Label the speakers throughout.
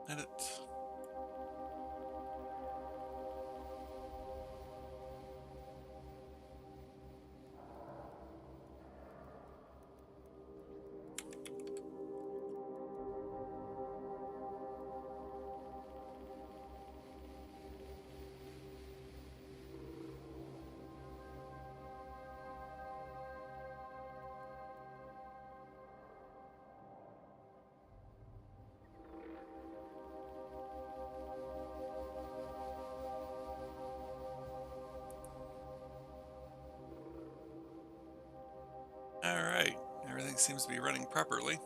Speaker 1: Edit. Alright, everything seems to be running properly.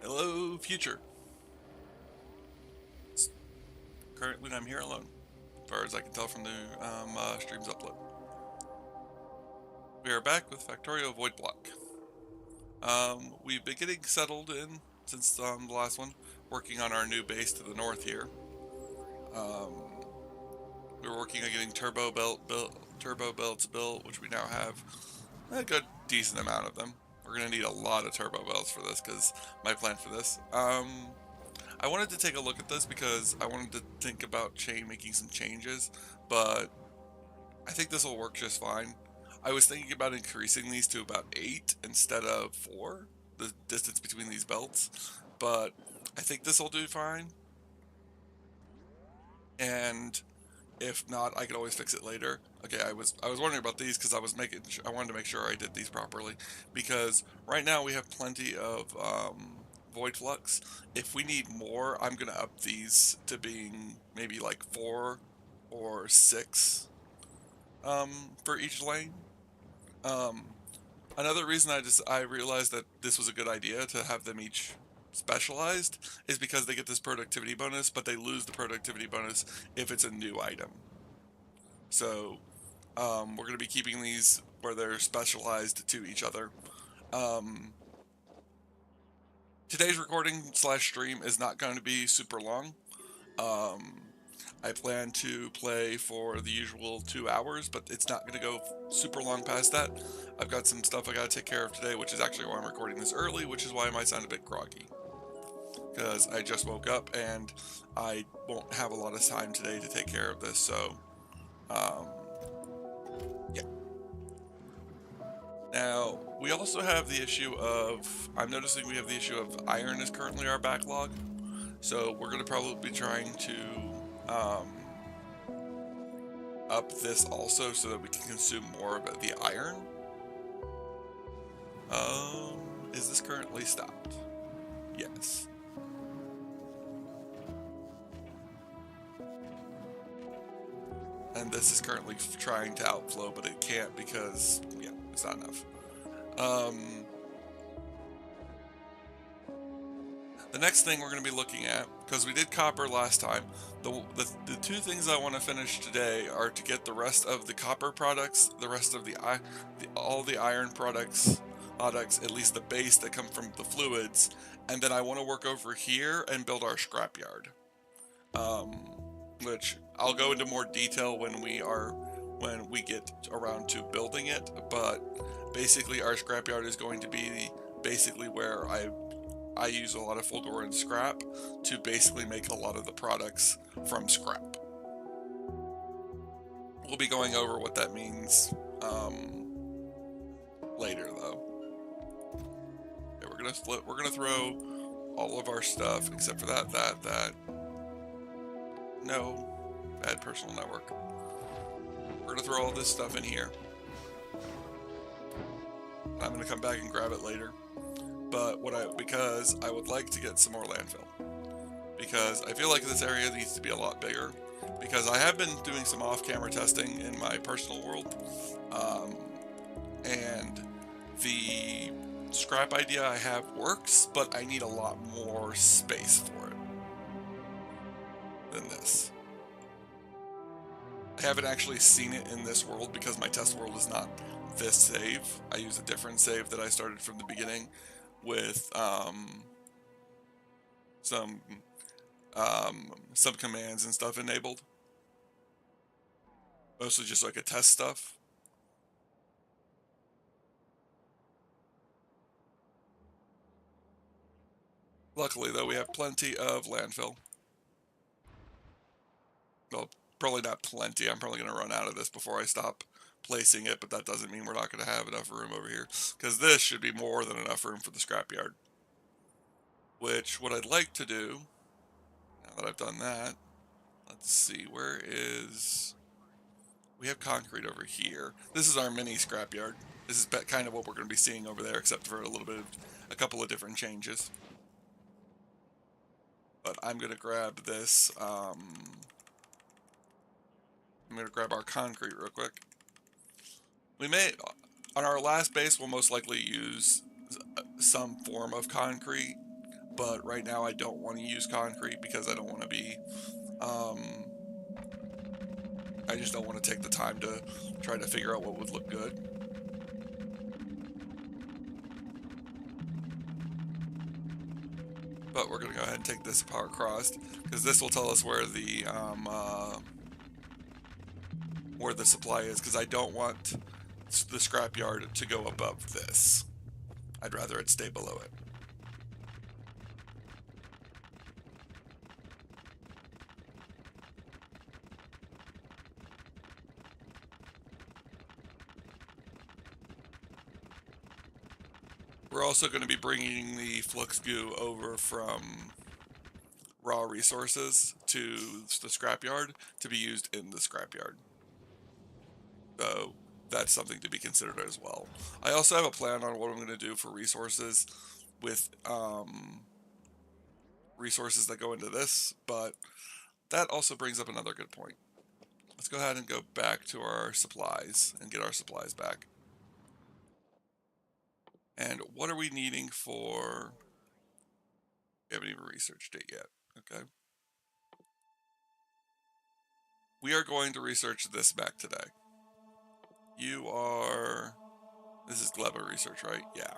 Speaker 1: Hello, future. Currently, I'm here alone, as far as I can tell from the stream's upload. We are back with Factorio Void Block. We've been getting settled in since the last one, working on our new base to the north here. We were working on getting turbo belts built, which we now have a good decent amount of them. We're gonna need a lot of turbo belts for this because my plan for this. I wanted to take a look at this because I wanted to think about making some changes, but I think this will work just fine. I was thinking about increasing these to about 8 instead of 4, the distance between these belts, but I think this will do fine. And if not, I could always fix it later. Okay, I was wondering about these because I wanted to make sure I did these properly, because right now we have plenty of void flux. If we need more, I'm gonna up these to being maybe like 4 or 6 for each lane. Um, Another reason I realized that this was a good idea to have them each specialized is because they get this productivity bonus, but they lose the productivity bonus if it's a new item. So we're going to be keeping these where they're specialized to each other. Um, Today's recording / stream is not going to be super long. I plan to play for the usual 2 hours, but it's not going to go super long past that. I've got some stuff I got to take care of today, which is actually why I'm recording this early, which is why I might sound a bit groggy. Because I just woke up and I won't have a lot of time today to take care of this, so yeah. Now, we also have the issue of, I'm noticing we have the issue of iron is currently our backlog, so we're going to probably be trying to up this also so that we can consume more of the iron. Is this currently stopped? Yes. And this is currently trying to outflow, but it can't because, yeah, it's not enough. The next thing we're going to be looking at, because we did copper last time, the 2 things I want to finish today are to get the rest of the copper products, the rest of all the iron products, at least the base that come from the fluids, and then I want to work over here and build our scrapyard. Which I'll go into more detail when we get around to building it, but basically our scrapyard is going to be basically where I use a lot of Fulgurian scrap to basically make a lot of the products from scrap. We'll be going over what that means later, though. Okay, we're gonna throw all of our stuff except for that. No, bad personal network. We're gonna throw all this stuff in here. I'm gonna come back and grab it later. But because I would like to get some more landfill, because I feel like this area needs to be a lot bigger, because I have been doing some off-camera testing in my personal world, and the scrap idea I have works, but I need a lot more space for it than this. I haven't actually seen it in this world because my test world is not this save. I use a different save that I started from the beginning with some commands and stuff enabled. Mostly just like a test stuff. Luckily, though, we have plenty of landfill. Well, probably not plenty. I'm probably going to run out of this before I stop placing it, but that doesn't mean we're not going to have enough room over here, because this should be more than enough room for the scrapyard. Which, what I'd like to do, now that I've done that, let's see, where is... We have concrete over here. This is our mini scrapyard. This is kind of what we're going to be seeing over there, except for a little bit of a couple of different changes. But I'm going to grab this. I'm going to grab our concrete real quick. We may, on our last base, we'll most likely use some form of concrete. But right now, I don't want to use concrete because I don't want to be. I just don't want to take the time to try to figure out what would look good. But we're going to go ahead and take this power crossed, because this will tell us where the supply is, because I don't want the scrapyard to go above this. I'd rather it stay below it. We're also going to be bringing the flux goo over from raw resources to the scrapyard to be used in the scrapyard. So that's something to be considered as well. I also have a plan on what I'm going to do for resources with resources that go into this, but that also brings up another good point. Let's go ahead and go back to our supplies and get our supplies back. And what are we needing for... We haven't even researched it yet. Okay. We are going to research this back today. You are... This is Gleba research, right? Yeah.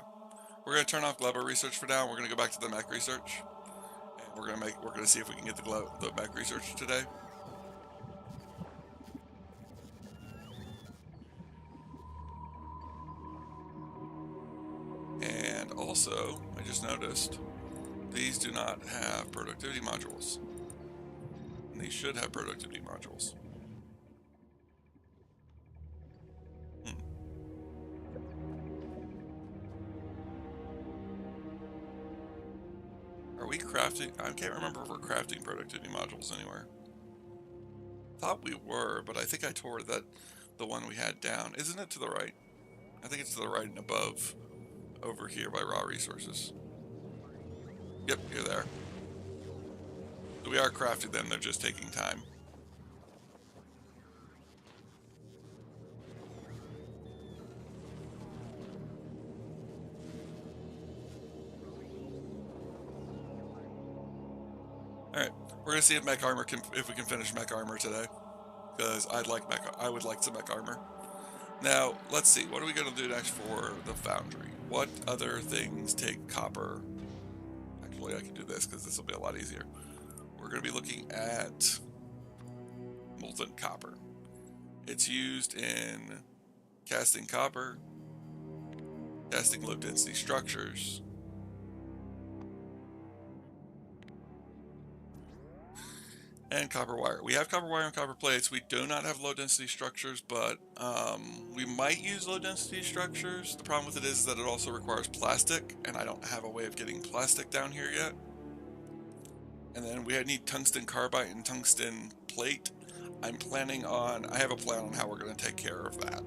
Speaker 1: We're going to turn off Gleba research for now. We're going to go back to the mech research. And we're going to see if we can get the mech research today. And also, I just noticed, these do not have productivity modules. And these should have productivity modules. Are we crafting? I can't remember if we're crafting productivity modules anywhere. Thought we were, but I think I tore the one we had down. Isn't it to the right? I think it's to the right and above, over here by raw resources. Yep, you're there. So we are crafting them, they're just taking time. Alright, we're gonna see if mech armor if we can finish mech armor today. Because I would like some mech armor. Now, let's see, what are we gonna do next for the foundry? What other things take copper? Actually, I can do this because this will be a lot easier. We're gonna be looking at molten copper. It's used in casting copper, casting low density structures, and copper wire. We have copper wire and copper plates. We do not have low density structures, but we might use low density structures. The problem with it is that it also requires plastic, and I don't have a way of getting plastic down here yet. And then we need tungsten carbide and tungsten plate. I have a plan on how we're going to take care of that.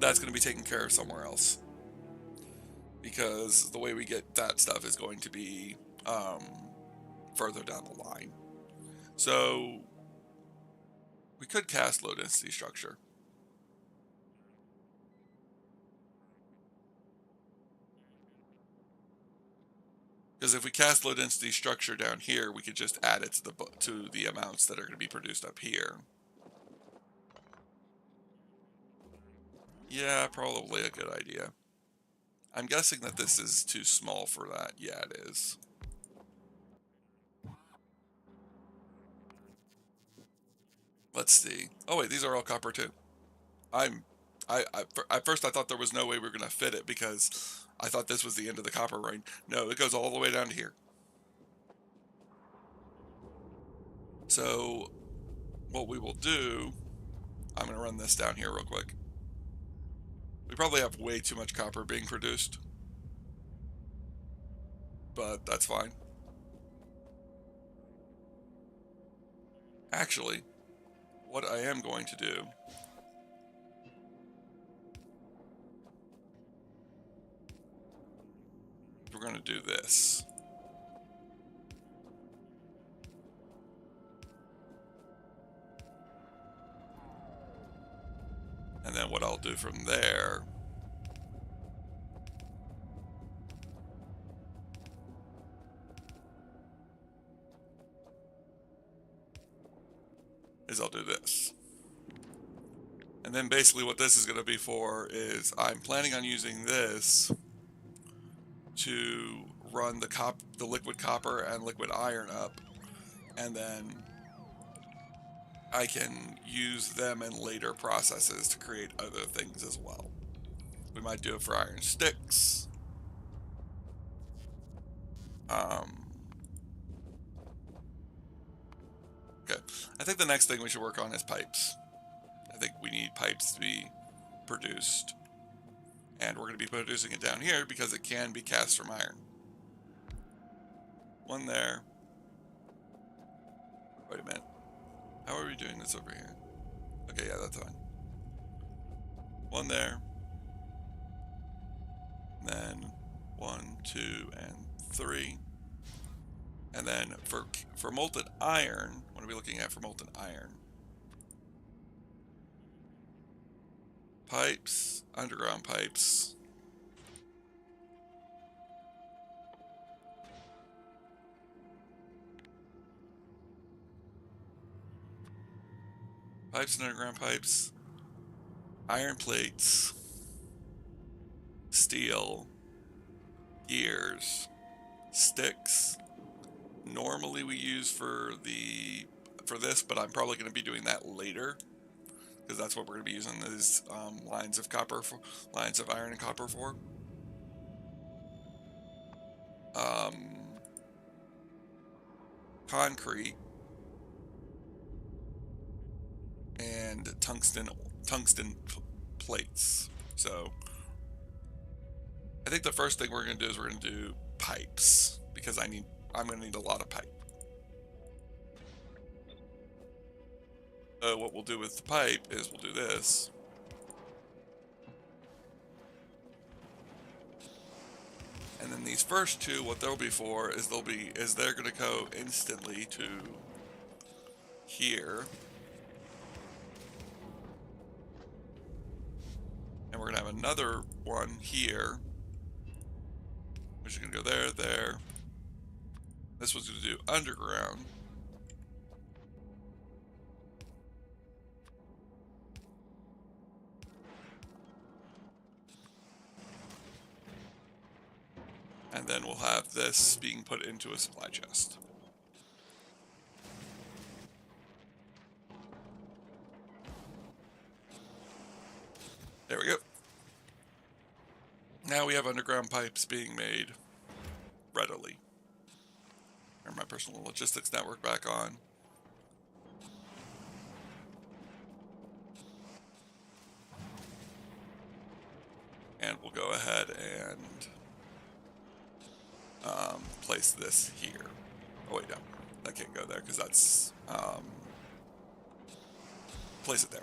Speaker 1: That's going to be taken care of somewhere else, because the way we get that stuff is going to be further down the line. So we could cast low density structure. Because if we cast low density structure down here, we could just add it to the amounts that are going to be produced up here. Yeah, probably a good idea. I'm guessing that this is too small for that. Yeah, it is. Let's see. Oh wait, these are all copper too. I'm At first I thought there was no way we were going to fit it because I thought this was the end of the copper line. No, it goes all the way down to here. So what we will do, I'm going to run this down here real quick. We probably have way too much copper being produced, but that's fine. Actually, what I am going to do we're going to do this. And then what I'll do from there is I'll do this. And then basically what this is going to be for is I'm planning on using this to run the liquid copper and liquid iron up, and then I can use them in later processes to create other things as well. We might do it for iron sticks. Okay, I think the next thing we should work on is pipes. I think we need pipes to be produced, and we're going to be producing it down here because it can be cast from iron. One there. Wait a minute. How are we doing this over here? Okay, yeah, that's fine. One there. Then 1, 2, and 3. And then for molten iron, what are we looking at for molten iron? Pipes, underground pipes. Pipes and underground pipes. Iron plates. Steel. Gears. Sticks. Normally we use for this, but I'm probably going to be doing that later, because that's what we're going to be using these lines of iron and copper for. Concrete and tungsten plates. So I think the first thing we're going to do is we're going to do pipes, because I'm going to need a lot of pipe. What we'll do with the pipe is we'll do this. And then these first two, what they'll be for is they're going to go instantly to here. And we're going to have another one here, which is going to go there, there. This one's going to do underground. And then we'll have this being put into a supply chest. There we go. Now we have underground pipes being made readily. Turn my personal logistics network back on. And we'll go ahead and place this here. Oh wait, no, that can't go there because that's place it there.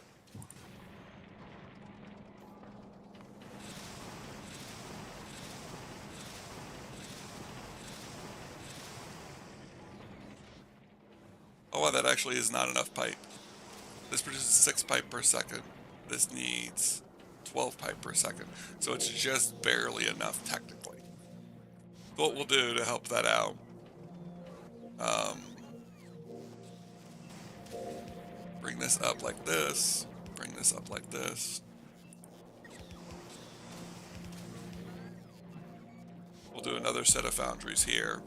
Speaker 1: Oh wow, that actually is not enough pipe. This produces 6 pipe per second. This needs 12 pipe per second. So it's just barely enough technically. What we'll do to help that out, bring this up like this, bring this up like this. We'll do another set of foundries here.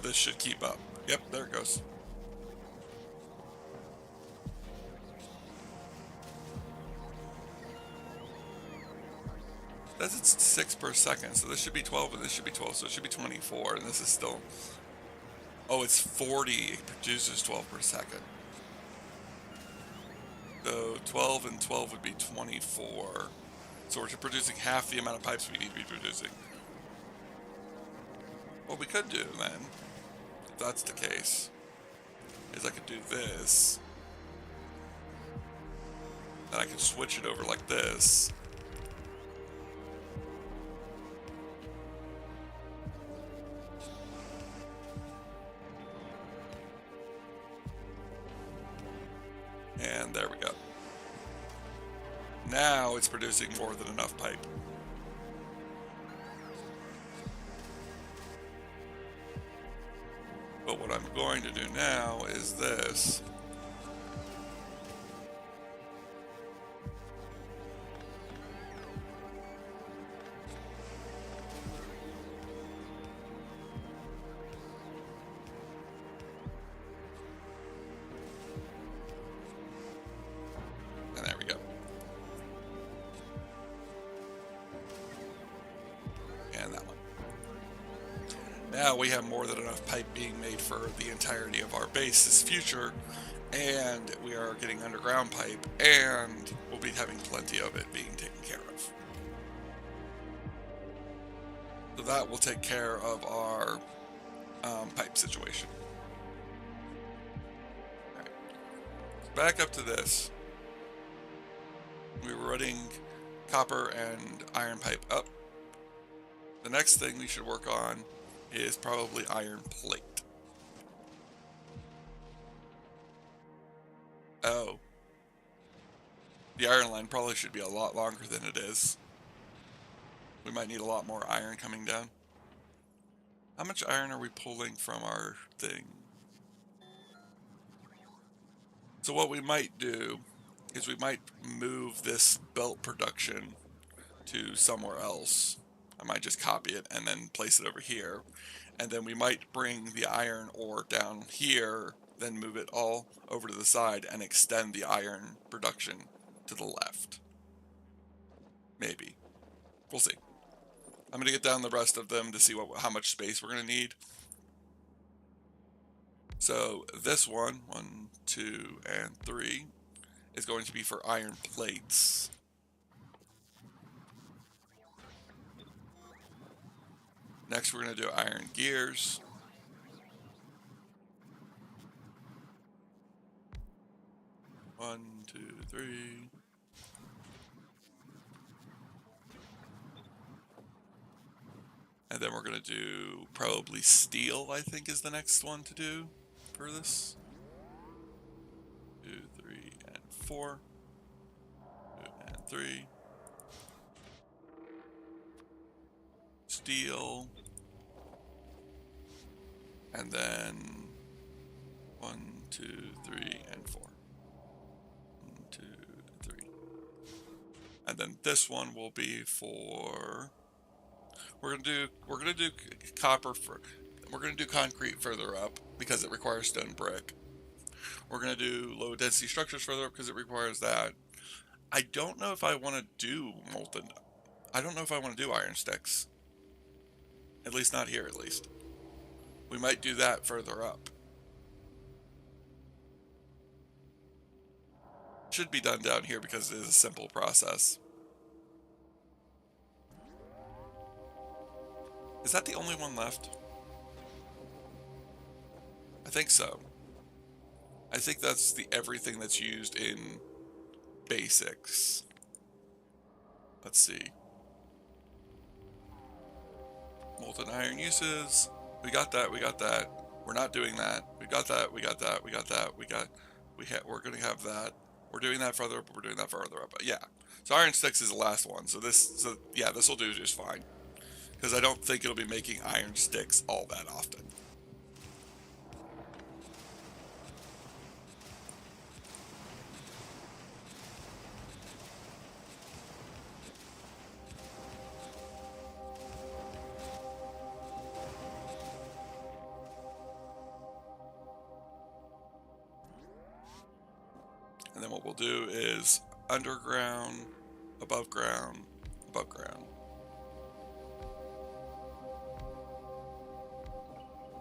Speaker 1: this should keep up. Yep, there it goes. That's it's 6 per second, so this should be 12 and this should be 12, so it should be 24, and this is still... Oh, it's 40. It produces 12 per second. So 12 and 12 would be 24. So we're producing half the amount of pipes we need to be producing. What we could do then, if that's the case, is I could do this. Then I could switch it over like this. And there we go. Now it's producing more than enough pipe. But what I'm going to do now is this. And there we go. And that one. Now we have more than enough pipe being made for the entirety of our base's future, and we are getting underground pipe, and we'll be having plenty of it being taken care of. So that will take care of our pipe situation. All right. Back up to this. We were running copper and iron pipe up. The next thing we should work on is probably iron plate. Oh. The iron line probably should be a lot longer than it is. We might need a lot more iron coming down. How much iron are we pulling from our thing? So what we might do is we might move this belt production to somewhere else. I might just copy it and then place it over here. And then we might bring the iron ore down here, then move it all over to the side and extend the iron production to the left. Maybe. We'll see. I'm going to get down the rest of them to see how much space we're going to need. So this one, 1, 2, and 3, is going to be for iron plates. Next, we're going to do iron gears. One, two, three. And then we're going to do probably steel, I think, is the next one to do for this. 2, 3, and 4. 2 and 3. Steel. And then 1, 2, 3, and 4. 1, 2, 3. And then this one will be for... We're gonna do copper for... We're gonna do concrete further up because it requires stone brick. We're gonna do low density structures further up because it requires that. I don't know if I want to do molten... I don't know if I want to do iron sticks. At least not here, at least. We might do that further up. Should be done down here because it is a simple process. Is that the only one left? I think so. I think that's the everything that's used in basics. Let's see. Molten iron uses. We got that, we got that. We're not doing that. We got that, we got that, we got that, we're gonna have that. We're doing that further up, we're doing that further up. But yeah. So iron sticks is the last one. So this will do just fine. Because I don't think it'll be making iron sticks all that often. then what we'll do is underground, above ground, above ground.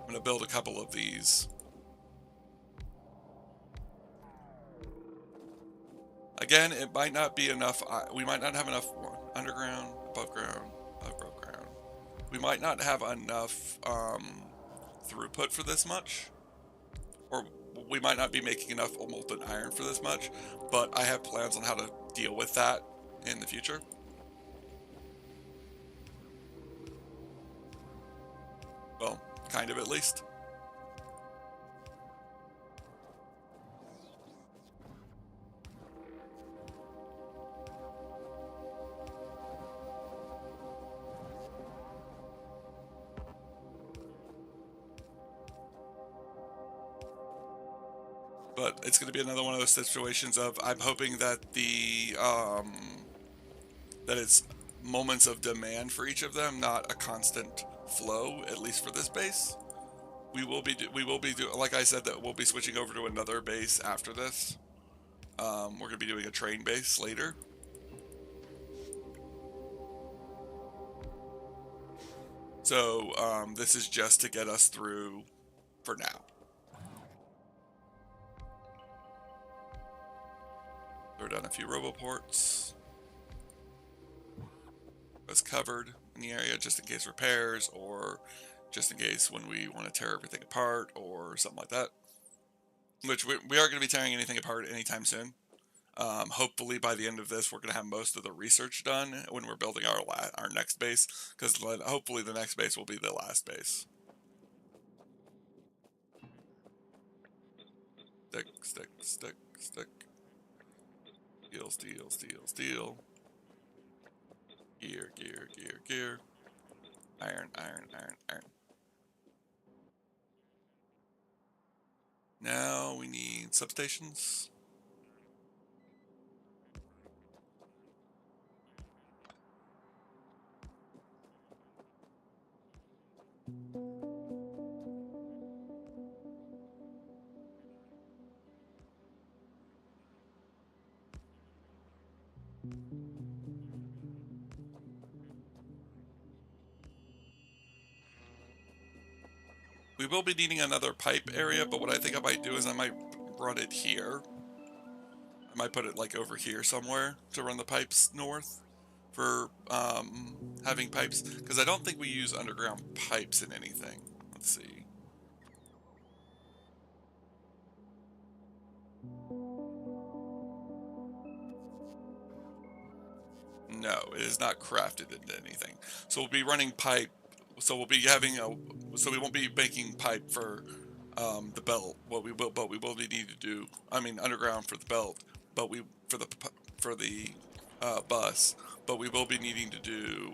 Speaker 1: I'm going to build a couple of these. Again, it might not be enough. We might not have enough underground, above ground, above ground. We might not have enough throughput for this much. Or we might not be making enough molten iron for this much. But I have plans on how to deal with that in the future. Well, kind of at least. But it's going to be another one of those situations of I'm hoping that that it's moments of demand for each of them, not a constant flow. At least for this base, we will be like I said, that we'll be switching over to another base after this. We're going to be doing a train base later. So this is just to get us through for now. Throw down a few roboports. Was covered in the area just in case repairs, or just in case when we want to tear everything apart or something like that. Which we are going to be tearing anything apart anytime soon. Hopefully by the end of this, we're going to have most of the research done when we're building our next base, because hopefully the next base will be the last base. Stick, stick, stick, stick. Steel, steel, steel, steel. Gear, gear, gear, gear. Iron, iron, iron, iron. Now we need substations. We will be needing another pipe area, but what I think I might do is I might run it here. I might put it like over here somewhere to run the pipes north for having pipes, because I don't think we use underground pipes in anything. Let's see. No, it is not crafted into anything. So we'll be running pipe. So we'll be having So we won't be making pipe for the belt. But we will need to do. I mean, underground for the belt, but for the bus. But we will be needing to do.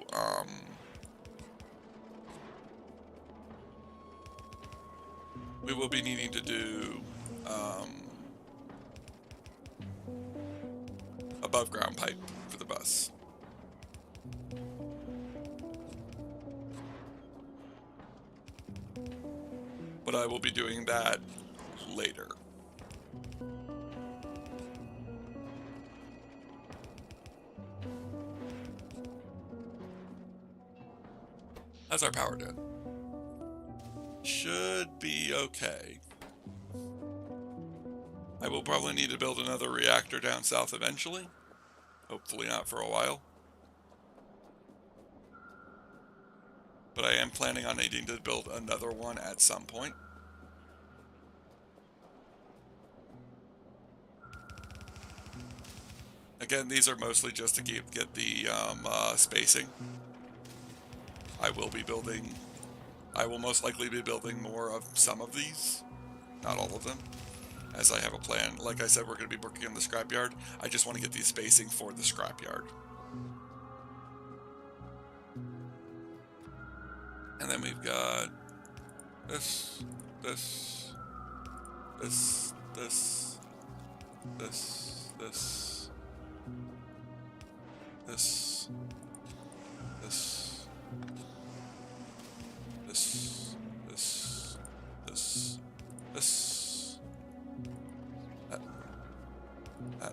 Speaker 1: We will be needing to do above ground pipe for the bus. But I will be doing that later. How's our power doing? Should be okay. I will probably need to build another reactor down south eventually. Hopefully not for a while. But I am planning on needing to build another one at some point. Again, these are mostly just to get the spacing. I will most likely be building more of some of these, not all of them, as I have a plan. Like I said, we're going to be working on the scrapyard. I just want to get the spacing for the scrapyard. And then we've got this, this, this, this, this, this, this, this, this, this, this, that,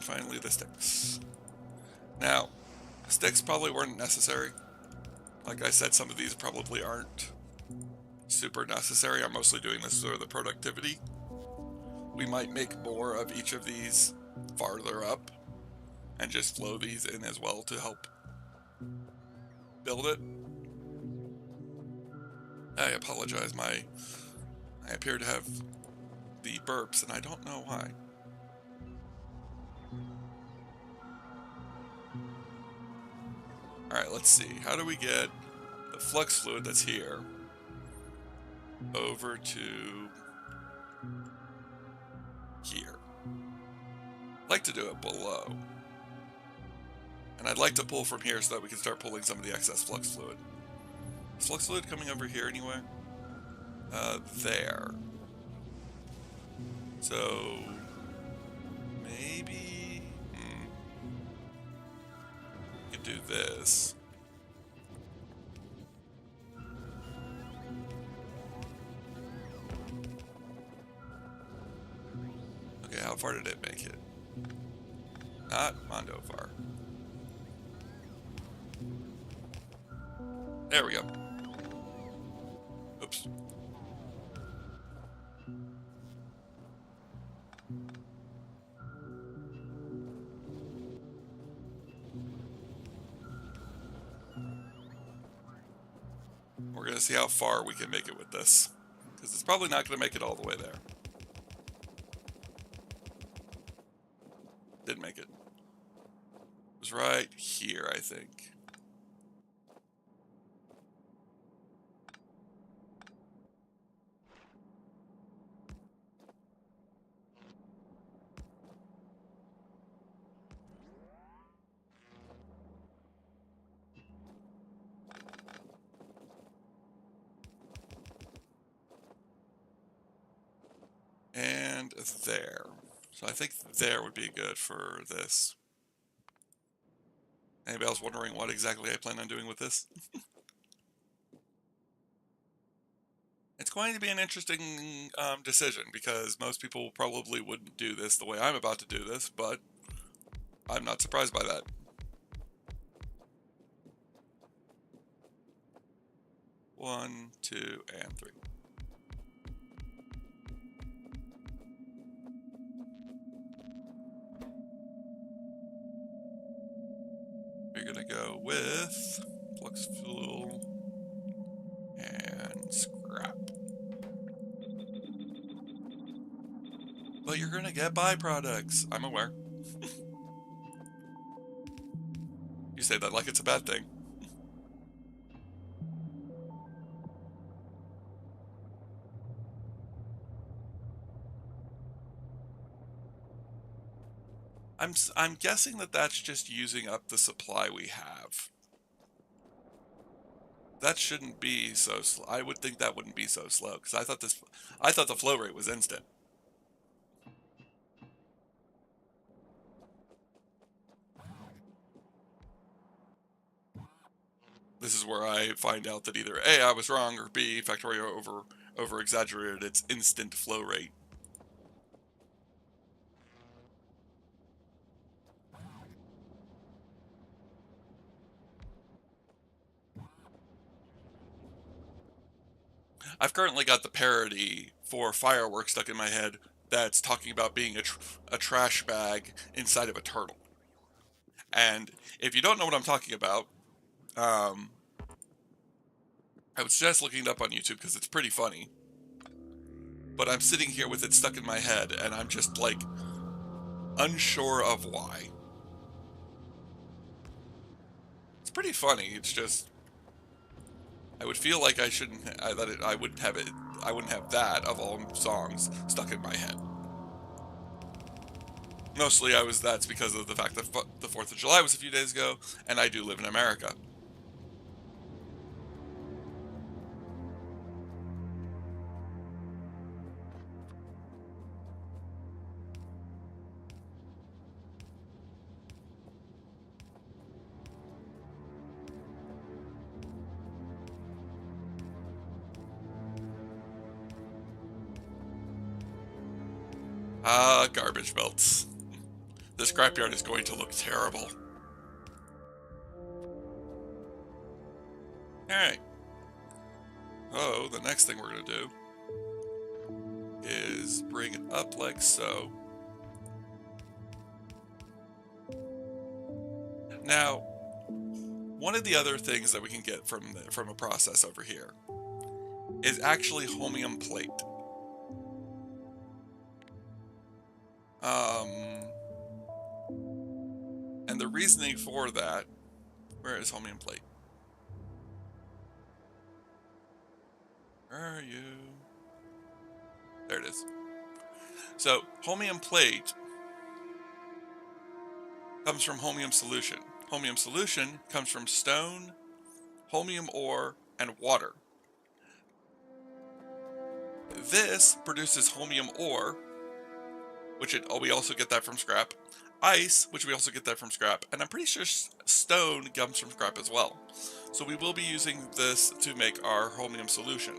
Speaker 1: And finally the sticks. Now, sticks probably weren't necessary. Like I said, some of these probably aren't super necessary. I'm mostly doing this for the productivity. We might make more of each of these farther up and just flow these in as well to help build it. I apologize, I appear to have the burps and I don't know why. Alright, let's see. How do we get the flux fluid that's here over to here? I'd like to do it below. And I'd like to pull from here so that we can start pulling some of the excess flux fluid. Is flux fluid coming over here anywhere? There. So maybe we can do this. Okay, how far did it make it? Not Mondo far. There we go. Oops. We're going to see how far we can make it with this, because it's probably not going to make it all the way there. Didn't make it. It was right here, I think. And there. So I think there would be good for this. Anybody else wondering what exactly I plan on doing with this? It's going to be an interesting decision, because most people probably wouldn't do this the way I'm about to do this, but I'm not surprised by that. One, two, and three. We're gonna go with flux fuel and scrap. But you're gonna get byproducts. I'm aware. You say that like it's a bad thing. I'm guessing that that's just using up the supply we have. That shouldn't be so slow. I would think that wouldn't be so slow, because I thought the flow rate was instant. This is where I find out that either A, I was wrong, or B, Factorio over exaggerated its instant flow rate. I've currently got the parody for Fireworks stuck in my head that's talking about being a trash bag inside of a turtle. And if you don't know what I'm talking about, I would suggest looking it up on YouTube, because it's pretty funny. But I'm sitting here with it stuck in my head, and I'm just, like, unsure of why. It's pretty funny. It's just, I would feel like I shouldn't, I wouldn't have it, I wouldn't have that of all songs stuck in my head. Mostly that's because of the fact that the 4th of July was a few days ago, and I do live in America. Garbage belts. the scrapyard is going to look terrible. Alright. So, the next thing we're going to do is bring it up like so. Now, one of the other things that we can get from a process over here is actually holmium plate. And the reasoning for that, where is holmium plate? Where are you? There it is. So, holmium plate comes from holmium solution. Holmium solution comes from stone, holmium ore, and water. This produces holmium ore, which we also get that from scrap. Ice, which we also get that from scrap. And I'm pretty sure stone comes from scrap as well. So we will be using this to make our holmium solution.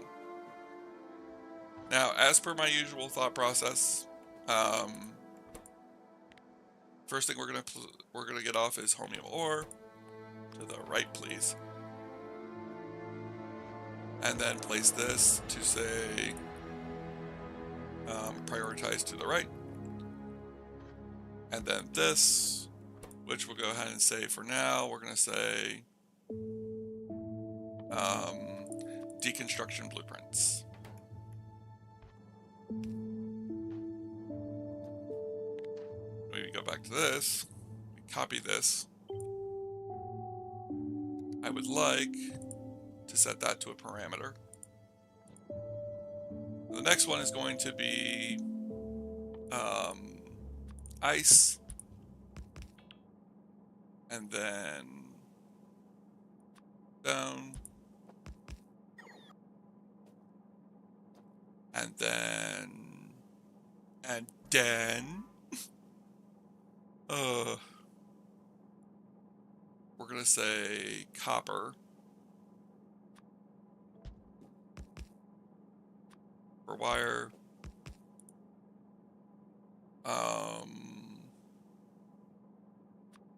Speaker 1: Now, as per my usual thought process, first thing we're gonna get off is holmium ore. To the right, please. And then place this to say prioritize to the right. And then this, which we'll go ahead and say for now, we're going to say deconstruction blueprints. Maybe go back to this, copy this. I would like to set that to a parameter. The next one is going to be ice, and then stone, and then we're gonna say copper for wire.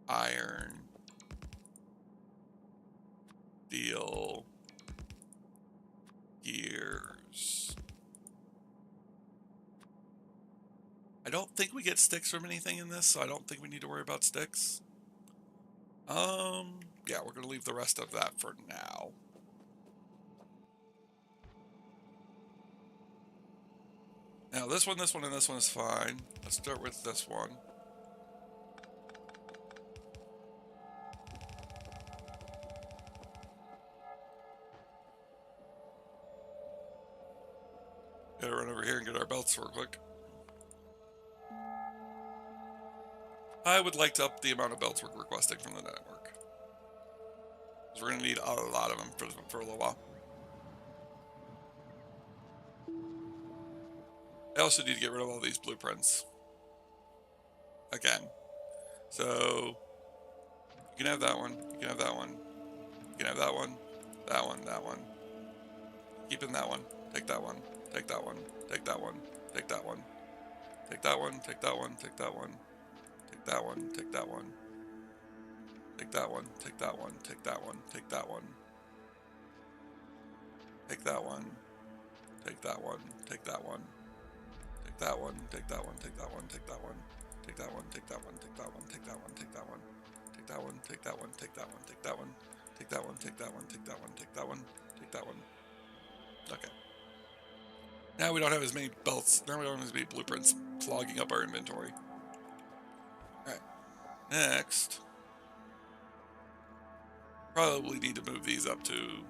Speaker 1: Iron, steel, gears. I don't think we get sticks from anything in this, so I don't think we need to worry about sticks. Yeah, we're gonna leave the rest of that for now. Now this one, and this one is fine. Let's start with this one. Gotta run over here and get our belts real quick. I would like to up the amount of belts we're requesting from the network, because we're going to need a lot of them for a little while. I also need to get rid of all these blueprints. Again. So, you can have that one, you can have that one, you can have that one, that one, that one. Keeping that one, take that one, take that one, take that one, take that one, take that one, take that one, take that one. Take that one, take that one. Take that one, take that one, take that one, take that one. Take that one. Take that one, take that one. Take that one, take that one, take that one, take that one. Take that one, take that one, take that one, take that one, take that one. Take that one, take that one, take that one, take that one. Take that one, take that one, take that one, take that one, take that one. Okay. Now we don't have as many belts, now we don't have as many blueprints clogging up our inventory. Alright, next, probably need to move these up to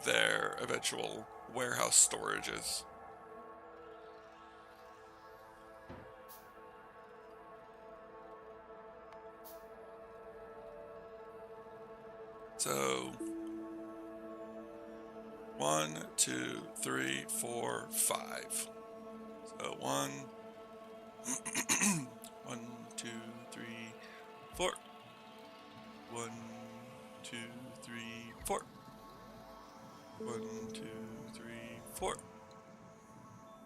Speaker 1: their eventual warehouse storages. So, 1, 2, 3, 4, 5. So 1, 1, 2, 3, 4. 1, 2, 3, 4. 1, 2, 3, 4.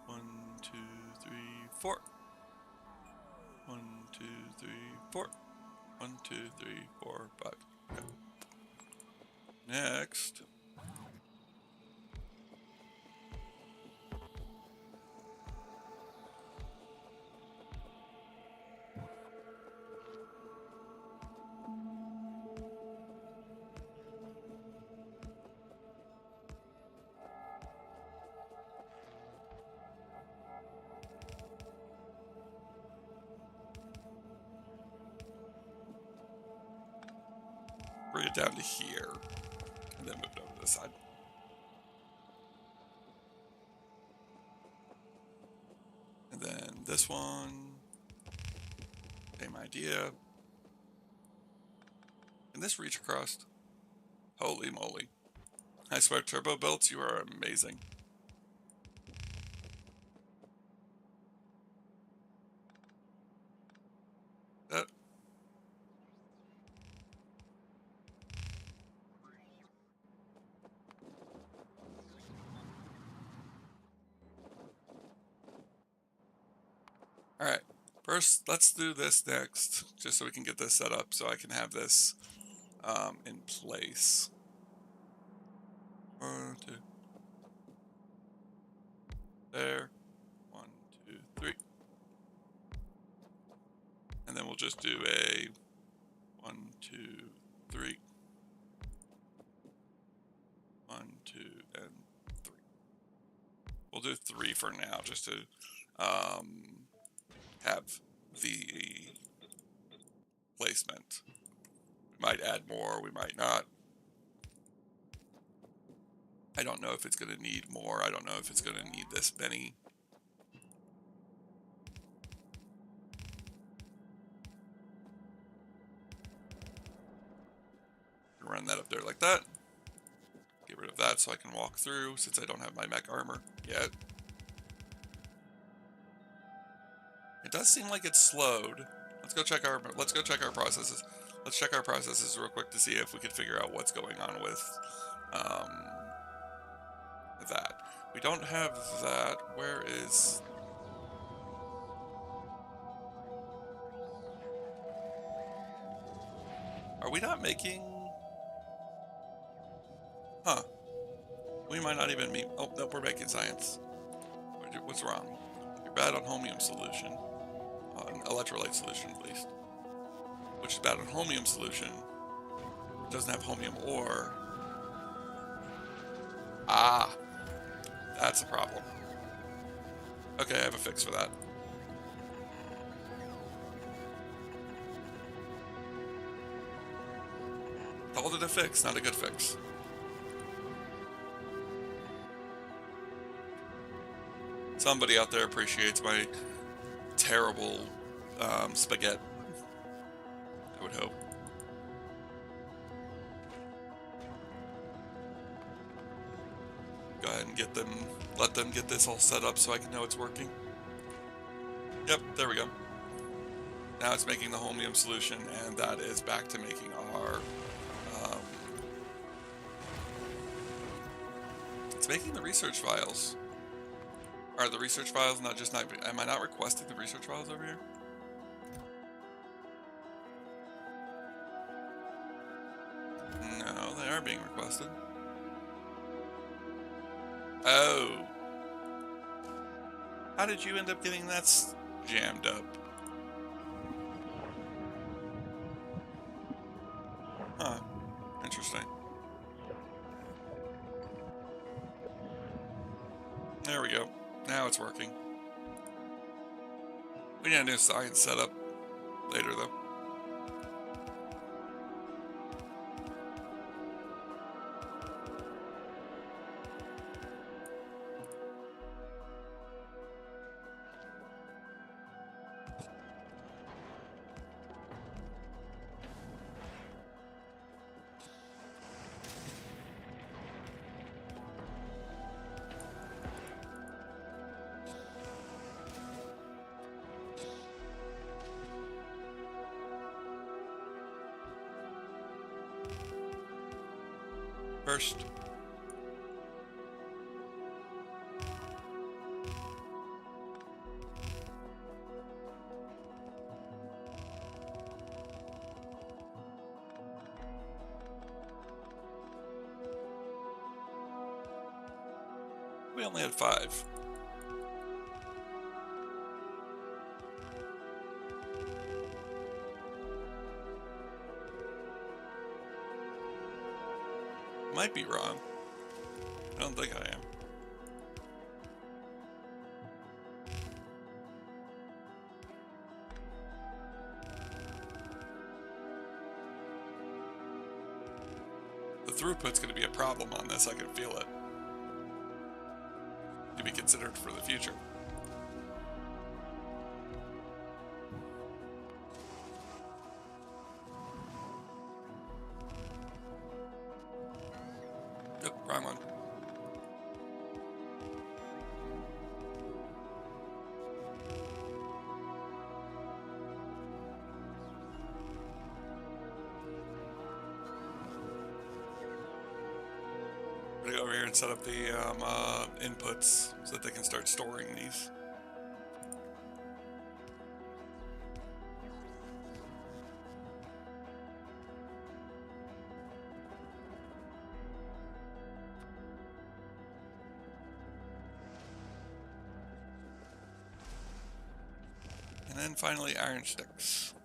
Speaker 1: 1, 2, 3, 4. 2, 3, 4. 1, 2, 3, 4, 5. Okay. Next. Bring it down to here, and then move it over to this side. And then this one, same idea. Can this reach across? Holy moly. I swear, turbo belts, you are amazing. That. Alright, first, let's do this next, just so we can get this set up, so I can have this in place. 1, 2. There. 1, 2, 3. And then we'll just do a 1, 2, 3. 1, 2, and 3. We'll do 3 for now, just to have the placement. We might add more, we might not. I don't know if it's going to need more. I don't know if it's going to need this many. Run that up there like that. Get rid of that so I can walk through, since I don't have my mech armor yet. It does seem like it's slowed. Let's go check our processes. Let's check our processes real quick to see if we can figure out what's going on with that. We don't have that. Where is... Are we not making... Huh. We might not even meet... Oh, no, we're making science. What's wrong? You're bad on homium solution. On electrolyte solution, at least. Which is bad on homium solution. It doesn't have homium ore. Ah. That's a problem. Okay, I have a fix for that. Called it a fix, not a good fix. Somebody out there appreciates my terrible spaghetti. I would hope. Go ahead and get them, let them get this all set up so I can know it's working. Yep, there we go. Now it's making the homium solution, and that is back to making our... it's making the research files. Are the research files not just not... Am I not requesting the research files over here? No, they are being requested. Oh. How did you end up getting that jammed up? Huh. Interesting. There we go. Now it's working. We need a new science setup later, though. First. we only had 5. Might be wrong. I don't think I am. The throughput's going to be a problem on this, I can feel it. To be considered for the future. Yep, wrong one. I'm gonna go over here and set up the inputs so that they can start storing these. And then finally iron sticks.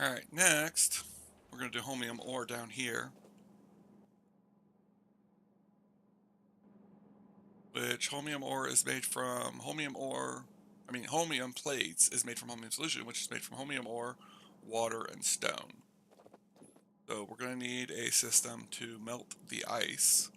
Speaker 1: Alright, next, we're going to do holmium ore down here. Which holmium ore is made from holmium plates is made from holmium solution, which is made from holmium ore, water, and stone. So we're going to need a system to melt the ice.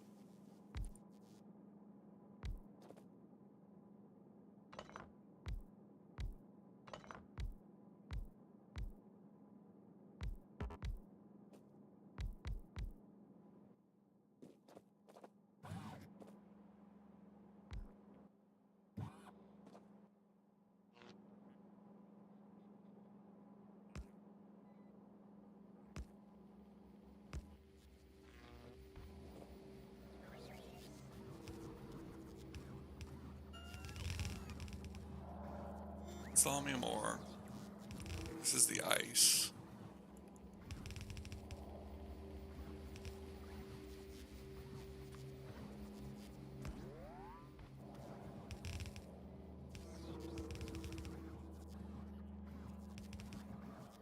Speaker 1: It's the holmium ore. This is the ice.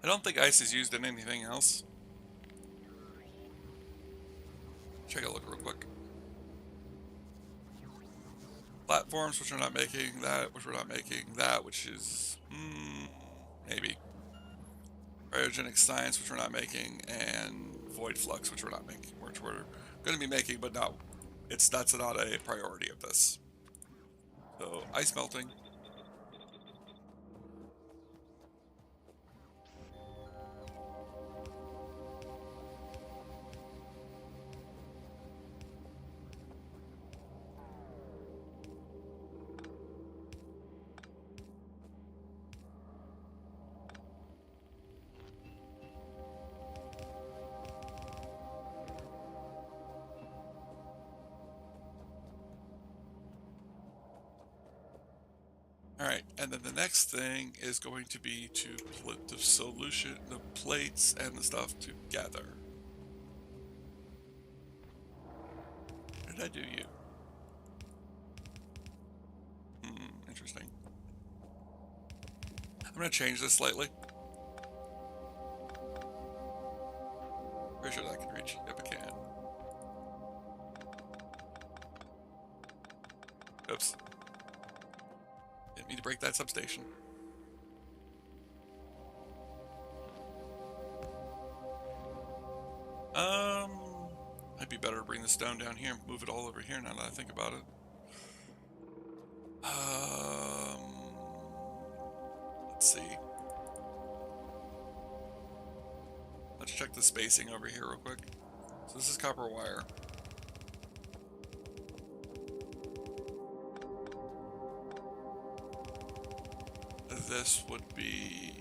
Speaker 1: I don't think ice is used in anything else. Check a look real quick. Platforms, which we're not making. That, which we're not making. That, which is... maybe. Cryogenic science, which we're not making. And void flux, which we're not making. Which we're going to be making, but no. That's not a priority of this. So, ice melting. Alright, and then the next thing is going to be to put the plates and the stuff together. What did I do you? Interesting. I'm going to change this slightly. Pretty sure that can reach. Yep, it can. Oops. Didn't mean to break that substation. Might be better to bring the stone down here and move it all over here now that I think about it. Let's see. Let's check the spacing over here real quick. So this is copper wire. This would be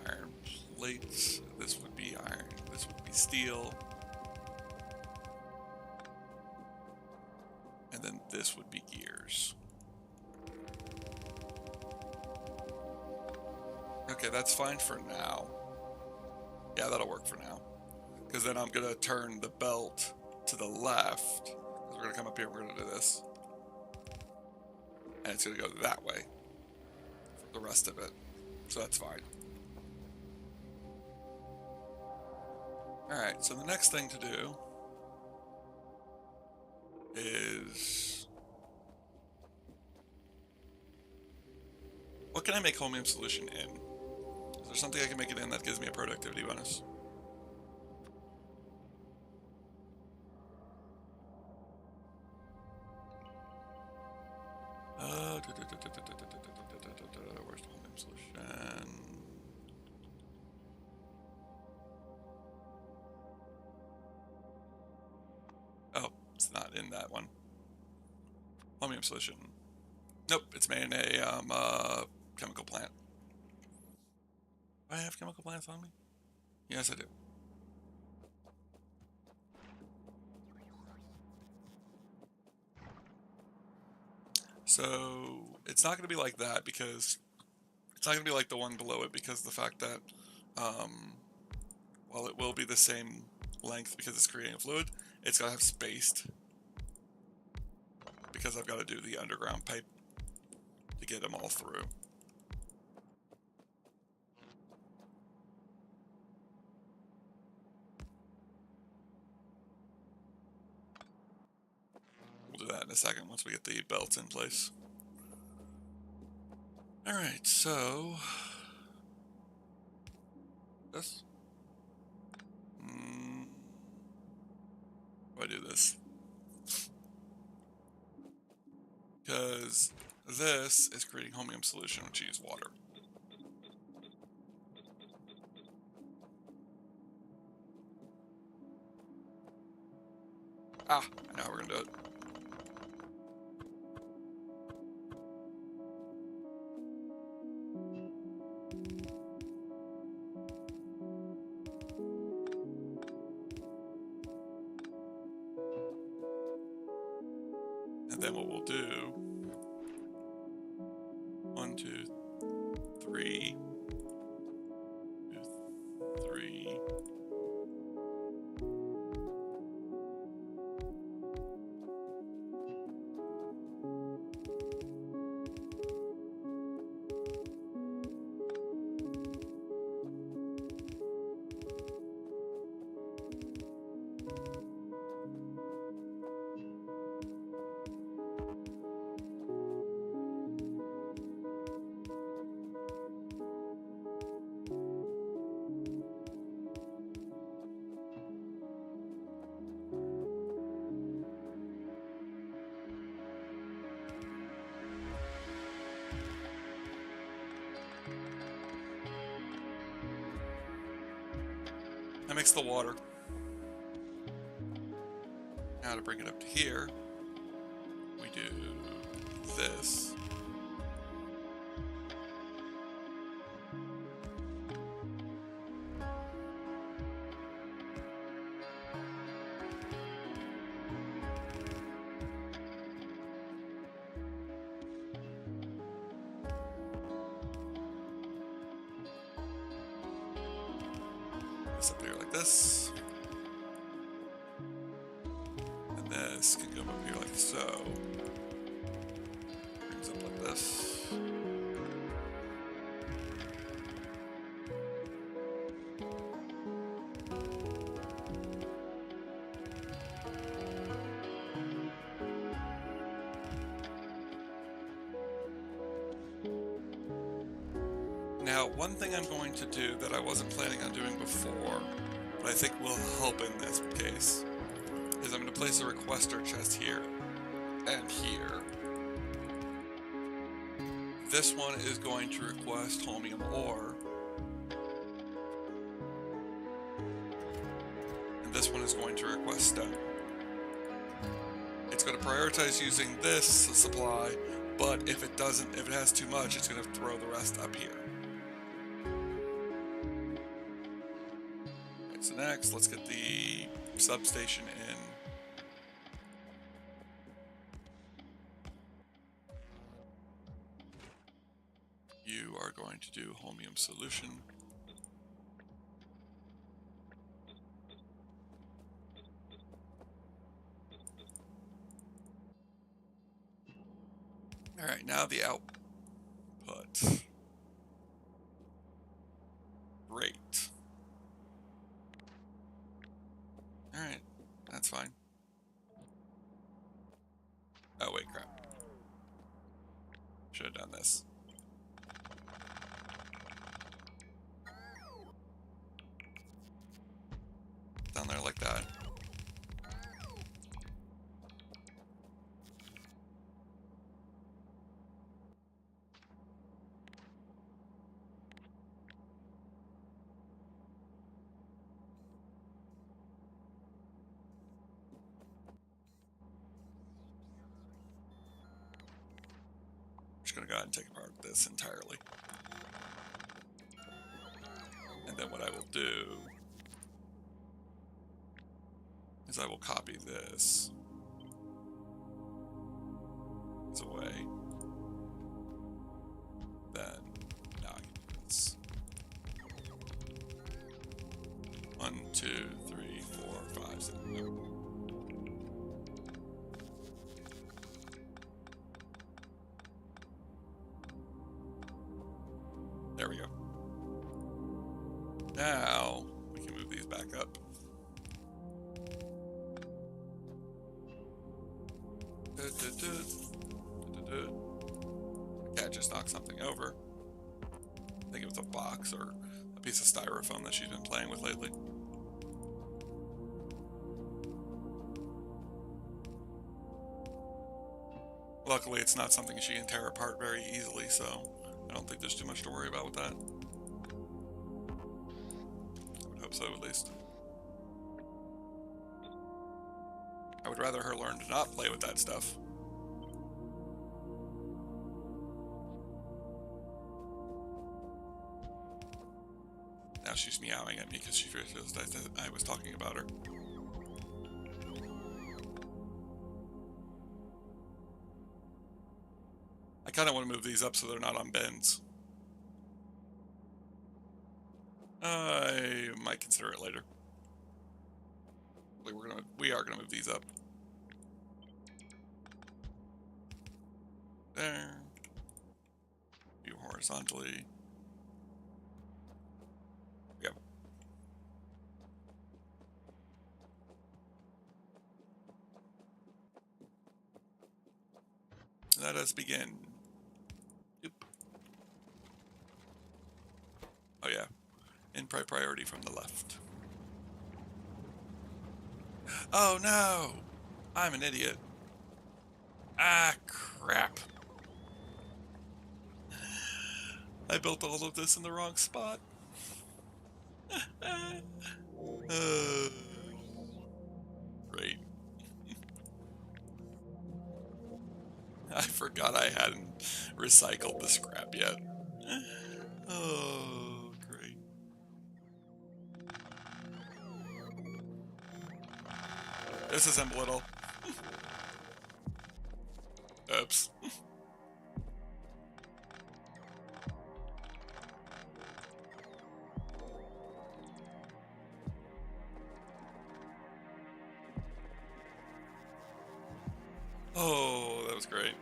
Speaker 1: iron plates. This would be iron. This would be steel. And then this would be gears. Okay, that's fine for now. Yeah, that'll work for now. Because then I'm going to turn the belt to the left. Because we're going to come up here, we're going to do this. And it's going to go that way for the rest of it. So that's fine. Alright, so the next thing to do is... what can I make Holmium solution in? Is there something I can make it in that gives me a productivity bonus? Where's the Holmium solution? Oh, it's not in that one. Holmium solution. Nope, it's made in a chemical plant. Do I have chemical plants on me? Yes, I do. So it's not going to be like that because it's not going to be like the one below it because of the fact that while it will be the same length because it's creating a fluid, it's got to have spaced because I've got to do the underground pipe to get them all through. We'll do that in a second once we get the belts in place. Alright, so... this? Why do this? Because this is creating Holmium solution, which uses water. Ah, I know how we're gonna do it. And then what we'll do, 1, 2, 3, 2, 3. I mix the water. Now to bring it up to here, we do this. This up here like this. And this can go up here like so. Brings up like this. Now, one thing I'm going to do that I wasn't planning on doing before, but I think will help in this case, is I'm going to place a requester chest here and here. This one is going to request holmium ore, and this one is going to request stone. It's going to prioritize using this supply, but if it has too much, it's going to throw the rest up here. Okay, so next, let's get the substation in. You are going to do holmium solution. Alright, now the output. Great. Alright, that's fine. Oh, wait, crap. Should have done this. Down there like that. Just gonna go ahead and take apart this entirely. And then what I will do is I will copy this away. Then now I can do this. 1, 2, 3, 4, 5, 6. Nope. There we go. Now we can move these back up. Cat just knocked something over. I think it was a box or a piece of styrofoam that she's been playing with lately. Luckily, it's not something she can tear apart very easily, so I don't think there's too much to worry about with that. I would hope so, at least. I would rather her learn to not play with that stuff. Now she's meowing at me because she feels that I was talking about her. I kind of want to move these up so they're not on bends. I might consider it later. We are gonna move these up. There. View horizontally. Yep. Let us begin. Yep. Oh yeah. In priority from the left. Oh no! I'm an idiot. Ah, crap. I built all of this in the wrong spot. Great. I forgot I hadn't recycled the scrap yet. Oh, great. Disassemble it all. Oops. Oh, that was great.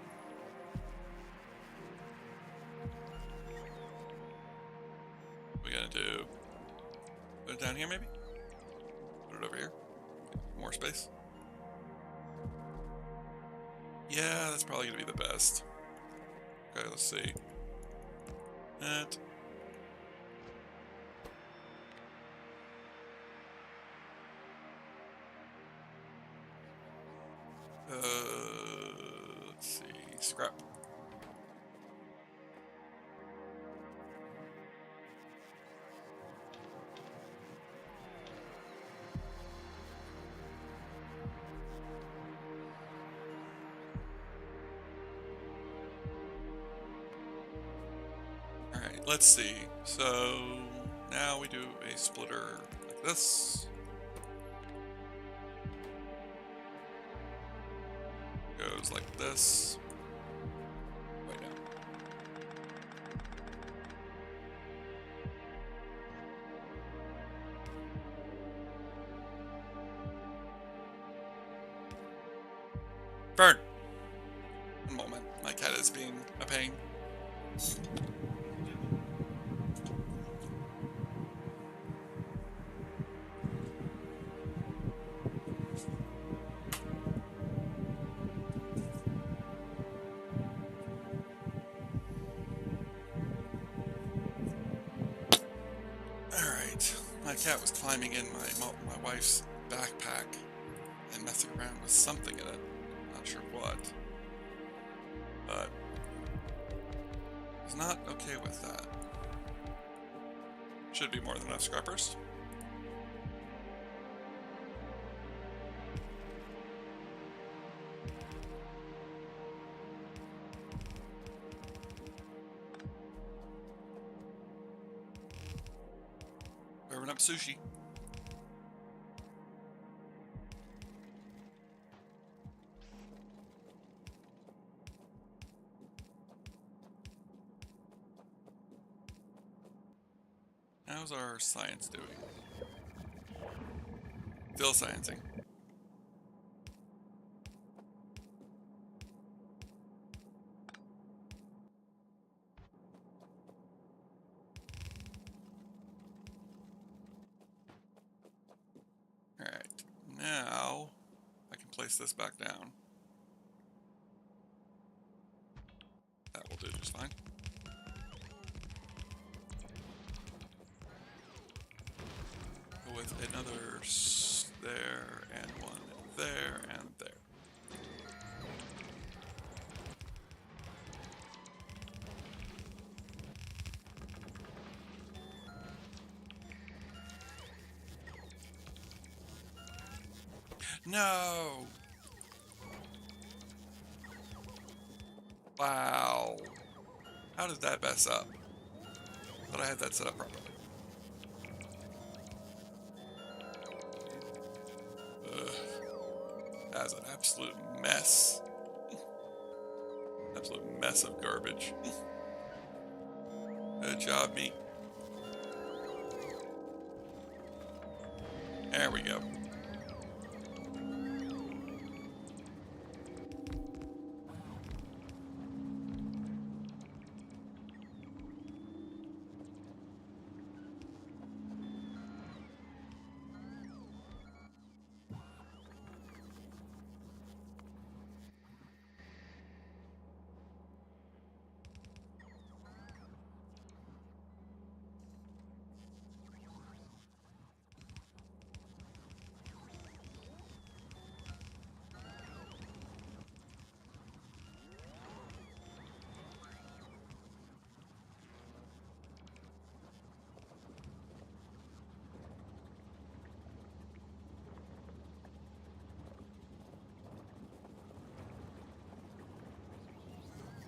Speaker 1: What are we gonna do? Put it down here, maybe? Put it over here. More space. Yeah, that's probably gonna be the best. Okay, let's see. That. Let's see. Scrap. Alright, let's see. So now we do a splitter like this. Goes like this. Wait, no. Burn! One moment. My cat is being a pain. Alright. My cat was climbing in my wife's backpack and messing around with something in it. Not sure what. But he's not okay with that. Should be more than enough scrappers. Serving up sushi. How's our science doing? Still sciencing. Alright, now I can place this back down. That will do just fine. Go with another there, and one there, and there. No! Wow. How did that mess up? Thought I had that set up properly. Ugh. That's an absolute mess. Absolute mess of garbage. Good job, me. There we go.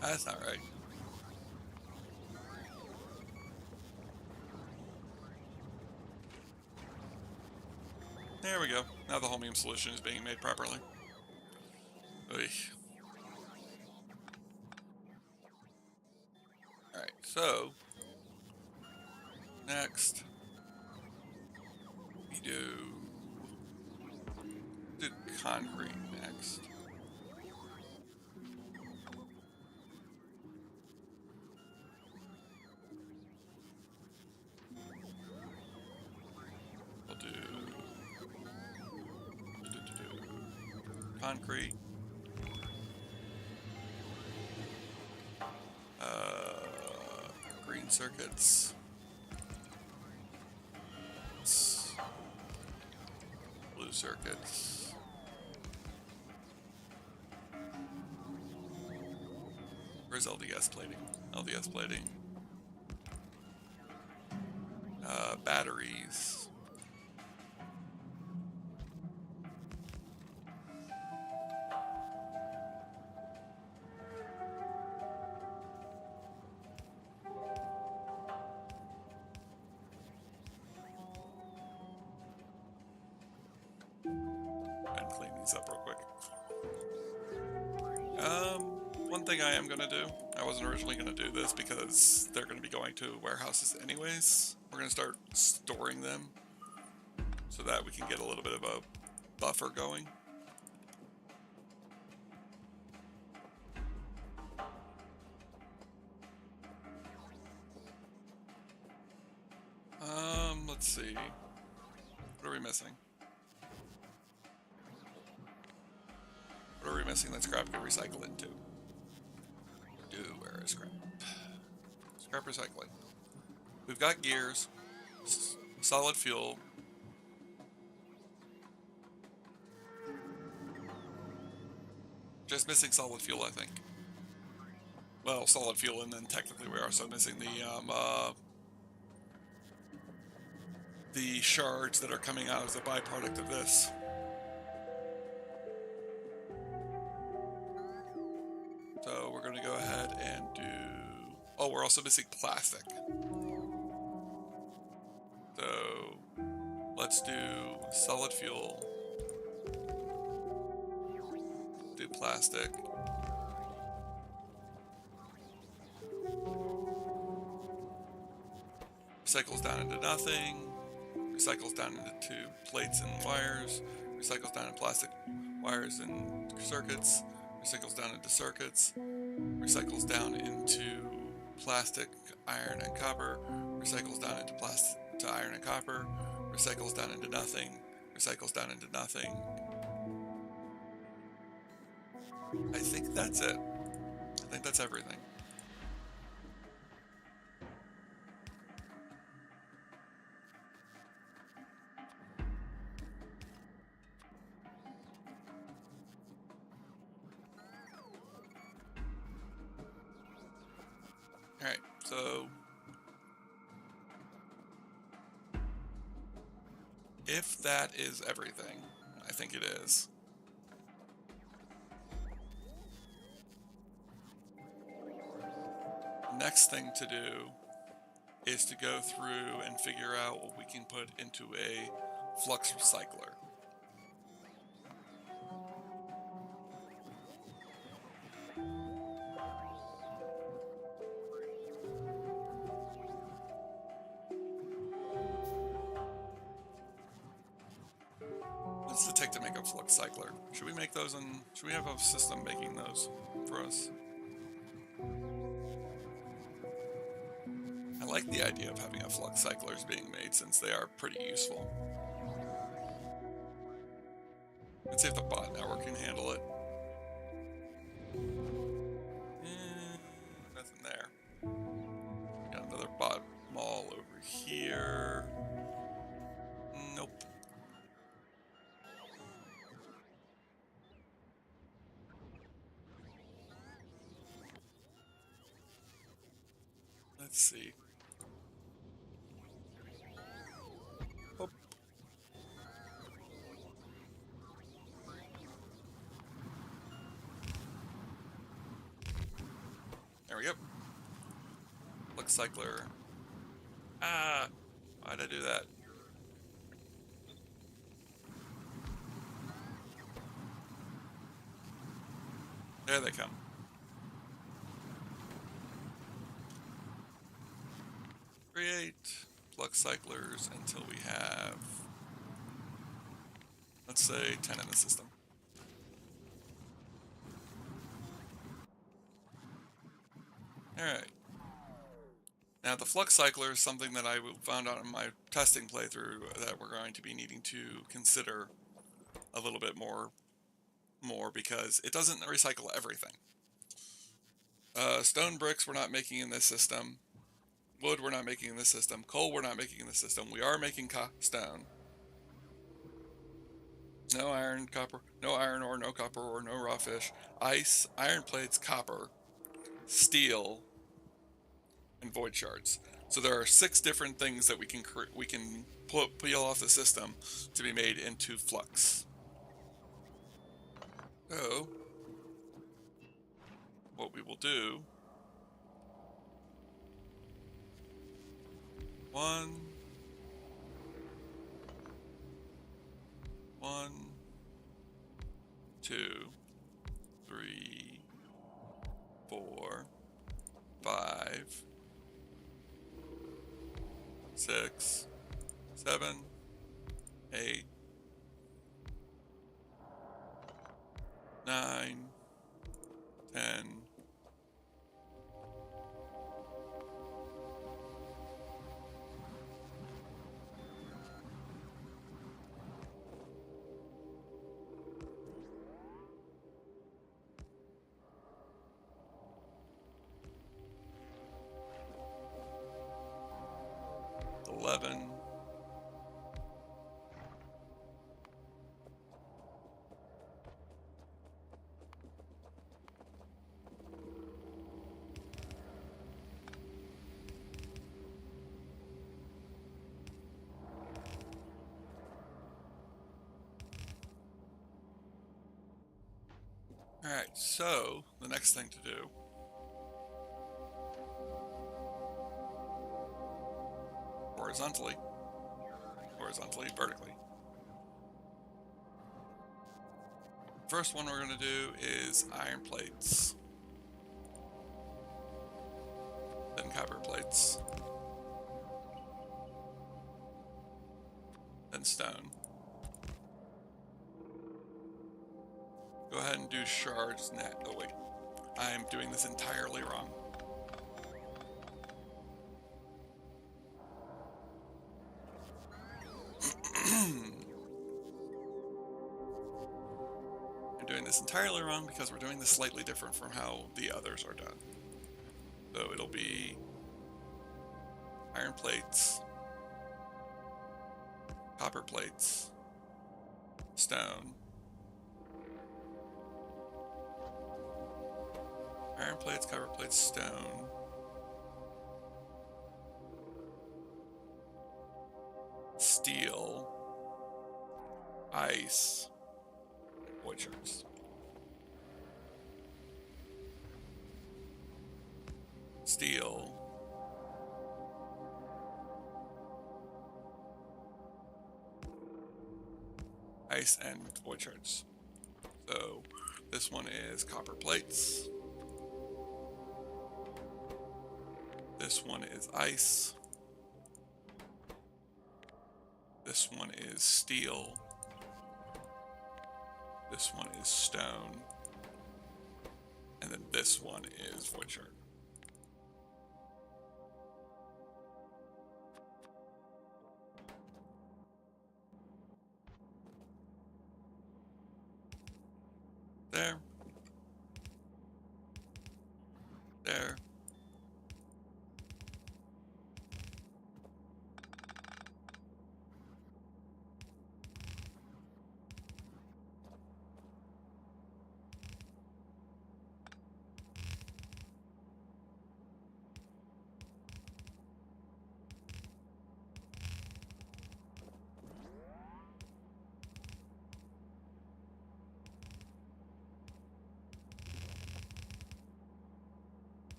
Speaker 1: That's not right. There we go. Now the holmium solution is being made properly. Oy. Alright, so next we do concrete next. We'll do concrete. Green circuits. Blue circuits. Where's LDS plating? LDS plating. Batteries. And clean these up real quick. One thing I am going to do, I wasn't originally going to do this because they're going to be going to warehouses anyways. We're going to start storing them so that we can get a little bit of a buffer going. let's see. What are we missing? What are we missing that scrap could recycle into? Where is scrap? Scrap recycling. We've got gears, solid fuel. Just missing solid fuel, I think. Well, solid fuel, and then technically we are also missing the shards that are coming out as a byproduct of this. So we're going to go ahead and do... Oh, we're also missing plastic. So let's do solid fuel. Do plastic. Recycles down into nothing. Recycles down into plates and wires. Recycles down into plastic wires and circuits. Recycles down into circuits. Recycles down into plastic, iron, and copper. Recycles down into plastic to iron and copper. Recycles down into nothing. Recycles down into nothing. I think that's it. I think that's everything. Alright, so if that is everything, I think it is. Next thing to do is to go through and figure out what we can put into a flux recycler. What does it take to make a flux cycler? Should we make those and should we have a system making those for us? I like the idea of having a flux cyclers being made since they are pretty useful. Let's see if the bot network can handle it. Nothing there. Got another bot mall over here. Nope. Let's see. Oh. There we go. Flux cycler. Ah! Why'd I do that? There they come. Create flux cyclers until we have, let's say, 10 in the system. Alright. Now the flux cycler is something that I found out in my testing playthrough that we're going to be needing to consider a little bit more because it doesn't recycle everything. Stone bricks we're not making in this system. Wood we're not making in this system. Coal we're not making in this system. We are making stone. No iron, copper, no iron ore, no copper ore, no raw fish. Ice, iron plates, copper, steel, and void shards. So there are 6 different things that we can peel off the system to be made into flux. So what we will do, 1, 2, 3, 4, 5, 6, 7, 8, 9, 10, 11, 11. Alright, so the next thing to do horizontally, vertically. First one we're going to do is iron plates, then copper plates, then stone. Go ahead and do shards net. Oh wait, I am doing this entirely wrong. I'm doing this entirely wrong because we're doing this slightly different from how the others are done. So it'll be iron plates, copper plates, stone, iron plates, copper plates, stone, steel, ice, void shards. Steel, ice, and void shards. So this one is copper plates. This one is ice. This one is steel. This one is stone. And then this one is void shard. There. There.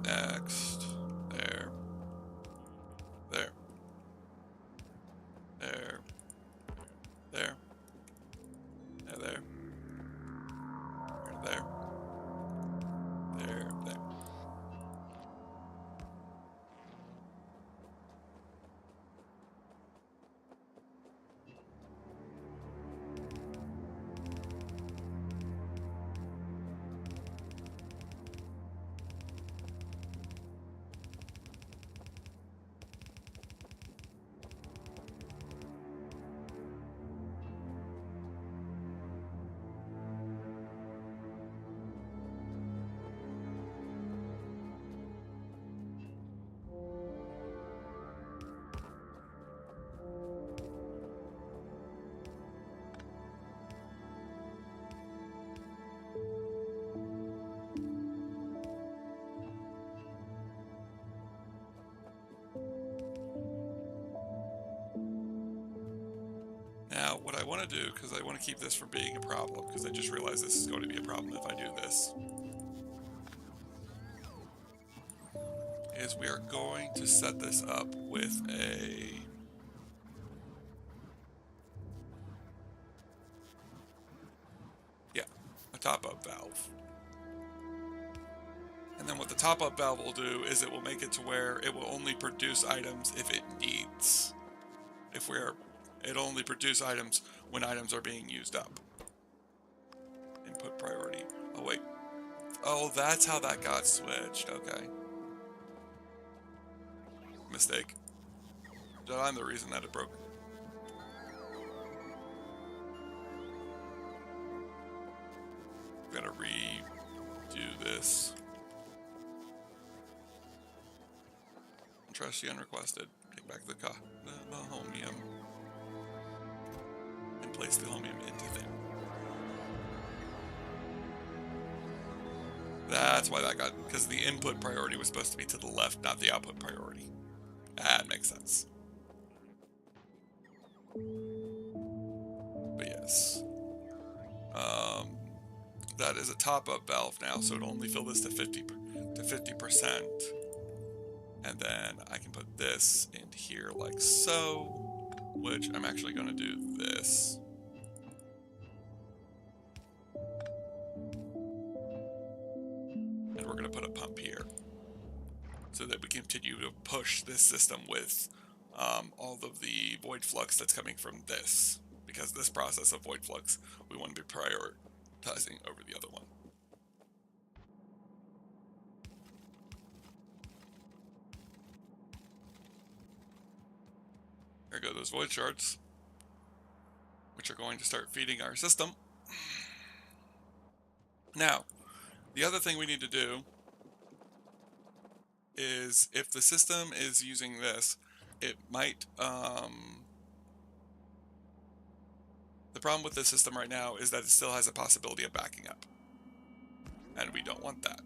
Speaker 1: Next, there, there, there, there, there, there, there, there, there. Now, what I want to do, because I want to keep this from being a problem, because I just realized this is going to be a problem if I do this, is we are going to set this up with a top-up valve. And then what the top-up valve will do is it will make it to where it will only produce items if it needs. It'll only produce items when items are being used up. Input priority. Oh wait. Oh, that's how that got switched. Okay. Mistake. I'm the reason that it broke. We're gonna redo this. Trust the unrequested. Take back the holmium and place the holmium into them. That's why that got, because the input priority was supposed to be to the left, not the output priority. That makes sense. But yes. That is a top-up valve now, so it'll only fill this to 50%. And then I can put this in here like so, which I'm actually going to do this. And we're going to put a pump here so that we continue to push this system with all of the void flux that's coming from this. Because this process of void flux, we want to be prioritizing over the other one. There go those void shards, which are going to start feeding our system. Now, the other thing we need to do is, if the system is using this, it might, the problem with the system right now is that it still has a possibility of backing up. And we don't want that.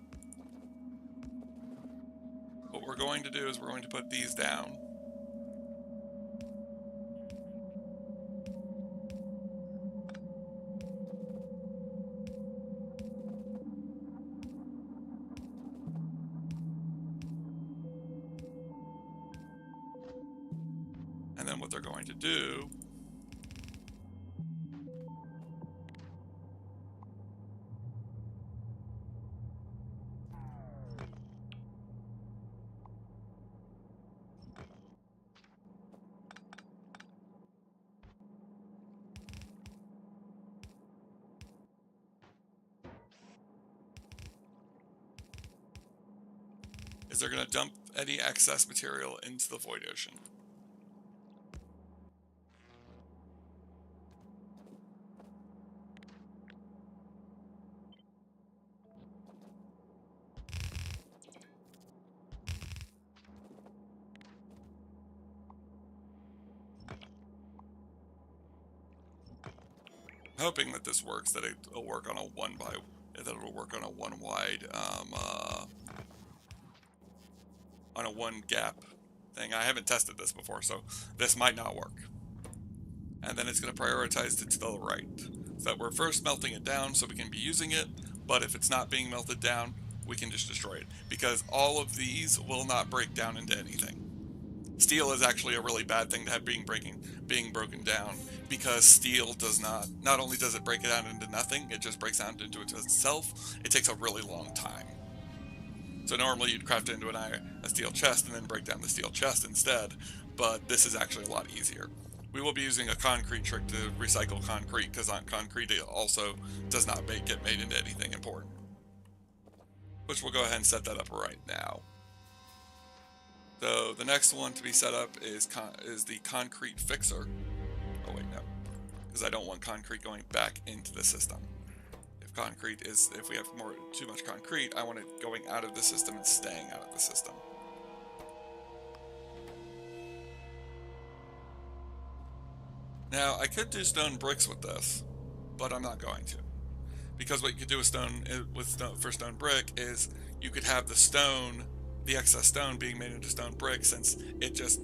Speaker 1: What we're going to do is we're going to put these down. And then what they're going to do is they're going to dump any excess material into the void ocean. Hoping that this works, that it'll work on a one wide, on a one gap thing. I haven't tested this before, so this might not work. And then it's going to prioritize it to the right, so that we're first melting it down so we can be using it, but if it's not being melted down, we can just destroy it, because all of these will not break down into anything. Steel is actually a really bad thing to have being broken down, because steel does not only does it break it down into nothing, it just breaks down into itself. It takes a really long time. So normally you'd craft it into a steel chest and then break down the steel chest instead, but this is actually a lot easier. We will be using a concrete trick to recycle concrete, because concrete also does not get made into anything important. Which we'll go ahead and set that up right now. So the next one to be set up is the concrete fixer. Oh wait, no, because I don't want concrete going back into the system. If we have too much concrete, I want it going out of the system and staying out of the system. Now I could do stone bricks with this, but I'm not going to, because what you could do for stone brick is you could have the excess stone being made into stone brick, since it just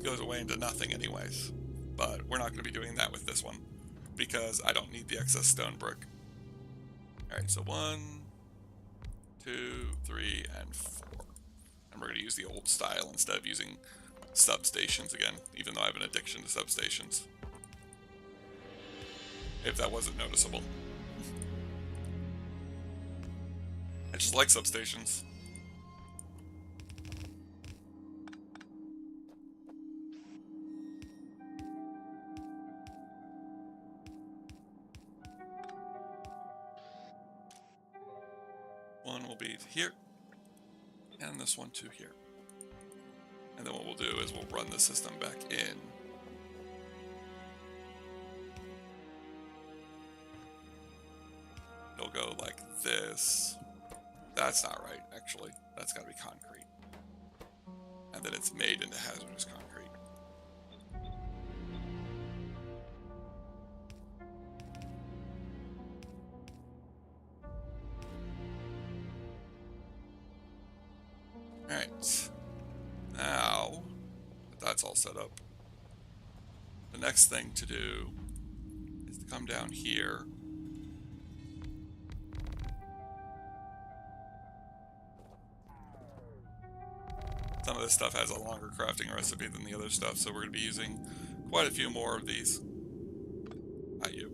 Speaker 1: goes away into nothing anyways. But we're not going to be doing that with this one, because I don't need the excess stone brick. Alright, so 1, 2, 3, and 4. And we're going to use the old style instead of using substations again, even though I have an addiction to substations. If that wasn't noticeable. I just like substations. One will be here, and this one too here. And then what we'll do is we'll run the system back in. it'll go like this. That's not right, actually. That's gotta be concrete. And then it's made into hazardous concrete. Alright. Now that that's all set up, the next thing to do is to come down here. Some of this stuff has a longer crafting recipe than the other stuff, so we're going to be using quite a few more of these. Not you.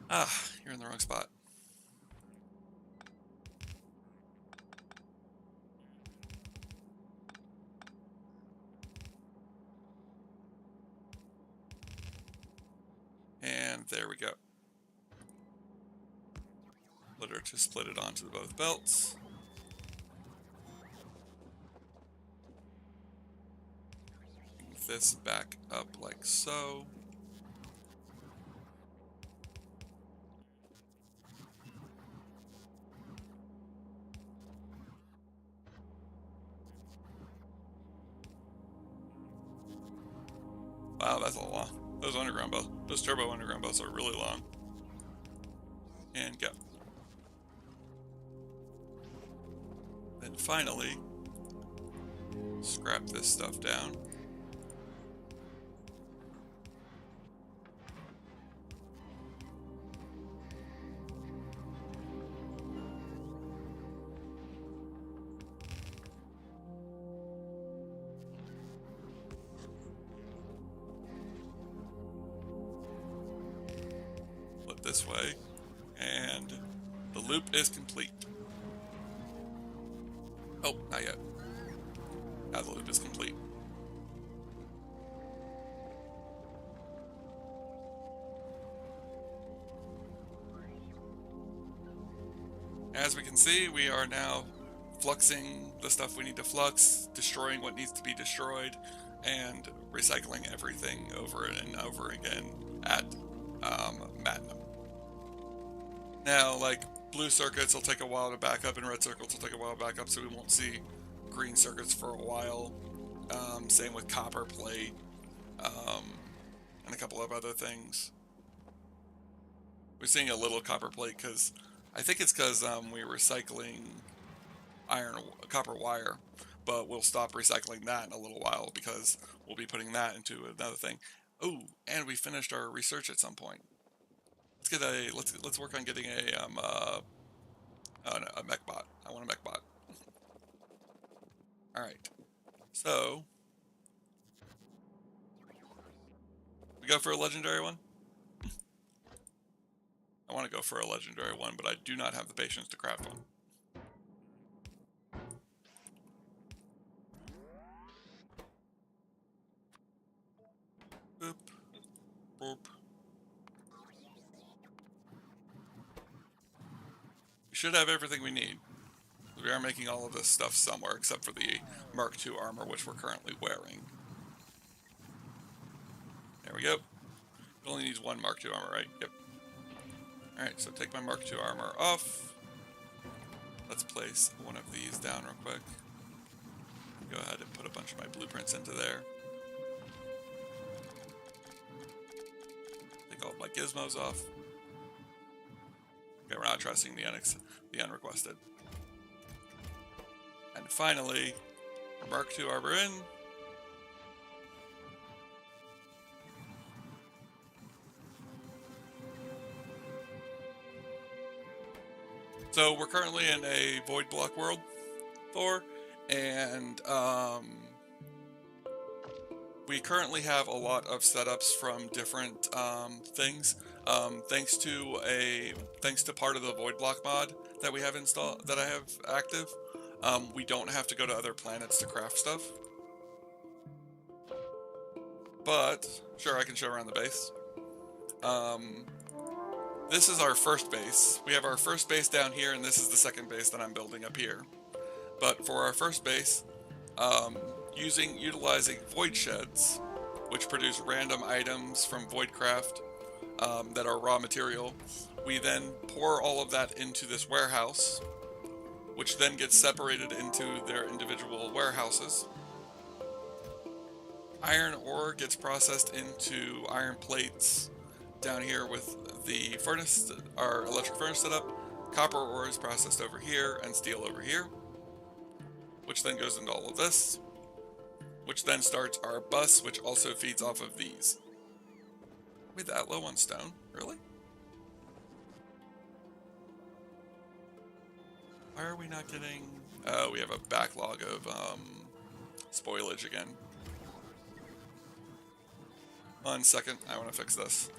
Speaker 1: Ah, you're in the wrong spot. And there we go. Litter to split it onto both belts. Bring this back up like so. Wow, that's a lot. Those underground belts, those turbo underground belts are really long. And go. Then finally, scrap this stuff down. Flip this way, and the loop is complete. Oh, not yet. Now the loop is complete. As we can see, we are now fluxing the stuff we need to flux, destroying what needs to be destroyed, and recycling everything over and over again at Magnum. Now, like, blue circuits will take a while to back up, and red circuits will take a while to back up, so we won't see green circuits for a while. Same with copper plate, and a couple of other things. We're seeing a little copper plate because I think it's because we're recycling copper wire, but we'll stop recycling that in a little while because we'll be putting that into another thing. Oh, and we finished our research at some point. Let's get a let's work on getting a mech bot. I want a mech bot. All right, so we go for a legendary one. I want to go for a legendary one, but I do not have the patience to craft one. Boop. Boop. We should have everything we need. We are making all of this stuff somewhere except for the Mark II armor, which we're currently wearing. There we go. It only needs one Mark II armor, right? Yep. Alright, so take my Mark II armor off. Let's place one of these down real quick. Go ahead and put a bunch of my blueprints into there. Take all of my gizmos off. Okay, we're not trusting the unrequested. And finally, Mark II armor in. So we're currently in a void block world, Thor, and we currently have a lot of setups from different things. Thanks to part of the void block mod that we have installed, that I have active, we don't have to go to other planets to craft stuff. But sure, I can show around the base. this is our first base. We have our first base down here, and this is the second base that I'm building up here. But for our first base, utilizing void sheds, which produce random items from Voidcraft that are raw material, we then pour all of that into this warehouse, which then gets separated into their individual warehouses. Iron ore gets processed into iron plates down here with the furnace, our electric furnace set up. Copper ore is processed over here and steel over here, which then goes into all of this, which then starts our bus, which also feeds off of these. Are we that low on stone? Really? Why are we not getting... Oh, we have a backlog of spoilage again. 1 second, I want to fix this.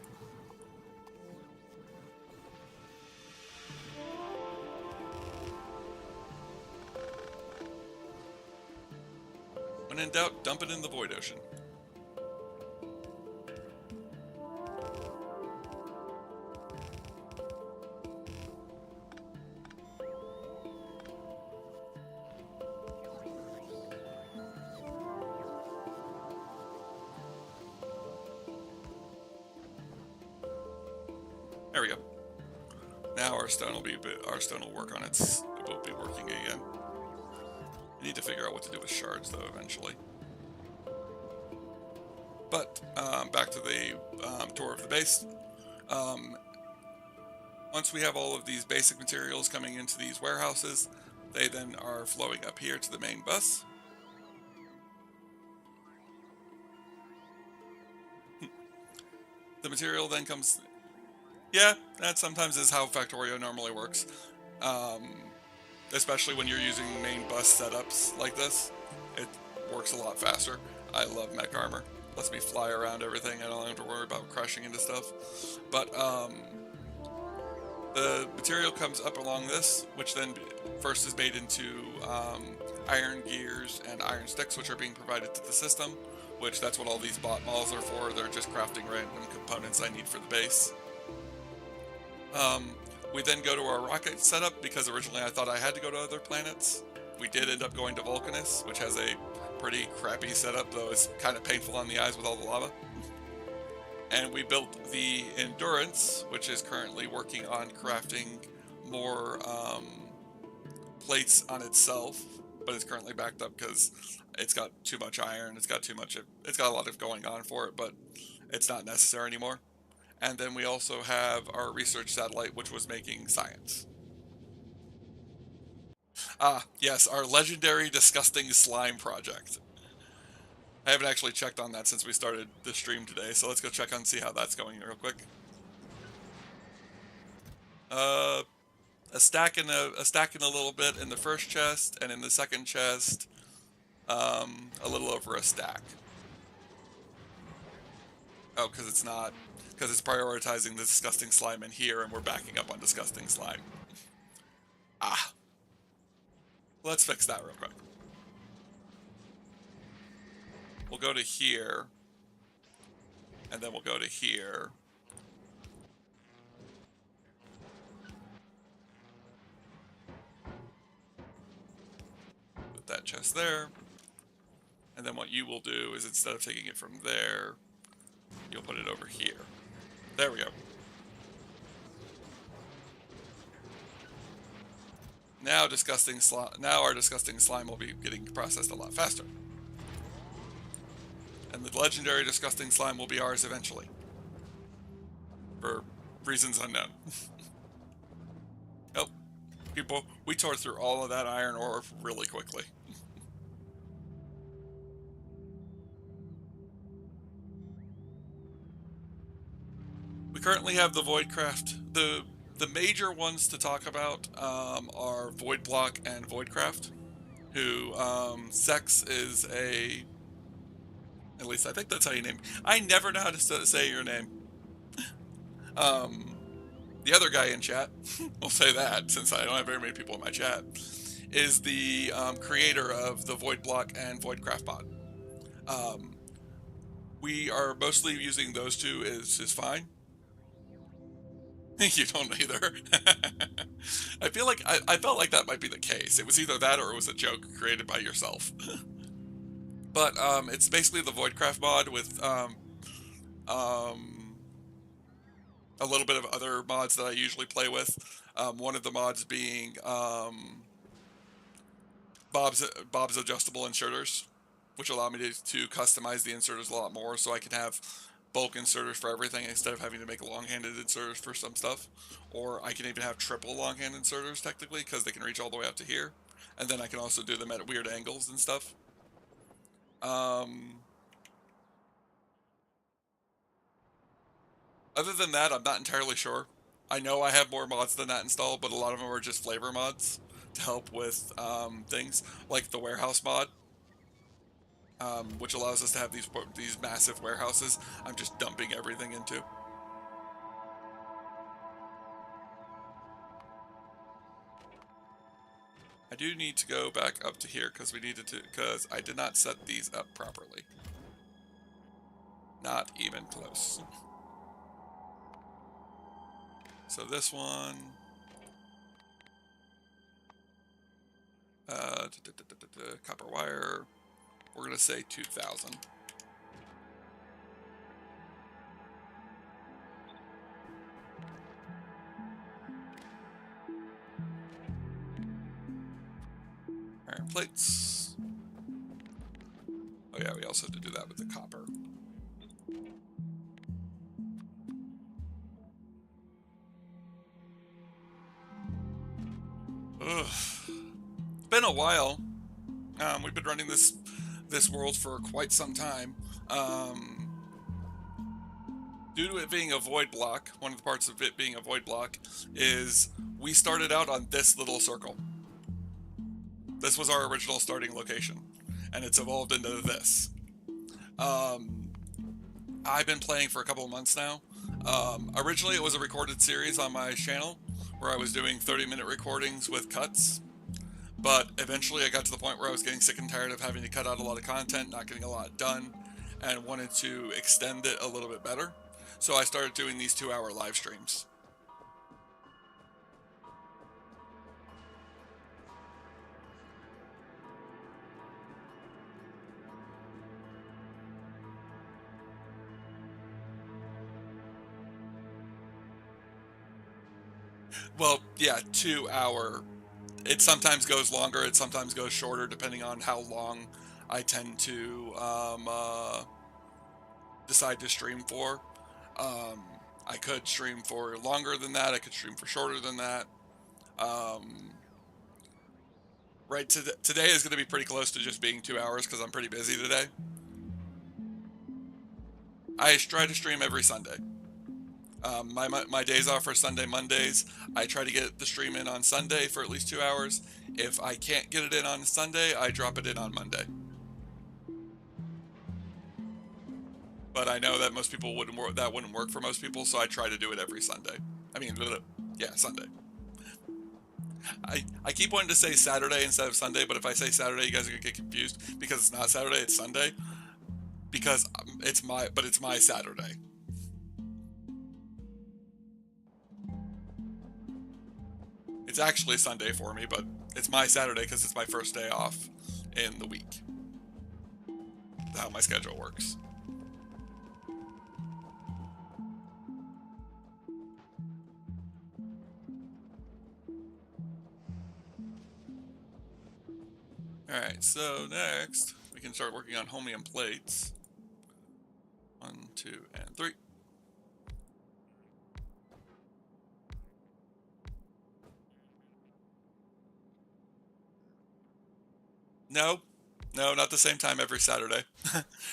Speaker 1: When in doubt, dump it in the void ocean. There we go. Now our stone will work on its. It will be working again. I need to figure out what to do with shards though eventually. But back to the tour of the base. Once we have all of these basic materials coming into these warehouses, they then are flowing up here to the main bus. The material then comes... Yeah, that sometimes is how Factorio normally works. Especially when you're using main bus setups like this. It works a lot faster. I love mech armor. Lets me fly around everything. I don't have to worry about crashing into stuff. But the material comes up along this, which then first is made into iron gears and iron sticks, which are being provided to the system, which that's what all these bot malls are for. They're just crafting random components I need for the base. We then go to our rocket setup, because originally I thought I had to go to other planets. We did end up going to Vulcanus, which has a pretty crappy setup, though it's kind of painful on the eyes with all the lava. And we built the Endurance, which is currently working on crafting more plates on itself, but it's currently backed up because it's got too much iron, it's got a lot of going on for it, but it's not necessary anymore. And then we also have our research satellite, which was making science. Ah, yes, our legendary disgusting slime project. I haven't actually checked on that since we started the stream today, so let's go check on see how that's going real quick. A stack and a little bit in the first chest, and in the second chest, a little over a stack. Oh, because it's prioritizing the disgusting slime in here, and we're backing up on disgusting slime. Ah. Let's fix that real quick. We'll go to here, and then we'll go to here. Put that chest there. And then what you will do is, instead of taking it from there, you'll put it over here. There we go. Now our disgusting slime will be getting processed a lot faster. And the legendary disgusting slime will be ours eventually. For reasons unknown. Oh, people, we tore through all of that iron ore really quickly. We currently have the Voidcraft. The major ones to talk about are Voidblock and Voidcraft, who Sex is a... At least I think that's how you name it. I never know how to say your name. The other guy in chat, we'll say that since I don't have very many people in my chat, is the creator of the Voidblock and Voidcraft bot. We are mostly using those two is fine. You don't either. I feel like I felt like that might be the case. It was either that or it was a joke created by yourself. But it's basically the Voidcraft mod with um, a little bit of other mods that I usually play with. One of the mods being Bob's adjustable inserters, which allow me to customize the inserters a lot more, so I can have bulk inserters for everything instead of having to make long-handed inserters for some stuff. Or I can even have triple long-hand inserters technically because they can reach all the way up to here, and then I can also do them at weird angles and stuff. Um, Other than that, I'm not entirely sure. I know I have more mods than that installed, but a lot of them are just flavor mods to help with things like the warehouse mod, which allows us to have these massive warehouses I'm just dumping everything into. I do need to go back up to here because I did not set these up properly. Not even close. So this one, copper wire, we're gonna say 2000. Iron plates. Oh yeah, we also have to do that with the copper. Ugh. It's been a while. We've been running this world for quite some time. Due to it being a void block, one of the parts of it being a void block is we started out on this little circle. This was our original starting location, and it's evolved into this. Um, I've been playing for a couple of months now. Originally, it was a recorded series on my channel where I was doing 30-minute recordings with cuts. But eventually I got to the point where I was getting sick and tired of having to cut out a lot of content, not getting a lot done, and wanted to extend it a little bit better. So I started doing these 2-hour live streams. Well, yeah, 2-hour. It sometimes goes longer, it sometimes goes shorter, depending on how long I tend to decide to stream for. Um, I could stream for longer than that, I could stream for shorter than that. Um, right, today is going to be pretty close to just being 2 hours because I'm pretty busy today. I try to stream every Sunday. My days off are Sunday, Mondays. I try to get the stream in on Sunday for at least 2 hours. If I can't get it in on Sunday, I drop it in on Monday. But I know that most people wouldn't work. That wouldn't work for most people, so I try to do it every Sunday. I mean, yeah, Sunday. I keep wanting to say Saturday instead of Sunday, but if I say Saturday, you guys are gonna get confused because it's not Saturday, it's Sunday. Because it's my Saturday. It's actually Sunday for me, but it's my Saturday because it's my first day off in the week. That's how my schedule works. Alright, so next we can start working on homium plates. 1, 2, and 3. No, no, not the same time every Saturday.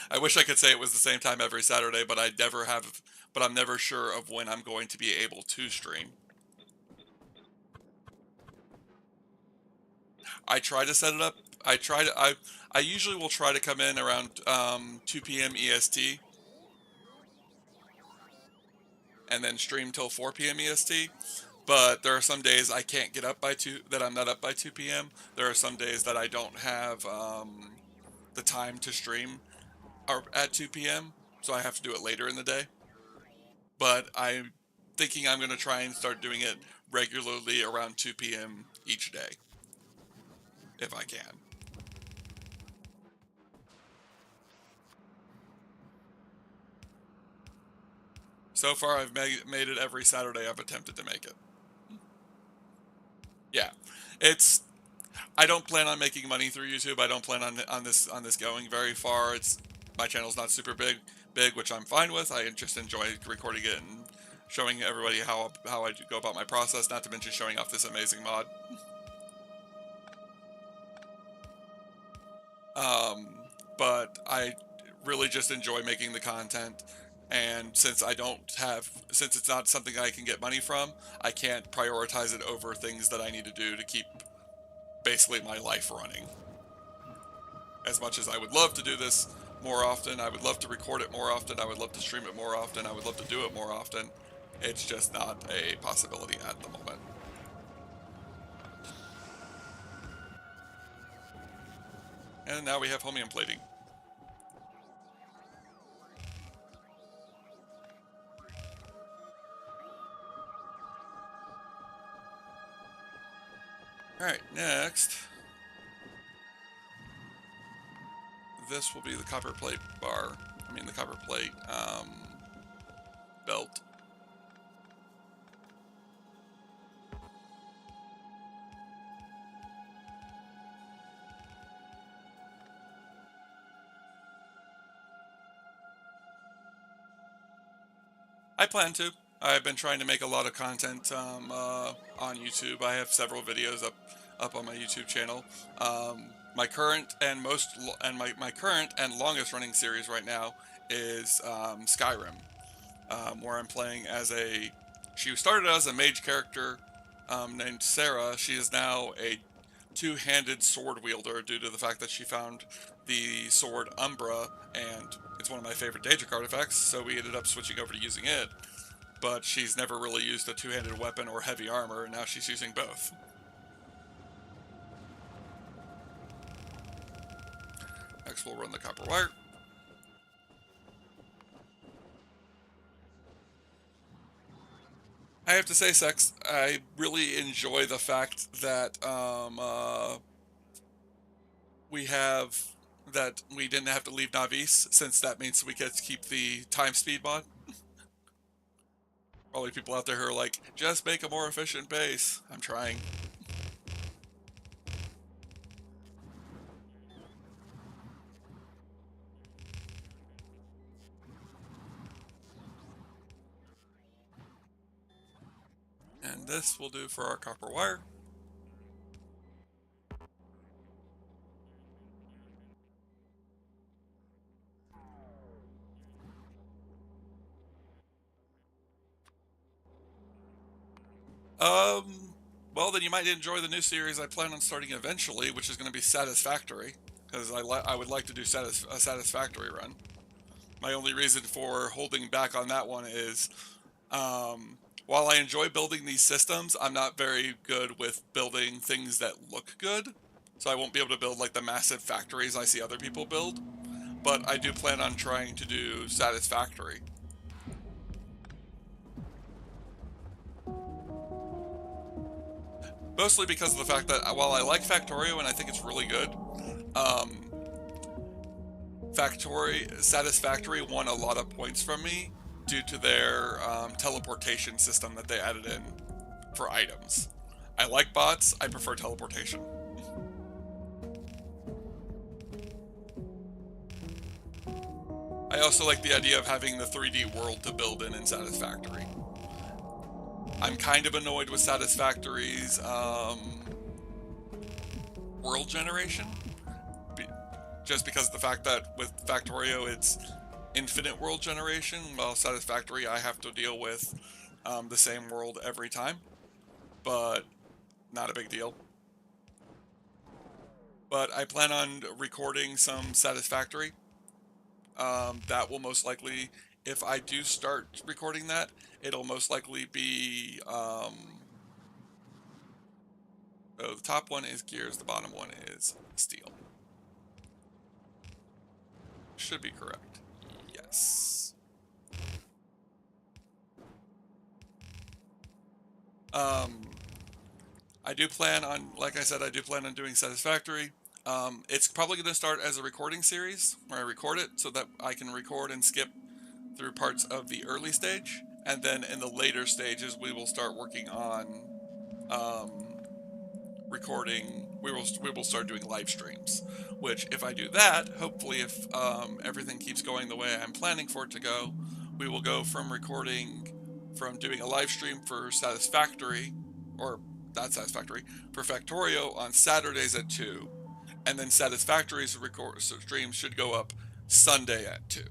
Speaker 1: I wish I could say it was the same time every Saturday, but I never have. But I'm never sure of when I'm going to be able to stream. I try to set it up. I usually will try to come in around 2 p.m. EST, and then stream till 4 p.m. EST. But there are some days I can't get up by 2, that I'm not up by 2 p.m. There are some days that I don't have the time to stream at 2 p.m., so I have to do it later in the day. But thinking I'm going to try and start doing it regularly around 2 p.m. each day, if I can. So far, I've made it every Saturday I've attempted to make it. Yeah, it's. I don't plan on making money through YouTube. I don't plan on this going very far. It's my channel's not super big, which I'm fine with. I just enjoy recording it and showing everybody how I go about my process. Not to mention showing off this amazing mod. Um, but I really just enjoy making the content. And since it's not something I can get money from, I can't prioritize it over things that I need to do to keep basically my life running. As much as I would love to do this more often, I would love to record it more often, I would love to stream it more often, I would love to do it more often, it's just not a possibility at the moment. And now we have homium plating. Alright, next. This will be the copper plate the copper plate belt. I plan to. I've been trying to make a lot of content on YouTube. I have several videos up on my YouTube channel. My current and my current and longest running series right now is Skyrim, where I'm playing as a. She started as a mage character named Sarah. She is now a two-handed sword wielder due to the fact that she found the sword Umbra, and it's one of my favorite Daedric artifacts, so we ended up switching over to using it. But she's never really used a two-handed weapon or heavy armor, and now she's using both. Next, we'll run the copper wire. I have to say, Sex, I really enjoy the fact that we didn't have to leave Navis, since that means we get to keep the time speed mod. Probably people out there who are like, just make a more efficient base. I'm trying. And this will do for our copper wire. Well, then you might enjoy the new series I plan on starting eventually, which is going to be Satisfactory, because I would like to do a Satisfactory run. My only reason for holding back on that one is, while I enjoy building these systems, I'm not very good with building things that look good, so I won't be able to build like the massive factories I see other people build, but I do plan on trying to do Satisfactory. Mostly because of the fact that while I like Factorio and I think it's really good, Satisfactory won a lot of points from me due to their teleportation system that they added in for items. I like bots, I prefer teleportation. I also like the idea of having the 3D world to build in Satisfactory. I'm kind of annoyed with Satisfactory's world generation, just because of the fact that with Factorio it's infinite world generation, while Satisfactory I have to deal with the same world every time, but not a big deal. But I plan on recording some Satisfactory. That will most likely, if I do start recording that, it'll most likely be, so the top one is gears, the bottom one is steel. Should be correct. Yes. I do plan on, like I said, I do plan on doing Satisfactory. It's probably going to start as a recording series where I record it so that I can record and skip through parts of the early stage, and then in the later stages we will start working on um, recording. We will start doing live streams. Which, if I do that, hopefully, if everything keeps going the way I'm planning for it to go, we will go from doing a live stream for Satisfactory, or not Satisfactory, for Factorio on Saturdays at 2, and then Satisfactory's stream should go up Sunday at 2,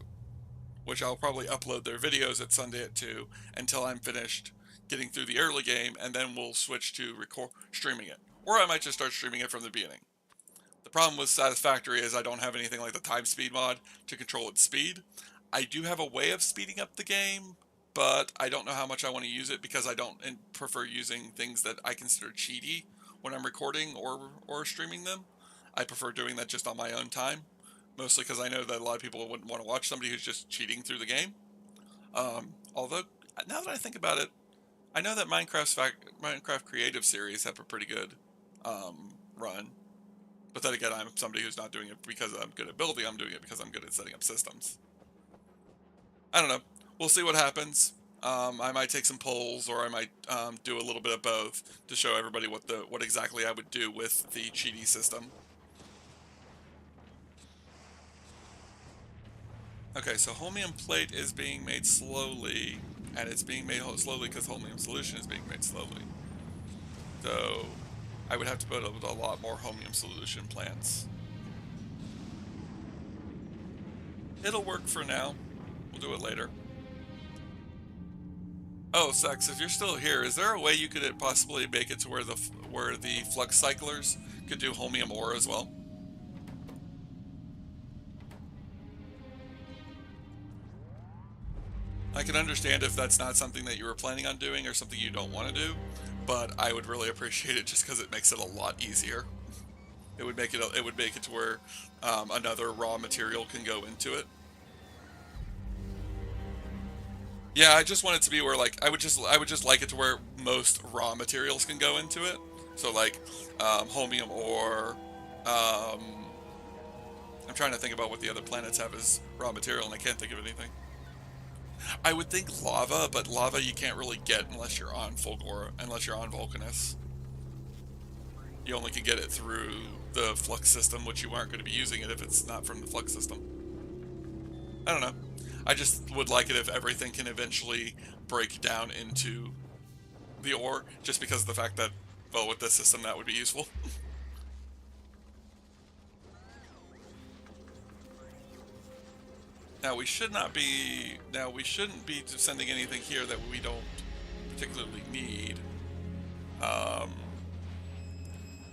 Speaker 1: which I'll probably upload their videos at Sunday at 2 until I'm finished getting through the early game, and then we'll switch to streaming it. Or I might just start streaming it from the beginning. The problem with Satisfactory is I don't have anything like the time speed mod to control its speed. I do have a way of speeding up the game, but I don't know how much I want to use it because I don't prefer using things that I consider cheaty when I'm recording or streaming them. I prefer doing that just on my own time, mostly because I know that a lot of people wouldn't want to watch somebody who's just cheating through the game. Although, now that I think about it, I know that Minecraft Creative Series have a pretty good run. But then again, I'm somebody who's not doing it because I'm good at building, I'm doing it because I'm good at setting up systems. I don't know. We'll see what happens. I might take some polls, or I might do a little bit of both to show everybody what exactly I would do with the cheaty system. Okay, so holmium plate is being made slowly, and it's being made slowly because holmium solution is being made slowly. So I would have to put a lot more holmium solution plants. It'll work for now. We'll do it later. Oh, Sex, if you're still here, is there a way you could possibly make it to where the flux cyclers could do holmium ore as well? I can understand if that's not something that you were planning on doing or something you don't want to do, but I would really appreciate it just because it makes it a lot easier. It would make it to where another raw material can go into it. Yeah, I just want it to be where, like, I would just like it to where most raw materials can go into it. So like holmium ore. I'm trying to think about what the other planets have as raw material, and I can't think of anything. I would think lava, but lava you can't really get unless you're on unless you're on Vulcanus. You only can get it through the flux system, which you aren't going to be using it if it's not from the flux system. I don't know. I just would like it if everything can eventually break down into the ore, just because of the fact that, well, with this system that would be useful. Now we shouldn't be sending anything here that we don't particularly need.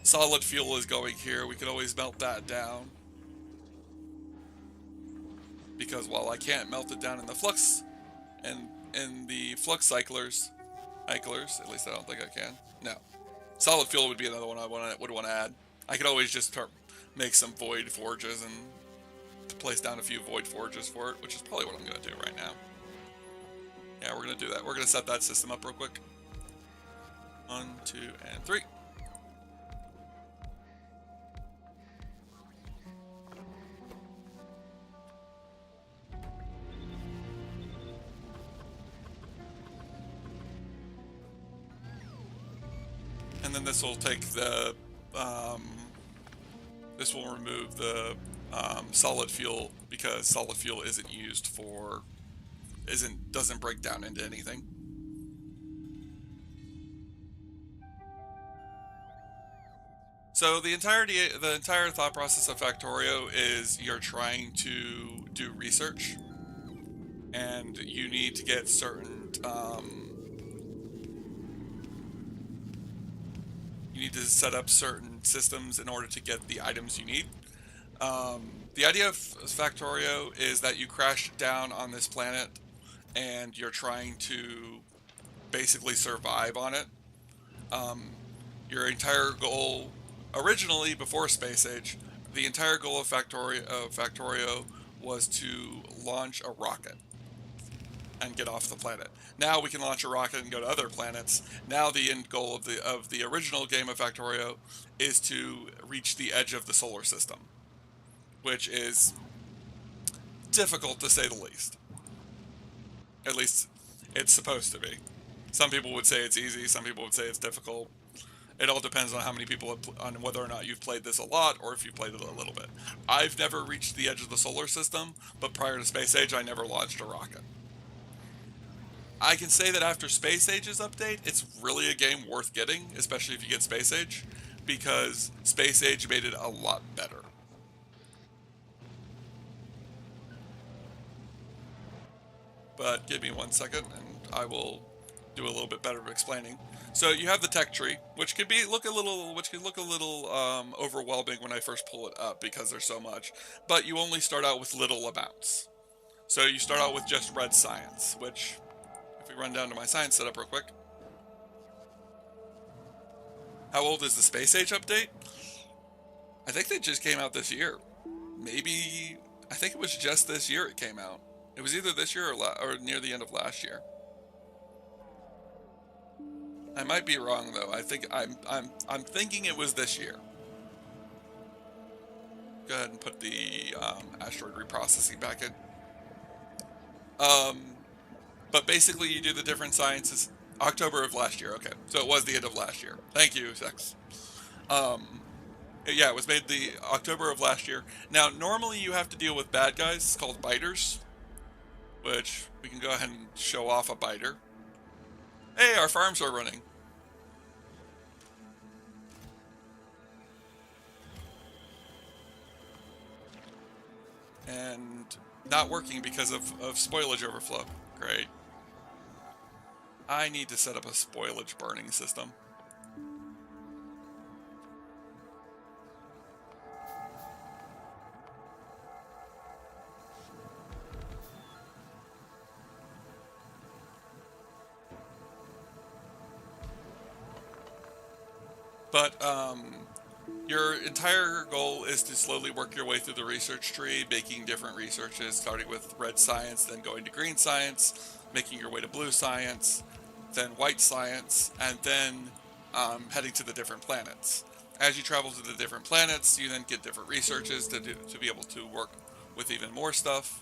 Speaker 1: Solid fuel is going here. We could always melt that down. Because while I can't melt it down in the flux, and in the flux cyclers, at least I don't think I can. No. Solid fuel would be another one I would want to add. I could always just make some void forges and place down a few void forges for it, which is probably what I'm going to do right now. Yeah, we're going to do that. We're going to set that system up real quick. 1, 2, and 3. And then this will take the, this will remove the solid fuel, because solid fuel doesn't break down into anything. So the entire thought process of Factorio is you're trying to do research, and you need to get certain, you need to set up certain systems in order to get the items you need. The idea of Factorio is that you crash down on this planet and you're trying to basically survive on it. Your entire goal, originally before Space Age, the entire goal of Factorio was to launch a rocket. and get off the planet. Now we can launch a rocket and go to other planets. Now the end goal of the original game of Factorio is to reach the edge of the solar system, which is difficult to say the least. At least it's supposed to be. Some people would say it's easy, some people would say it's difficult. It all depends on how many people on whether or not you've played this a lot or if you've played it a little bit. I've never reached the edge of the solar system, but prior to Space Age, I never launched a rocket. I can say that after Space Age's update, it's really a game worth getting, especially if you get Space Age, because Space Age made it a lot better. But give me 1 second, and I will do a little bit better of explaining. So you have the tech tree, which can look a little overwhelming when I first pull it up because there's so much. But you only start out with little amounts. So you start out with just red science, which, if we run down to my science setup real quick. How old is the Space Age update? I think they just came out this year. Maybe, I think it was just this year it came out. It was either this year or near the end of last year. I might be wrong though. I think I'm thinking it was this year. Go ahead and put the asteroid reprocessing back in. But basically, you do the different sciences. October of last year. Okay, so it was the end of last year. Thank you, Sex. Yeah, it was made the October of last year. Now, normally you have to deal with bad guys called biters, which we can go ahead and show off a biter. Hey, our farms are running. And not working because of spoilage overflow. Great. I need to set up a spoilage burning system. But your entire goal is to slowly work your way through the research tree, making different researches, starting with red science, then going to green science, making your way to blue science, then white science, and then heading to the different planets. As you travel to the different planets, you then get different researches to be able to work with even more stuff.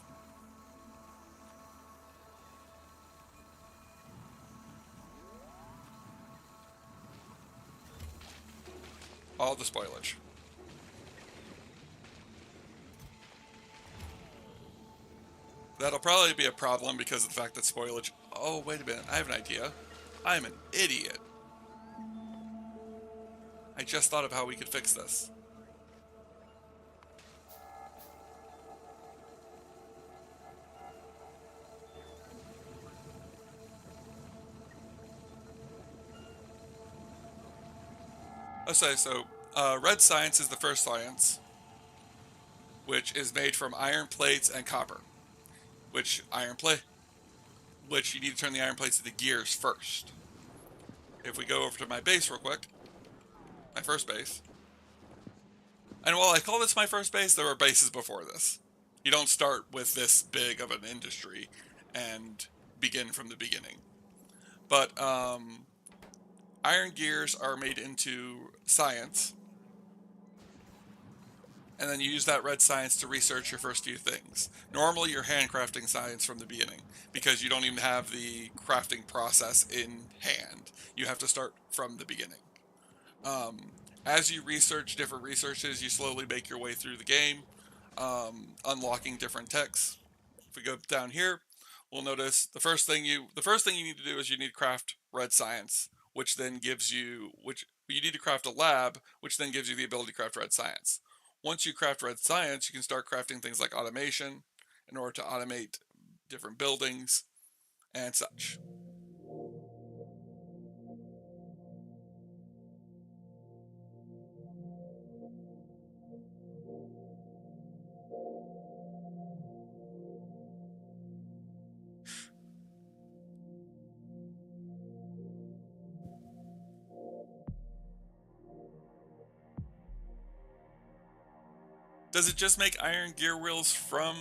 Speaker 1: All the spoilage. That'll probably be a problem because of the fact that spoilage... Oh, wait a minute. I have an idea. I'm an idiot. I just thought of how we could fix this. Okay, so red science is the first science, which is made from iron plates and copper. Which you need to turn the iron plates into gears first. If we go over to my base real quick, my first base. And while I call this my first base, there were bases before this. You don't start with this big of an industry and begin from the beginning. But iron gears are made into science, and then you use that red science to research your first few things. Normally you're handcrafting science from the beginning, because you don't even have the crafting process in hand. You have to start from the beginning. As you research different researches, you slowly make your way through the game, unlocking different techs. If we go down here, we'll notice the first thing you need to do is you need to craft red science, which then gives you you need to craft a lab, which then gives you the ability to craft red science. Once you craft red science, you can start crafting things like automation in order to automate different buildings and such. Does it just make iron gear wheels from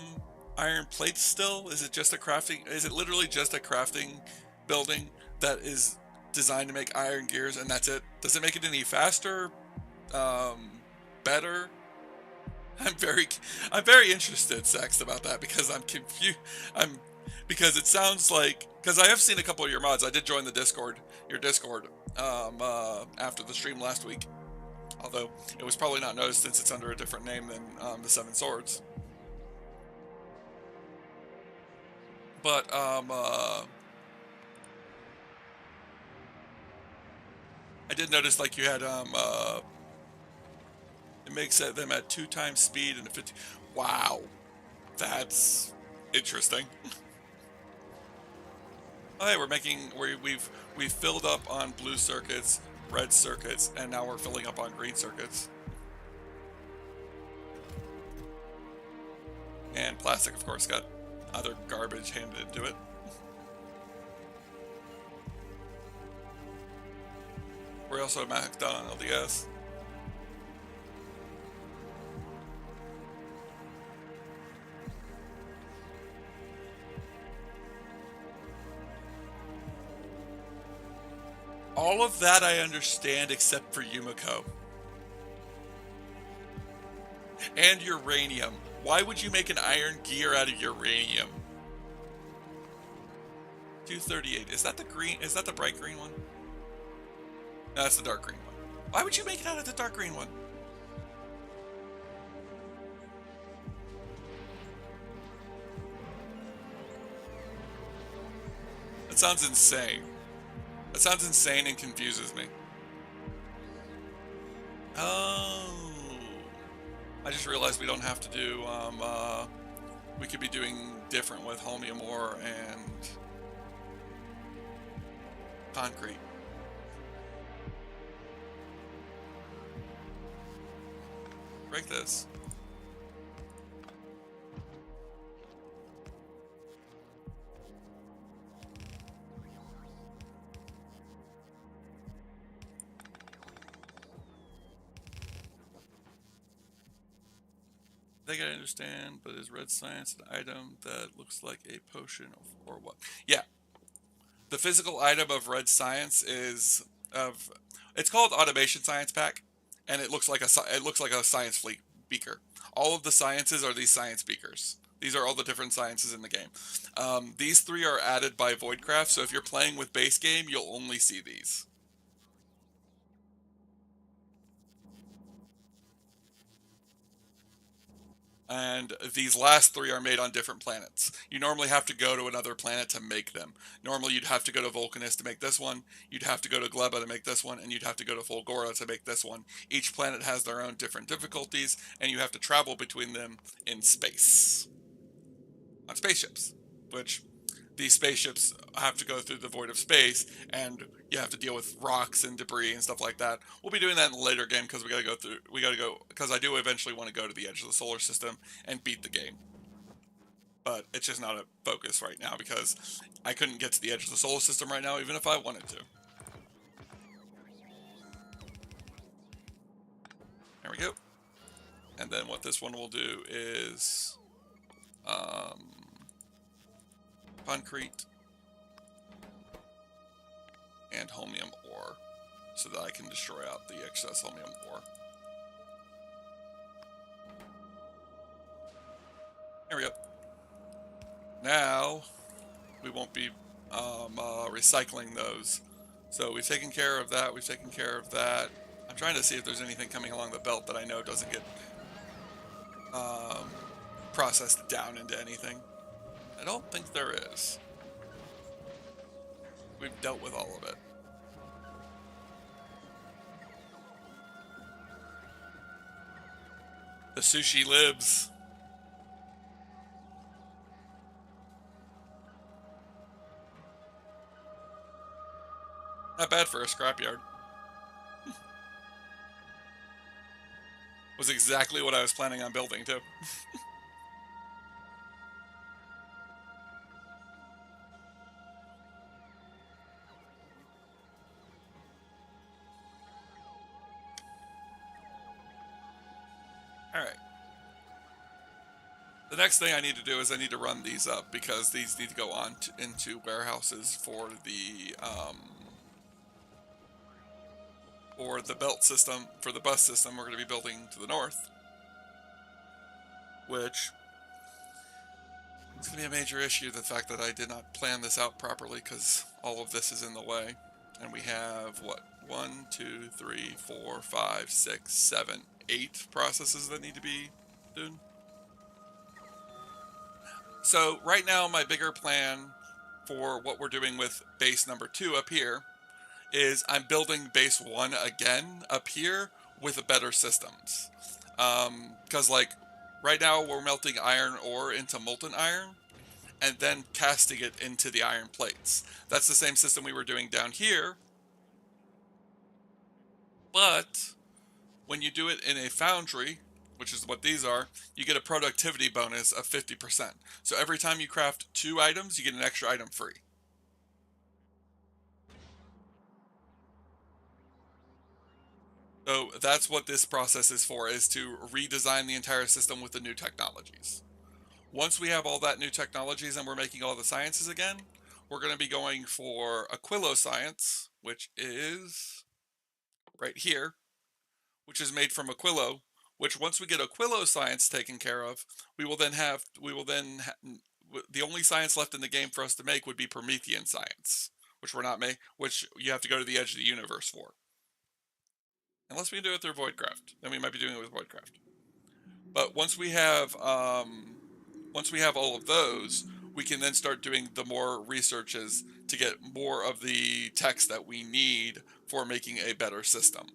Speaker 1: iron plates still? Is it just a crafting? Is it literally just a crafting building that is designed to make iron gears and that's it? Does it make it any faster? Better? I'm very, I'm very interested, Sex, about that because I'm confused. I'm because it sounds like because I have seen a couple of your mods. I did join the Discord, your Discord, after the stream last week. Although it was probably not noticed since it's under a different name than the Seven Swords. But I did notice like you had it makes them at 2 times speed and a 50. Wow, that's interesting. Oh, hey, we've filled up on blue circuits, red circuits, and now we're filling up on green circuits. And plastic, of course, got other garbage handed into it. We're also maxed out on LDS. All of that I understand except for Yumiko. And uranium. Why would you make an iron gear out of uranium? 238. Is that the green? Is that the bright green one? No, that's the dark green one. Why would you make it out of the dark green one? That sounds insane. That sounds insane and confuses me. Oh. I just realized we don't have to do, we could be doing different with holmium ore and concrete. Break this. I think I understand, but is red science an item that looks like a potion or what? Yeah. The physical item of red science is of it's called automation science pack, and it looks like a science fleet beaker. All of the sciences are these science beakers. These are all the different sciences in the game. These 3 are added by Voidcraft, so if you're playing with base game, you'll only see these. And these last 3 are made on different planets. You normally have to go to another planet to make them. Normally you'd have to go to Vulcanus to make this one, you'd have to go to Gleba to make this one, and you'd have to go to Fulgora to make this one. Each planet has their own different difficulties, and you have to travel between them in space. On spaceships, which these spaceships have to go through the void of space, and you have to deal with rocks and debris and stuff like that. We'll be doing that in the later game because we gotta go because I do eventually want to go to the edge of the solar system and beat the game. But it's just not a focus right now because I couldn't get to the edge of the solar system right now even if I wanted to. There we go. And then what this one will do is concrete and holmium ore so that I can destroy out the excess holmium ore. There we go. Now we won't be recycling those. So we've taken care of that. We've taken care of that. I'm trying to see if there's anything coming along the belt that I know doesn't get processed down into anything. I don't think there is. We've dealt with all of it. The sushi lives. Not bad for a scrapyard. Was exactly what I was planning on building too. Alright. The next thing I need to do is I need to run these up because these need to go on into warehouses for the belt system, for the bus system we're going to be building to the north, which is going to be a major issue, the fact that I did not plan this out properly because all of this is in the way. And we have, what, 1, 2, 3, 4, 5, 6, 7, 8 processes that need to be done. So right now my bigger plan for what we're doing with base number 2 up here is I'm building base 1 again up here with better systems. Because like right now we're melting iron ore into molten iron and then casting it into the iron plates. That's the same system we were doing down here, but when you do it in a foundry, which is what these are, you get a productivity bonus of 50%. So every time you craft 2 items, you get an extra item free. So that's what this process is for, is to redesign the entire system with the new technologies. Once we have all that new technologies and we're making all the sciences again, we're going to be going for Aquilo science, which is right here, which is made from Aquilo, which once we get Aquilo science taken care of, the only science left in the game for us to make would be Promethean science, which we're not which you have to go to the edge of the universe for. Unless we do it through Voidcraft, then we might be doing it with Voidcraft. But once we have all of those, we can then start doing the more researches to get more of the text that we need for making a better system.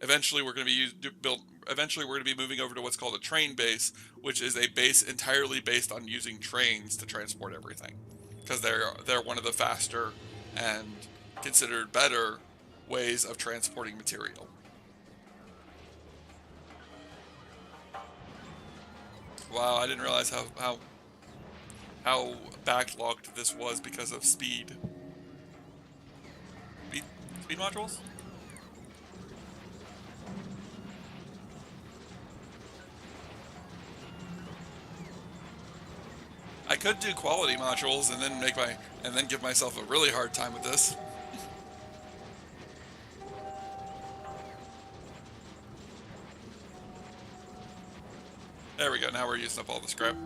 Speaker 1: Eventually, we're going to be moving over to what's called a train base, which is a base entirely based on using trains to transport everything, because they're one of the faster and considered better ways of transporting material. Wow, I didn't realize how backlogged this was because of speed modules. I could do quality modules and then give myself a really hard time with this. There we go, now we're using up all the scrap.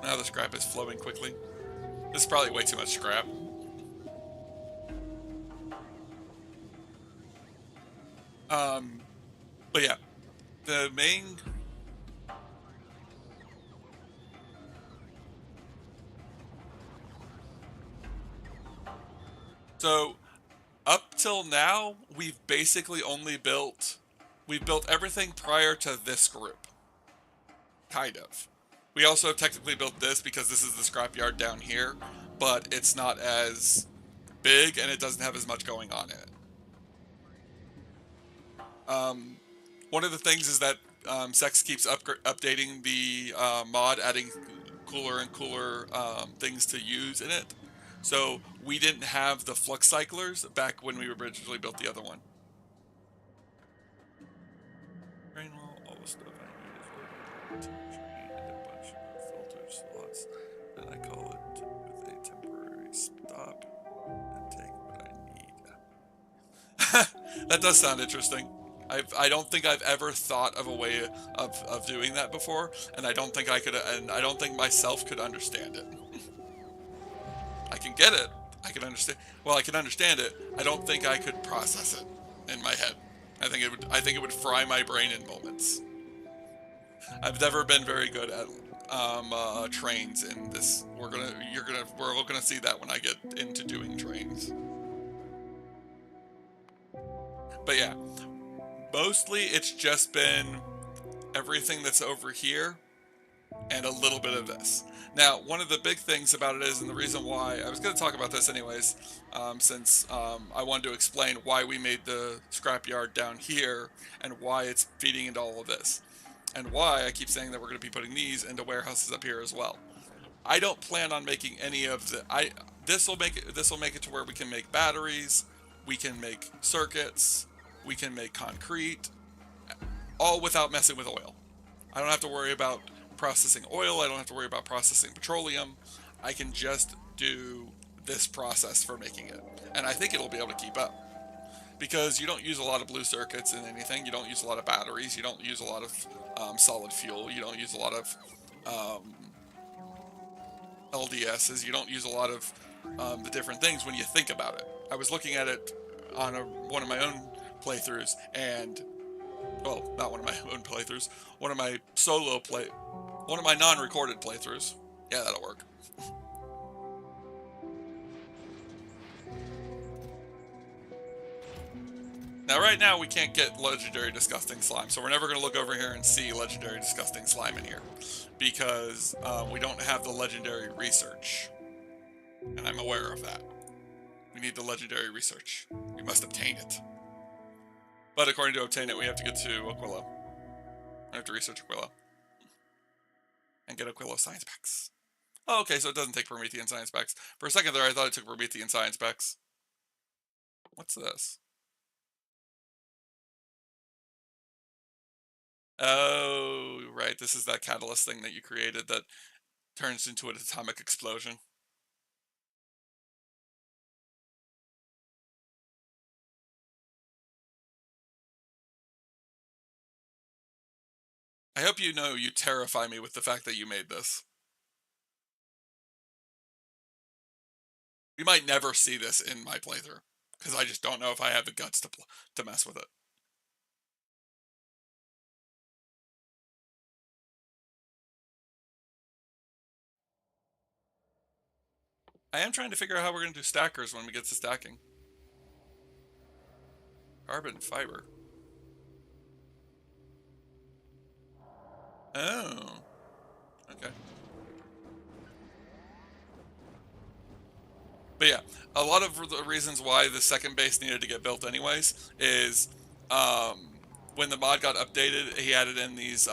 Speaker 1: Now the scrap is flowing quickly. This is probably way too much scrap. But yeah, the main... So, up till now, we've basically we've built everything prior to this group. Kind of. We also technically built this because this is the scrapyard down here, but it's not as big and it doesn't have as much going on in it. One of the things is that Sex keeps updating the mod, adding cooler and cooler things to use in it. So we didn't have the flux cyclers back when we originally built the other one. All the stuff I need is a bunch of filter slots, and I call it with a temporary stop and take what I need. That does sound interesting. I don't think I've ever thought of a way of doing that before, and I don't think myself could understand it. I can get it. I can understand. Well, I can understand it. I don't think I could process it in my head. I think it would fry my brain in moments. I've never been very good at trains in this. We're gonna see that when I get into doing trains. But yeah, mostly it's just been everything that's over here and a little bit of this. Now, one of the big things about it is, and the reason why I was going to talk about this anyways, since I wanted to explain why we made the scrapyard down here and why it's feeding into all of this, and why I keep saying that we're going to be putting these into warehouses up here as well. I don't plan on making any of the. This will make it to where we can make batteries, we can make circuits, we can make concrete, all without messing with oil. I don't have to worry about processing oil. I don't have to worry about processing petroleum. I can just do this process for making it. And I think it'll be able to keep up. Because you don't use a lot of blue circuits in anything. You don't use a lot of batteries. You don't use a lot of solid fuel. You don't use a lot of LDSs. You don't use a lot of the different things when you think about it. I was looking at it on one of my own playthroughs, and well, not one of my own playthroughs, one of my one of my non-recorded playthroughs. Yeah, that'll work. Now, right now, we can't get Legendary Disgusting Slime, so we're never going to look over here and see Legendary Disgusting Slime in here, because we don't have the Legendary Research, and I'm aware of that. We need the Legendary Research. We must obtain it. But according to obtain it, we have to get to Aquilo. I have to research Aquilo. And get Aquilo Science Packs. Oh, okay, so it doesn't take Promethean Science Packs. For a second there, I thought it took Promethean Science Packs. What's this? Oh, right. This is that catalyst thing that you created that turns into an atomic explosion. I hope you know you terrify me with the fact that you made this. We might never see this in my playthrough, because I just don't know if I have the guts to mess with it. I am trying to figure out how we're going to do stackers when we get to stacking. Carbon fiber. Oh. Okay. But yeah, a lot of the reasons why the second base needed to get built anyways is when the mod got updated, he added in these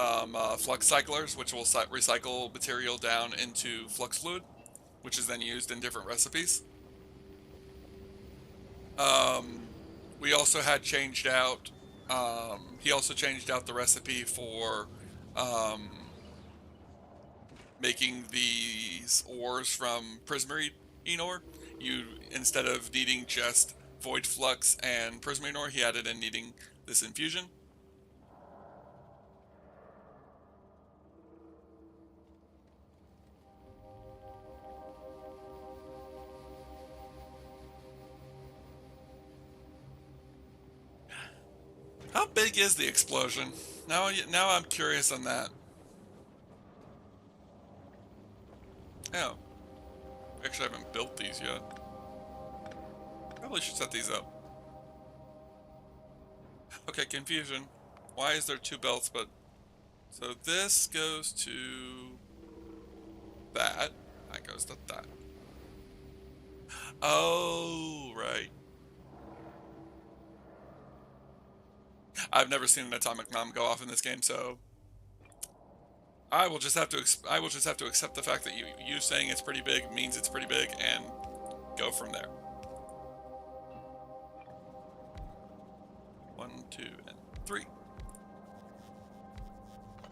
Speaker 1: flux cyclers, which will recycle material down into flux fluid, which is then used in different recipes. We also had changed out, he also changed out the recipe for making these ores from prismarine ore. You, instead of needing just void flux and prismarine ore, he added in needing this infusion. How big is the explosion? Now I'm curious on that. Oh, actually, I haven't built these yet. Probably should set these up. Okay, confusion. Why is there two belts, but... So this goes to... that. That goes to that. Oh, right. I've never seen an atomic bomb go off in this game, so... I will just have to accept the fact that you saying it's pretty big means it's pretty big, and go from there. 1, 2, and 3.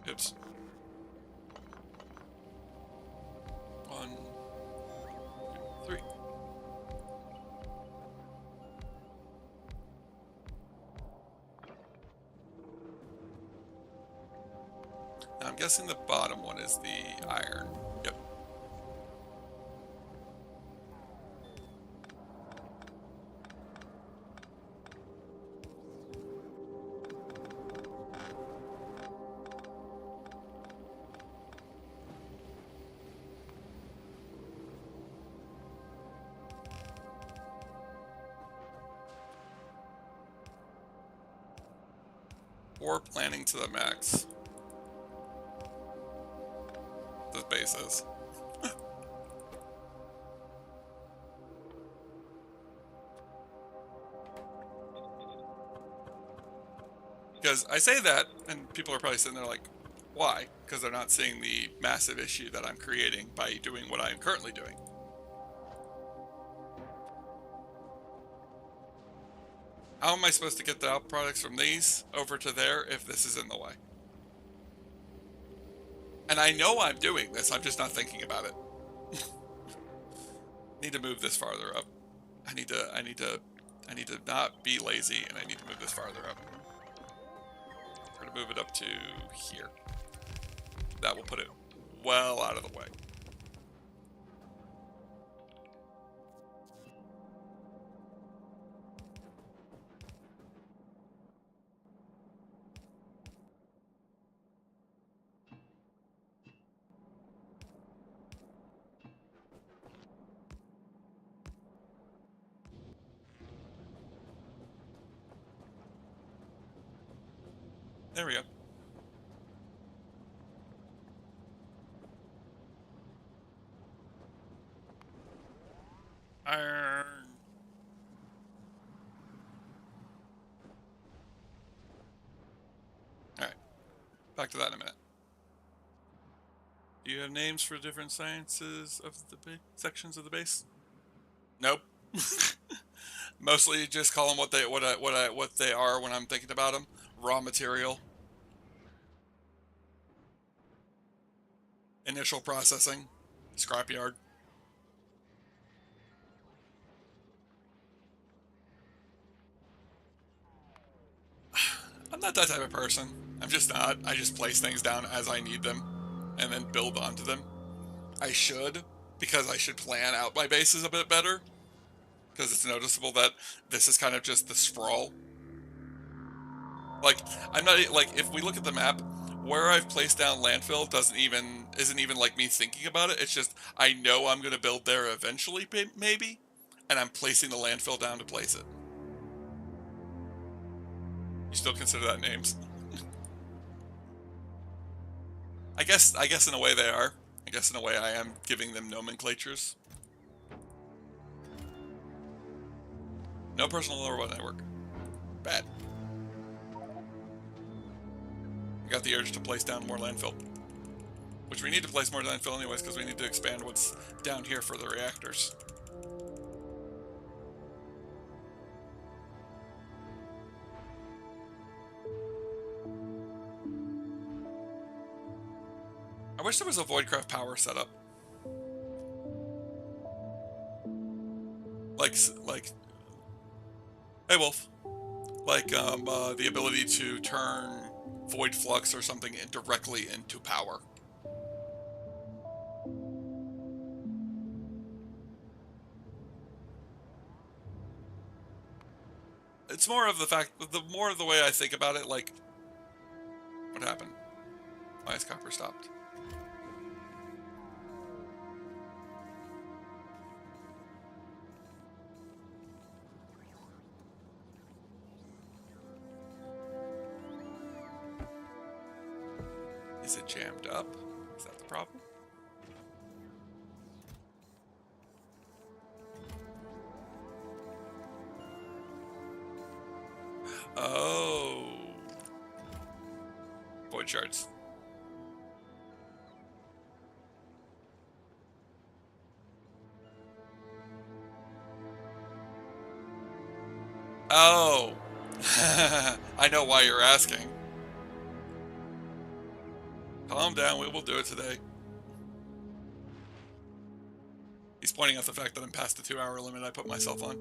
Speaker 1: Oops. 1, 2, 3. Now I'm guessing the bottom one is the iron. Yep. Or planning to the max. The bases. Because I say that, and people are probably sitting there like, why? Because they're not seeing the massive issue that I'm creating by doing what I am currently doing. How am I supposed to get the out products from these over to there if this is in the way? And I know I'm doing this, I'm just not thinking about it. Need to move this farther up. I need to not be lazy, and I need to move this farther up. We're gonna move it up to here. That will put it well out of the way. There we go. Iron. Alright. Back to that in a minute. Do you have names for different sciences of the sections of the base? Nope. Mostly just call them what they are when I'm thinking about them. Raw material. Initial processing. Scrapyard. I'm not that type of person. I'm just not. I just place things down as I need them and then build onto them. I should, because I should plan out my bases a bit better, because it's noticeable that this is kind of just the sprawl. Like, I'm not, like, if we look at the map, where I've placed down landfill isn't even like me thinking about it. It's just, I know I'm going to build there eventually, maybe, and I'm placing the landfill down to place it. You still consider that names? I guess in a way they are. I guess in a way I am giving them nomenclatures. No personal robot network. Bad. I got the urge to place down more landfill. Which we need to place more landfill anyways, because we need to expand what's down here for the reactors. I wish there was a Voidcraft power setup. Like, hey Wolf. Like, the ability to turn Void Flux or something directly into power. It's more of the fact, the more of the way I think about it, like, what happened? Why is copper stopped? Is it jammed up? Is that the problem? Oh. Void shards. Oh. I know why you're asking. Calm down, we will do it today. He's pointing out the fact that I'm past the 2-hour limit I put myself on.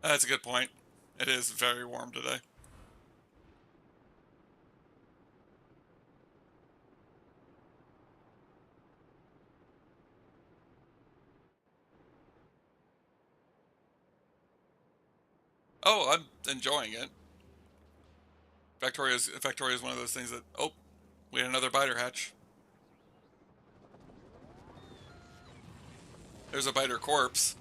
Speaker 1: That's a good point. It is very warm today. Oh, I'm enjoying it. Factorio is one of those things that, oh, we had another biter hatch. There's a biter corpse.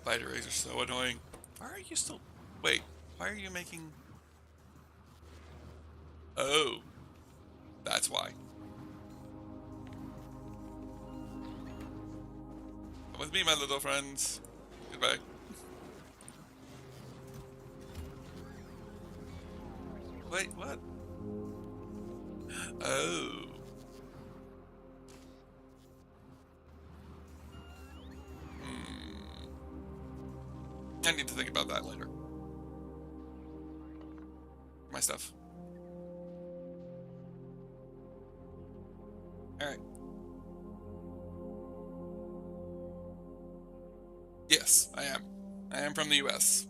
Speaker 1: Biter eggs are so annoying. Why are you still... Wait, why are you making... Oh, that's why. Come with me, my little friends. Goodbye. Wait, what? Oh. I need to think about that later. My stuff. Alright. Yes, I am. I am from the US.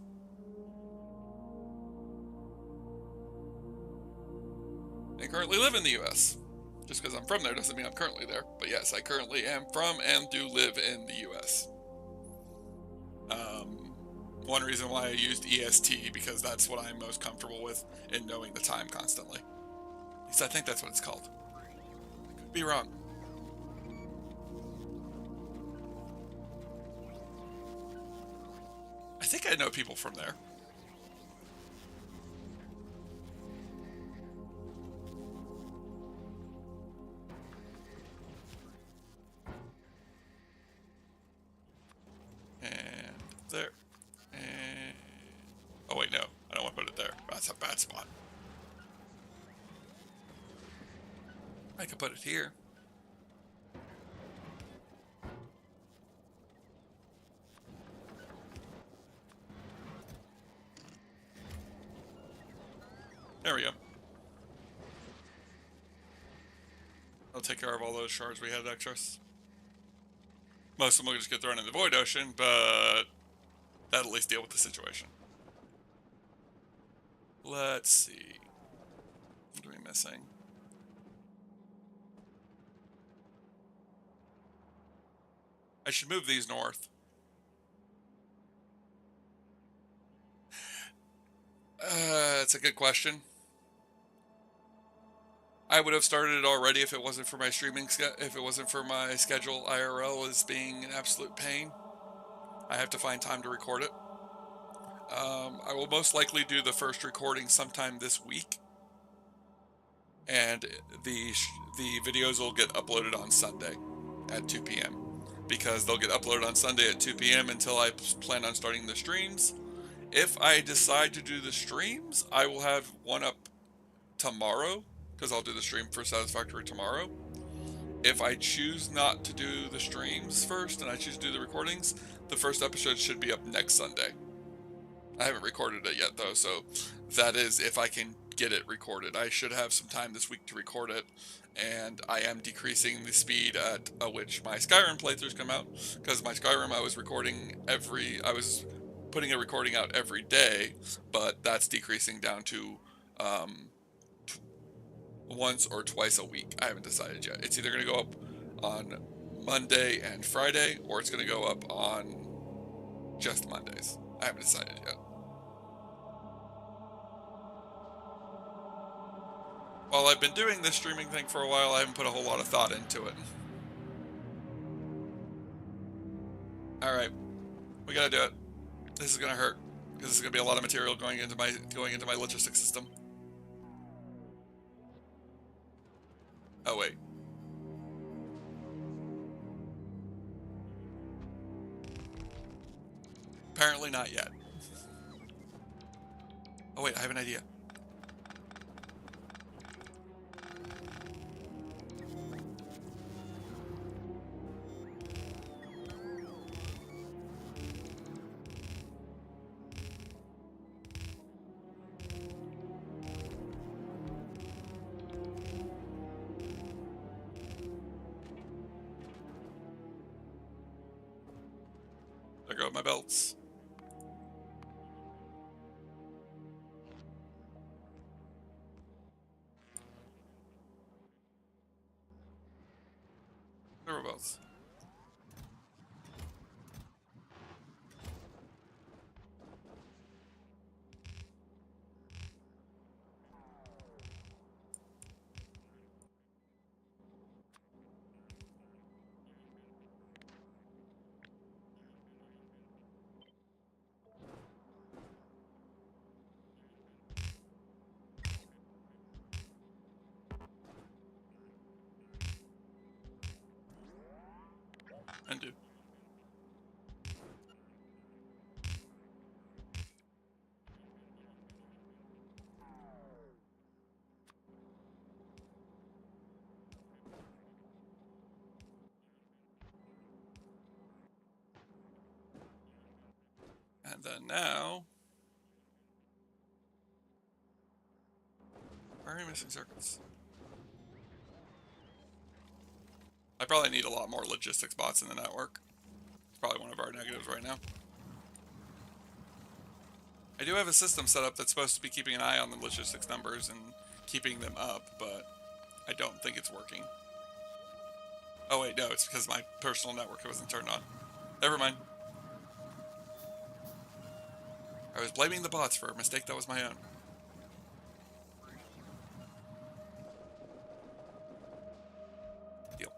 Speaker 1: I currently live in the US. Just because I'm from there doesn't mean I'm currently there. But yes, I currently am from and do live in the US. One reason why I used EST, because that's what I'm most comfortable with in knowing the time constantly. At least I think that's what it's called. I could be wrong. I think I know people from there. And there. And... Oh wait, no. I don't want to put it there. That's a bad spot. I could put it here. There we go. I'll take care of all those shards we had extras. Most of them will just get thrown in the void ocean, but that'll at least deal with the situation. Let's see. What are we missing? I should move these north. That's a good question. I would have started it already if it wasn't for my streaming if it wasn't for my schedule. IRL is being an absolute pain. I have to find time to record it. I will most likely do the first recording sometime this week, and the videos will get uploaded on Sunday at 2 p.m. because they'll get uploaded on Sunday at 2 p.m. until I plan on starting the streams. If I decide to do the streams, I will have one up tomorrow, because I'll do the stream for Satisfactory tomorrow. If I choose not to do the streams first and I choose to do the recordings, the first episode should be up next Sunday. I haven't recorded it yet though, so that is if I can get it recorded. I should have some time this week to record it, and I am decreasing the speed at which my Skyrim playthroughs come out, because my Skyrim I was putting a recording out every day, but that's decreasing down to once or twice a week. I haven't decided yet. It's either going to go up on Monday and Friday, or it's going to go up on just Mondays. I haven't decided yet. While I've been doing this streaming thing for a while, I haven't put a whole lot of thought into it. Alright, we gotta do it. This is gonna hurt, because this is gonna be a lot of material going into my logistics system. Oh wait. Apparently not yet. Oh wait, I have an idea. There go my belts. There were belts. And then now... Where are you missing circuits? I probably need a lot more logistics bots in the network. It's probably one of our negatives right now. I do have a system set up that's supposed to be keeping an eye on the logistics numbers and keeping them up, but I don't think it's working. Oh wait, no, it's because my personal network wasn't turned on. Never mind. I was blaming the bots for a mistake that was my own. Deal.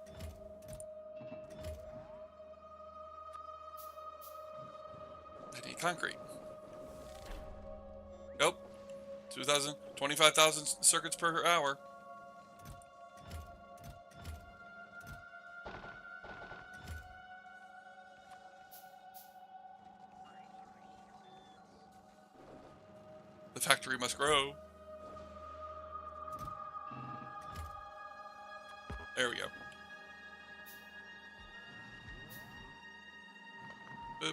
Speaker 1: I need concrete. Nope. 2,000, 25,000 circuits per hour. The factory must grow. There we go. Boop.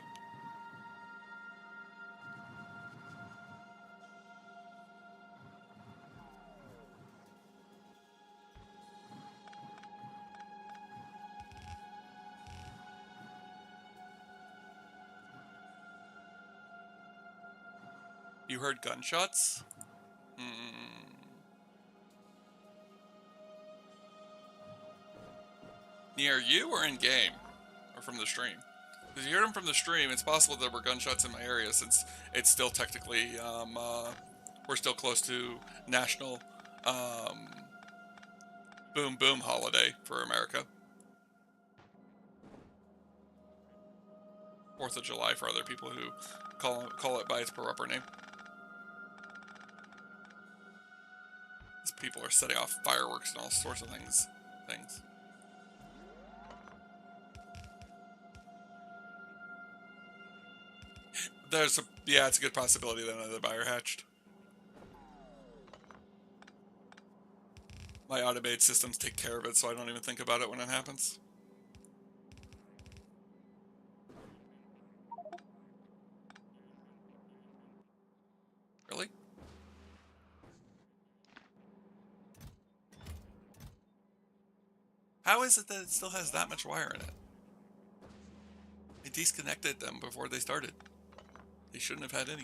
Speaker 1: You heard gunshots? Near you or in game? Or from the stream? If you heard them from the stream, it's possible there were gunshots in my area since it's still technically, we're still close to National Boom Boom holiday for America. 4th of July for other people who call it by its proper name. These people are setting off fireworks and all sorts of things. Yeah, it's a good possibility that another buyer hatched. My automated systems take care of it, so I don't even think about it when it happens. Really? How is it that it still has that much wire in it? I disconnected them before they started. They shouldn't have had any.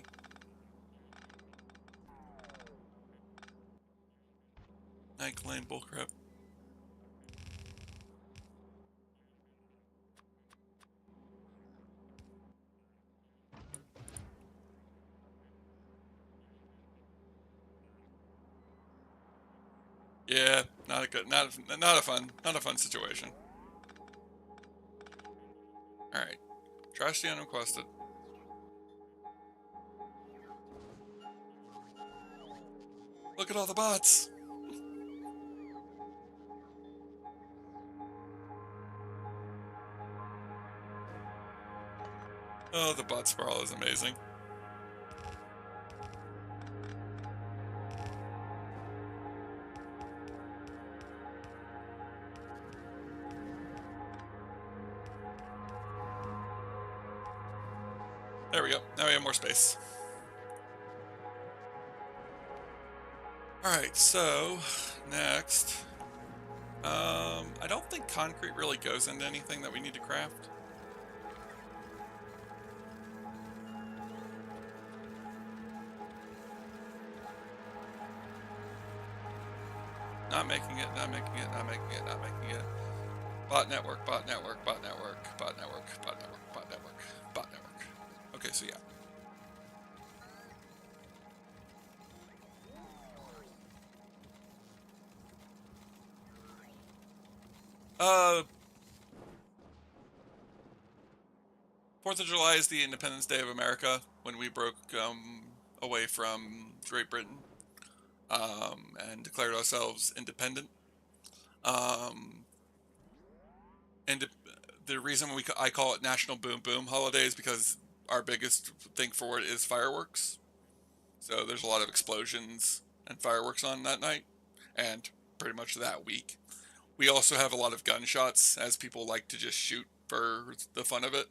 Speaker 1: I claim bullcrap. Yeah, not a fun situation. All right, trash the unrequested. Look at all the bots. Oh, the bot sprawl is amazing. There we go. Now we have more space. Alright, so next. I don't think concrete really goes into anything that we need to craft. Not making it, not making it, not making it, not making it. Bot network, bot network, bot network, bot network, bot network, bot network, bot network. Okay, so yeah. Uh, 4th of July is the Independence Day of America, when we broke away from Great Britain and declared ourselves independent. And the reason I call it National Boom Boom Holiday is because our biggest thing for it is fireworks. So there's a lot of explosions and fireworks on that night, and pretty much that week. We also have a lot of gunshots, as people like to just shoot for the fun of it.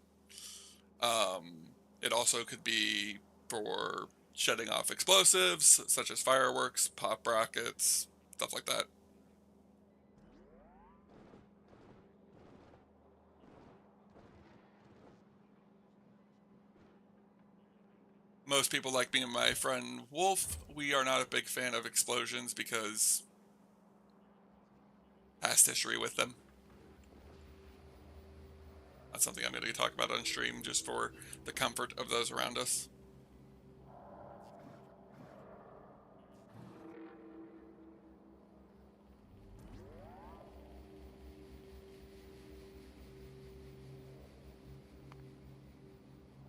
Speaker 1: It also could be for shedding off explosives, such as fireworks, pop rockets, stuff like that. Most people like me and my friend Wolf, we are not a big fan of explosions because past history with them. That's something I'm going to talk about on stream just for the comfort of those around us.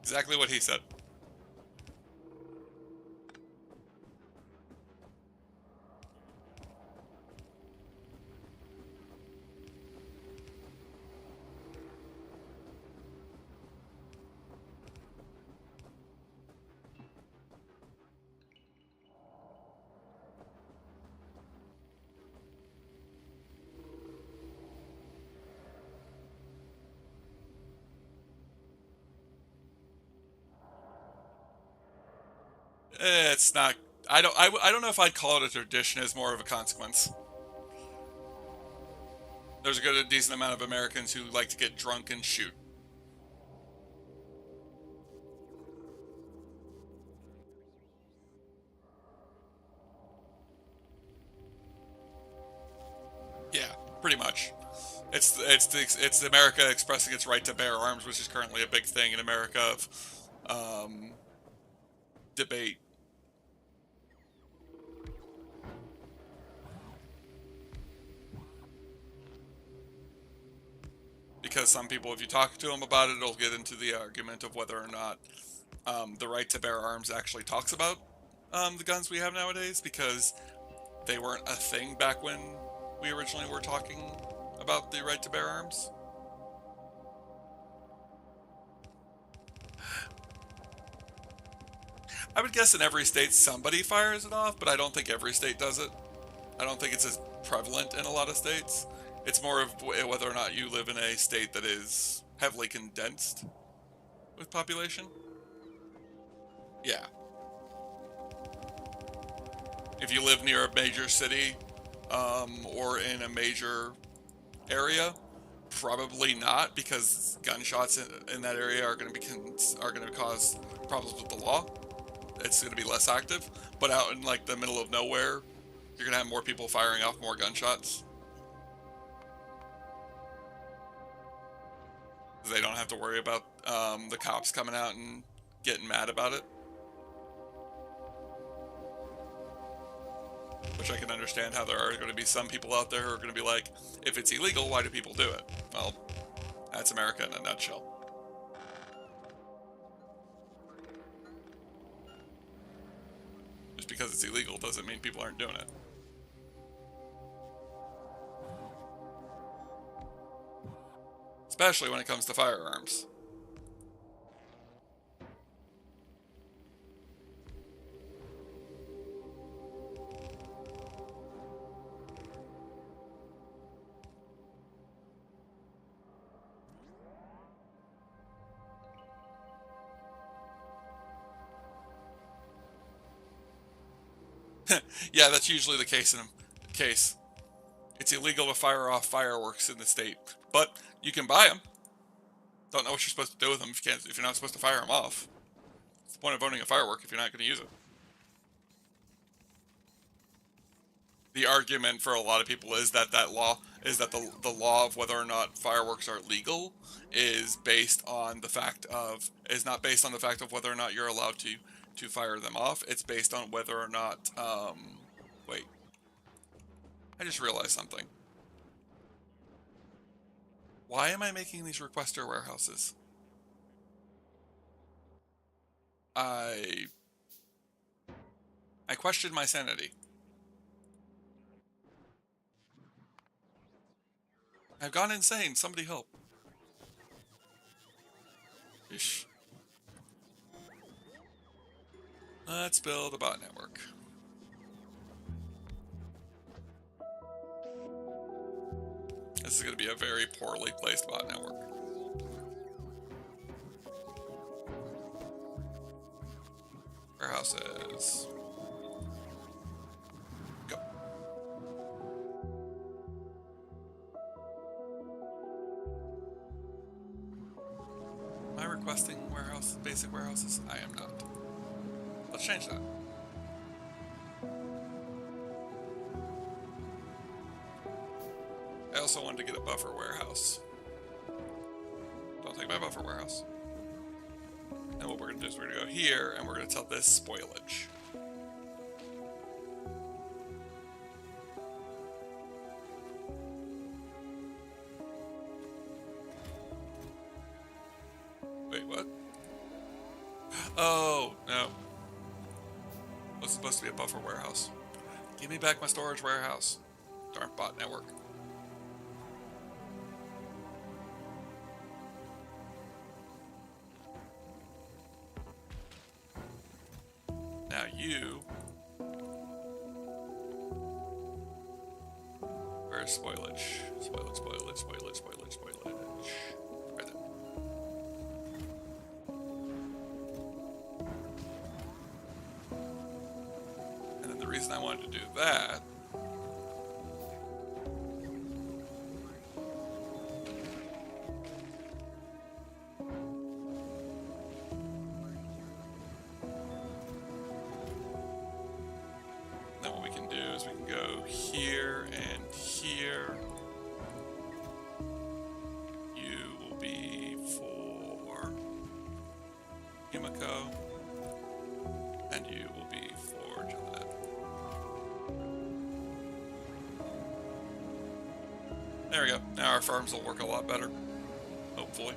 Speaker 1: Exactly what he said. It's not. I don't know if I'd call it a tradition. It's more of a consequence. There's a good, decent amount of Americans who like to get drunk and shoot. Yeah, pretty much. It's America expressing its right to bear arms, which is currently a big thing in America of debate. Because some people, if you talk to them about it, it'll get into the argument of whether or not the right to bear arms actually talks about the guns we have nowadays, because they weren't a thing back when we originally were talking about the right to bear arms. I would guess in every state somebody fires it off, but I don't think every state does it. I don't think it's as prevalent in a lot of states. It's more of whether or not you live in a state that is heavily condensed with population. Yeah. If you live near a major city or in a major area, probably not, because gunshots in that area are going to cause problems with the law. It's going to be less active. But out in like the middle of nowhere, you're going to have more people firing off more gunshots. They don't have to worry about the cops coming out and getting mad about it. Which I can understand how there are going to be some people out there who are going to be like, if it's illegal, why do people do it? Well, that's America in a nutshell. Just because it's illegal doesn't mean people aren't doing it. Especially when it comes to firearms. Yeah, that's usually the case. It's illegal to fire off fireworks in the state, but you can buy them. Don't know what you're supposed to do with them if you're not supposed to fire them off. What's the point of owning a firework if you're not going to use it? The argument for a lot of people is that the law of whether or not fireworks are legal is not based on the fact of whether or not you're allowed to fire them off. It's based on whether or not wait, I just realized something. Why am I making these requester warehouses? I I questioned my sanity. I've gone insane. Somebody help. Ish. Let's build a bot network. This is going to be a very poorly placed bot network. warehouses. Go. Am I requesting warehouses, basic warehouses? I am not. Let's change that. I also wanted to get a buffer warehouse. Don't take my buffer warehouse. And what we're going to do is we're going to go here, and we're going to tell this spoilage. Wait, what? Oh, no. It was supposed to be a buffer warehouse. Give me back my storage warehouse. Darn bot network. Now you... Where's spoilage? Spoilage. Right there. And then the reason I wanted to do that... Then what we can do is we can go here and here. You will be for Yumiko, and you will be for Gillette. There we go. Now our farms will work a lot better, hopefully.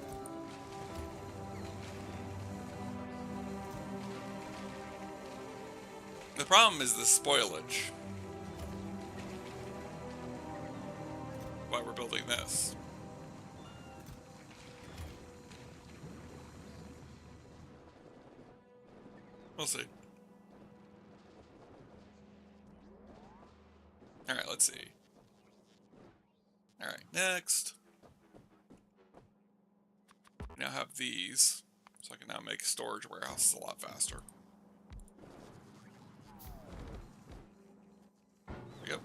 Speaker 1: The problem is the spoilage. Why we're building this. We'll see. Alright, let's see. Alright, next. We now have these, so I can now make storage warehouses a lot faster. There we go.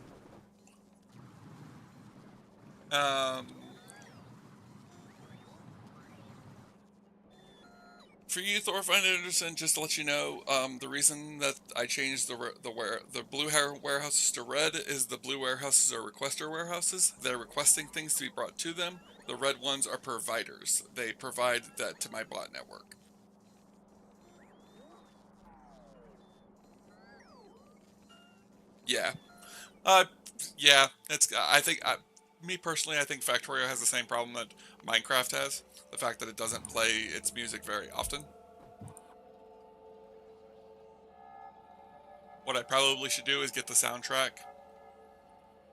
Speaker 1: For you, Thorfinn Anderson, just to let you know, the reason that I changed the blue warehouses to red is the blue warehouses are requester warehouses. They're requesting things to be brought to them. The red ones are providers. They provide that to my bot network. Yeah. Yeah, me personally, I think Factorio has the same problem that Minecraft has. The fact that it doesn't play its music very often. What I probably should do is get the soundtrack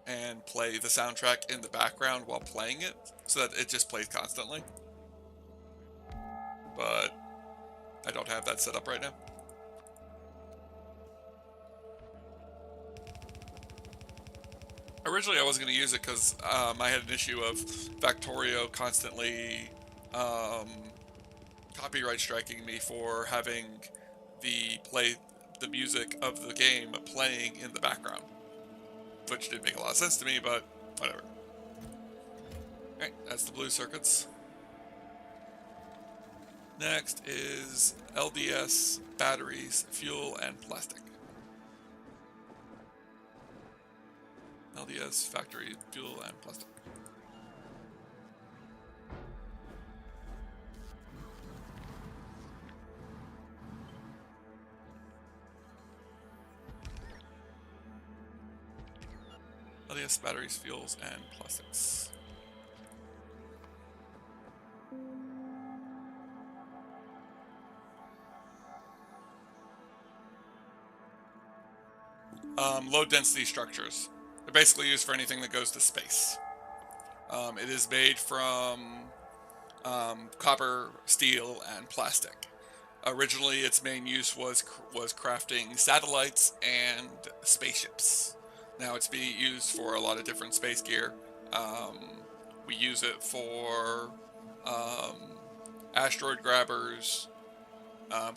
Speaker 1: and play the soundtrack in the background while playing it, so that it just plays constantly. But I don't have that set up right now. Originally I was going to use it because I had an issue of Factorio constantly copyright striking me for having the music of the game playing in the background, which didn't make a lot of sense to me, but whatever. Alright, that's the blue circuits. Next is LDS, batteries, fuel, and plastic. LDS, factory, fuel, and plastic. LDS, batteries, fuels, and plastics. Low density structures. They're basically used for anything that goes to space. It is made from copper, steel, and plastic. Originally, its main use was crafting satellites and spaceships. Now it's being used for a lot of different space gear. We use it for asteroid grabbers,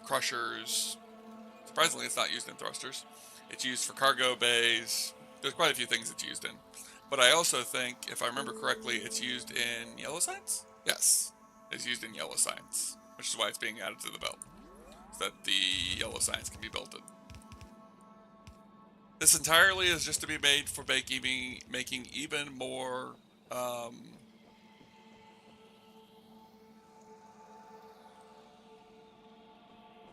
Speaker 1: crushers, Surprisingly, it's not used in thrusters. It's used for cargo bays. There's quite a few things it's used in. But I also think, if I remember correctly, it's used in yellow signs? Yes, it's used in yellow signs, which is why it's being added to the belt, so that the yellow signs can be belted. This entirely is just to be made for making even more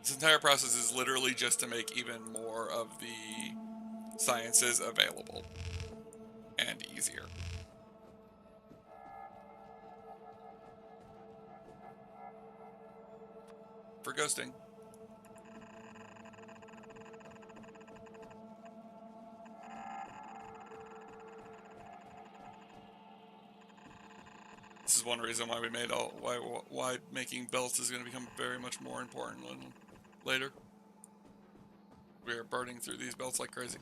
Speaker 1: this entire process is literally just to make even more of the sciences available and easier. For ghosting. This is one reason why we made why making belts is going to become very much more important later. We are burning through these belts like crazy.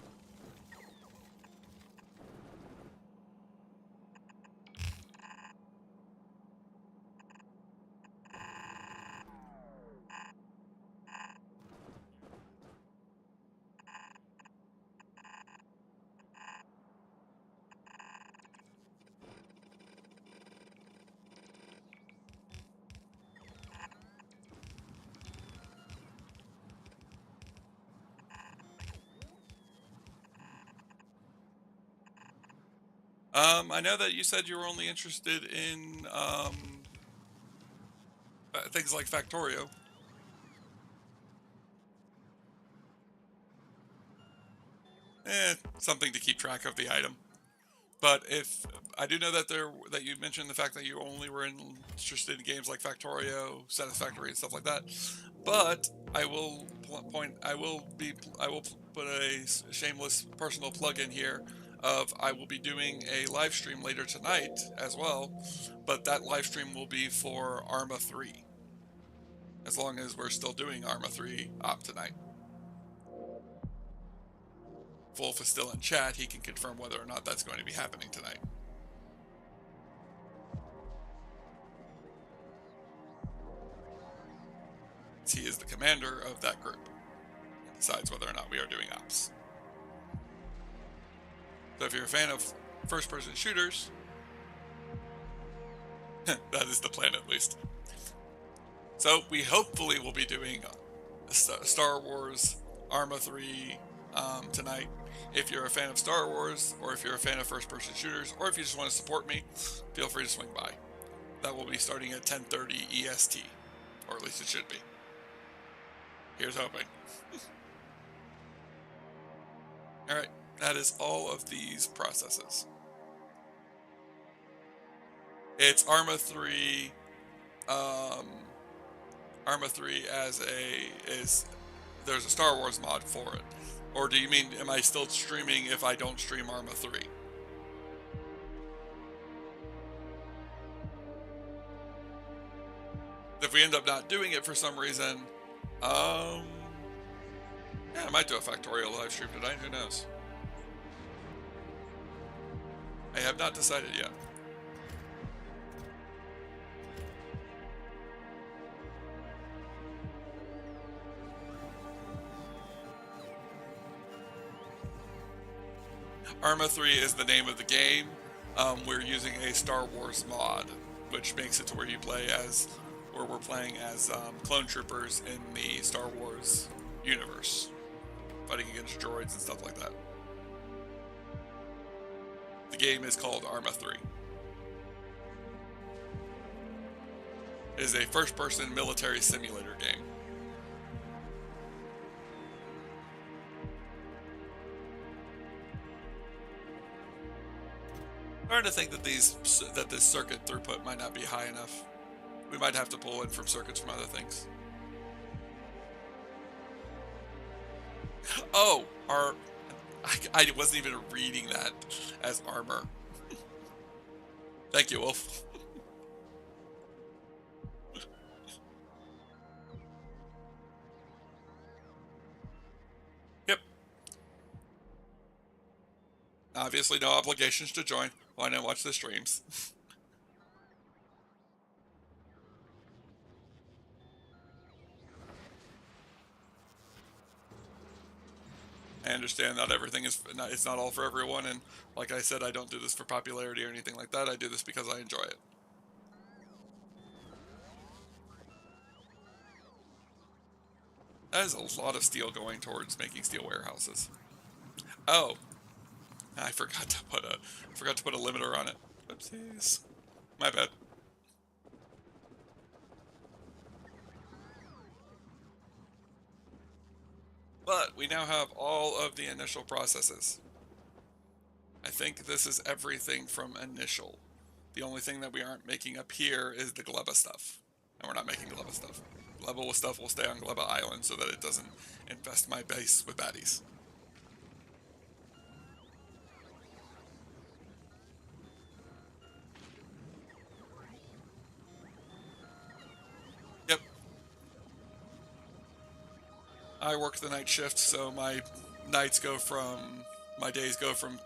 Speaker 1: I know that you said you were only interested in things like Factorio. Something to keep track of the item. But if I do know that that you mentioned the fact that you only were interested in games like Factorio, Satisfactory, and stuff like that. But I will put a shameless personal plug in here of I will be doing a live stream later tonight as well, but that live stream will be for Arma 3. As long as we're still doing Arma 3 op tonight. If Wolf is still in chat, he can confirm whether or not that's going to be happening tonight. He is the commander of that group and decides whether or not we are doing ops. So if you're a fan of first-person shooters, that is the plan at least. So we hopefully will be doing Star Wars Arma 3 tonight. If you're a fan of Star Wars, or if you're a fan of first-person shooters, or if you just want to support me, feel free to swing by. That will be starting at 10:30 EST, or at least it should be. Here's hoping. Alright, that is all of these processes. It's Arma 3, Arma 3 there's a Star Wars mod for it. Or do you mean, am I still streaming if I don't stream Arma 3? If we end up not doing it for some reason, yeah, I might do a Factorio live stream tonight, who knows? I have not decided yet. Arma 3 is the name of the game. We're using a Star Wars mod, which makes it to where we're playing as clone troopers in the Star Wars universe, fighting against droids and stuff like that. The game is called Arma 3. It is a first-person military simulator game. I'm starting to think that this circuit throughput might not be high enough. We might have to pull in from circuits from other things. Oh, I wasn't even reading that as armor. Thank you, Wolf. Yep. Obviously, no obligations to join. Why not watch the streams? I understand not everything is not, it's not all for everyone, and like I said, I don't do this for popularity or anything like that. I do this because I enjoy it. That is a lot of steel going towards making steel warehouses. Oh, I forgot to put a limiter on it. Whoopsies. My bad. But we now have all of the initial processes. I think this is everything from initial. The only thing that we aren't making up here is the Gleba stuff. And we're not making Gleba stuff. Gleba stuff will stay on Gleba Island so that it doesn't infest my base with baddies. Yep. I work the night shift, so my days go from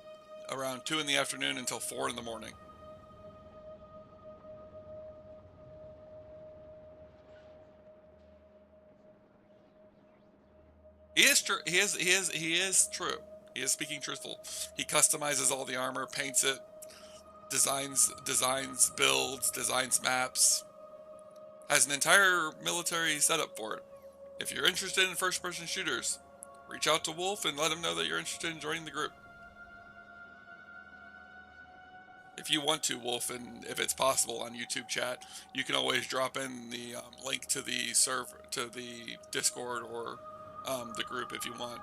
Speaker 1: around 2 in the afternoon until 4 in the morning. He is true. He is true. He is speaking truthful. He customizes all the armor, paints it, designs builds, designs maps. Has an entire military setup for it. If you're interested in first-person shooters, reach out to Wolf and let him know that you're interested in joining the group. If you want to, Wolf, and if it's possible on YouTube chat, you can always drop in the link to the server, to the Discord or the group if you want.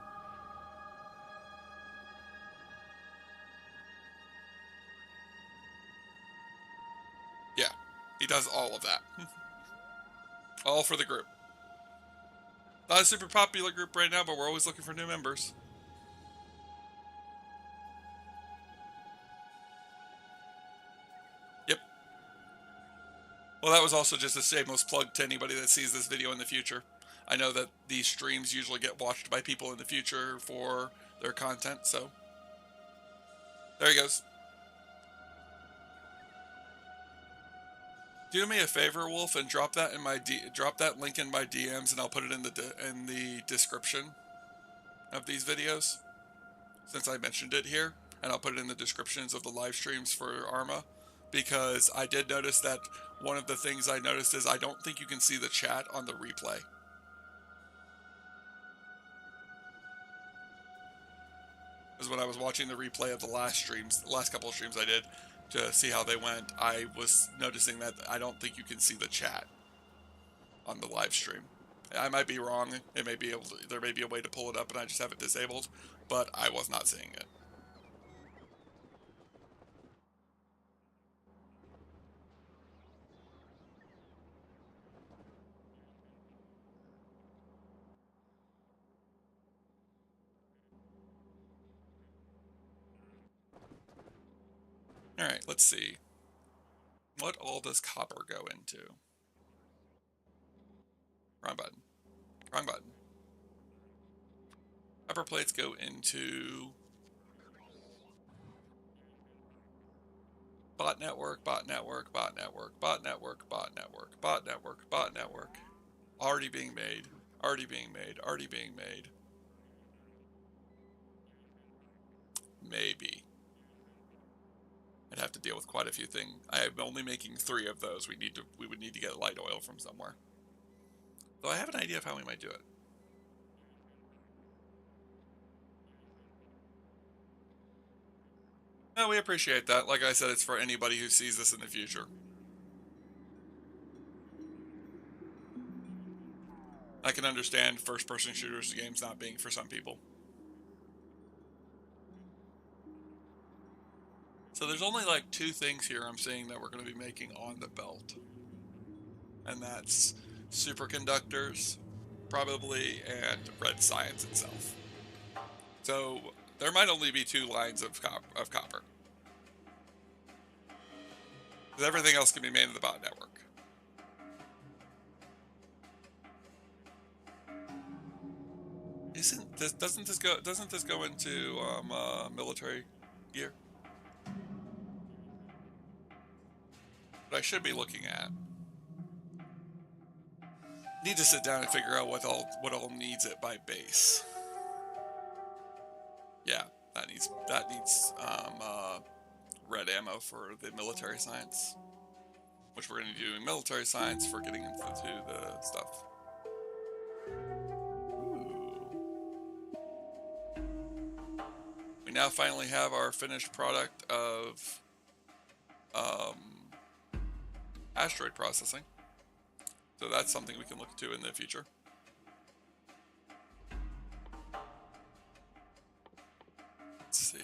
Speaker 1: Yeah, he does all of that. All for the group. Not a super popular group right now, but we're always looking for new members. Yep. Well, that was also just a shameless plug to anybody that sees this video in the future. I know that these streams usually get watched by people in the future for their content, so there he goes. Do me a favor, Wolf, and drop that link in my DMs, and I'll put it in the description of these videos, since I mentioned it here, and I'll put it in the descriptions of the live streams for Arma, because I did notice that one of the things I noticed is I don't think you can see the chat on the replay. Because when I was watching the replay of the last couple of streams I did to see how they went, I was noticing that I don't think you can see the chat on the live stream. I might be wrong. It may be there may be a way to pull it up and I just have it disabled, but I was not seeing it. Alright, let's see. What all does copper go into? Wrong button. Wrong button. Copper plates go into bot network, bot network, bot network, bot network, bot network, bot network, bot network. Already being made. Already being made. Already being made. Maybe. I'd have to deal with quite a few things. I am only making 3 of those. We would need to get light oil from somewhere. Though I have an idea of how we might do it. No, we appreciate that. Like I said, it's for anybody who sees this in the future. I can understand first-person shooters games not being for some people. So there's only like 2 things here I'm seeing that we're going to be making on the belt. And that's superconductors, probably, and red science itself. So there might only be 2 lines of copper. Because everything else can be made in the bot network. Doesn't this go into military gear? But I should be looking at. Need to sit down and figure out what all needs it by base. Yeah, that needs red ammo for the military science, which we're going to be doing military science for getting into the stuff. Ooh. We now finally have our finished product of asteroid processing, so that's something we can look to in the future. Let's see.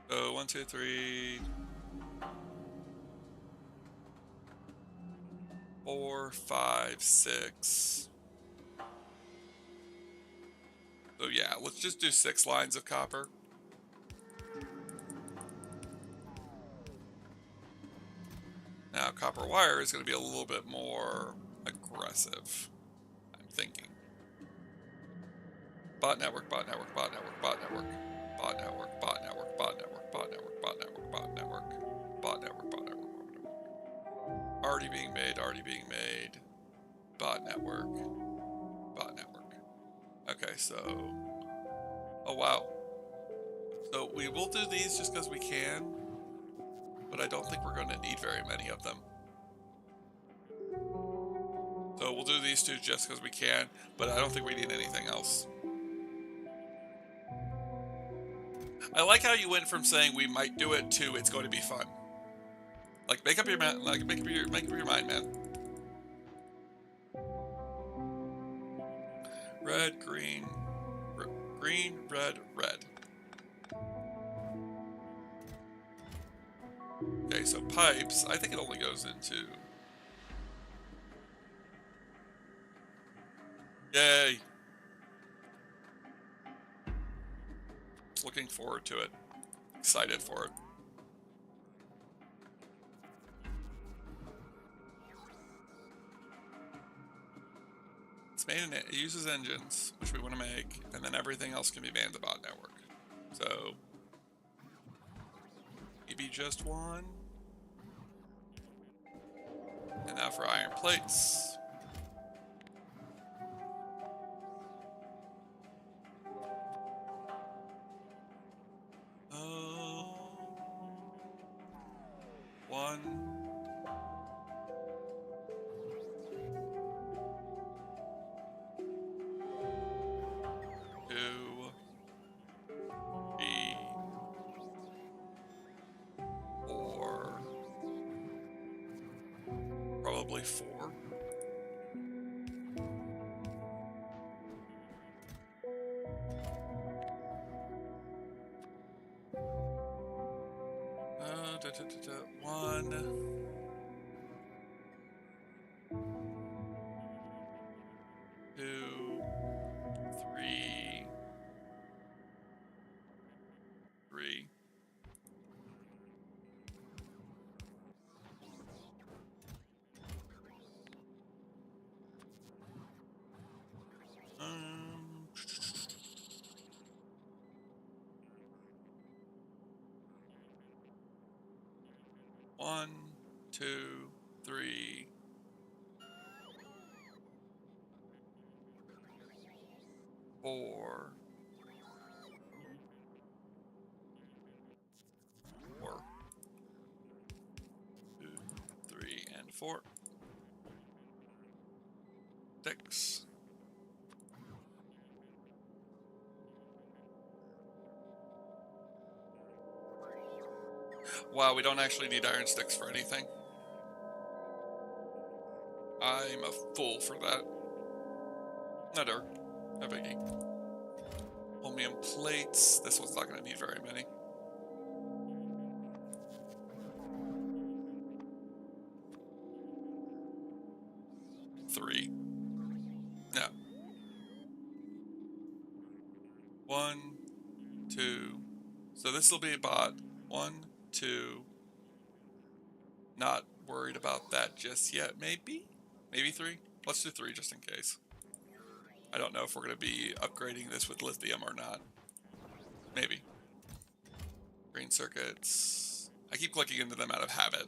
Speaker 1: So 1, 2, 3, 4, 5, 6. So yeah, let's just do 6 lines of copper. Now copper wire is going to be a little bit more aggressive, I'm thinking. Bot network, bot network, bot network, bot network, bot network, bot network, bot network, bot network, bot network, bot network, bot network, bot network. Already being made, already being made. Bot network, bot network. Okay, so, oh wow. So we will do these just because we can, but I don't think we're going to need very many of them. So we'll do these two just because we can, but I don't think we need anything else. I like how you went from saying we might do it to it's going to be fun. Like make up your mind, make up your mind, man. Red, green, green, red, red. Okay, so pipes, I think it only goes into... Yay! Looking forward to it. Excited for it. It's made it uses engines, which we want to make, and then everything else can be manned the bot network. So maybe just one. And now for iron plates. One. 2, 3, 4. Probably 4. One. 2, 3, 3. Um, 1, 2, 3, 4, 4, 2, 3, and 4. 6. Wow, we don't actually need iron sticks for anything. I'm a fool for that. No biggie. Chromium plates. This one's not going to need very many. 3. No. 1, 2. So this will be about 1, 2. Not worried about that just yet. Maybe 3. Let's do 3 just in case. I don't know if we're going to be upgrading this with lithium or not. Maybe. Green circuits. I keep clicking into them out of habit.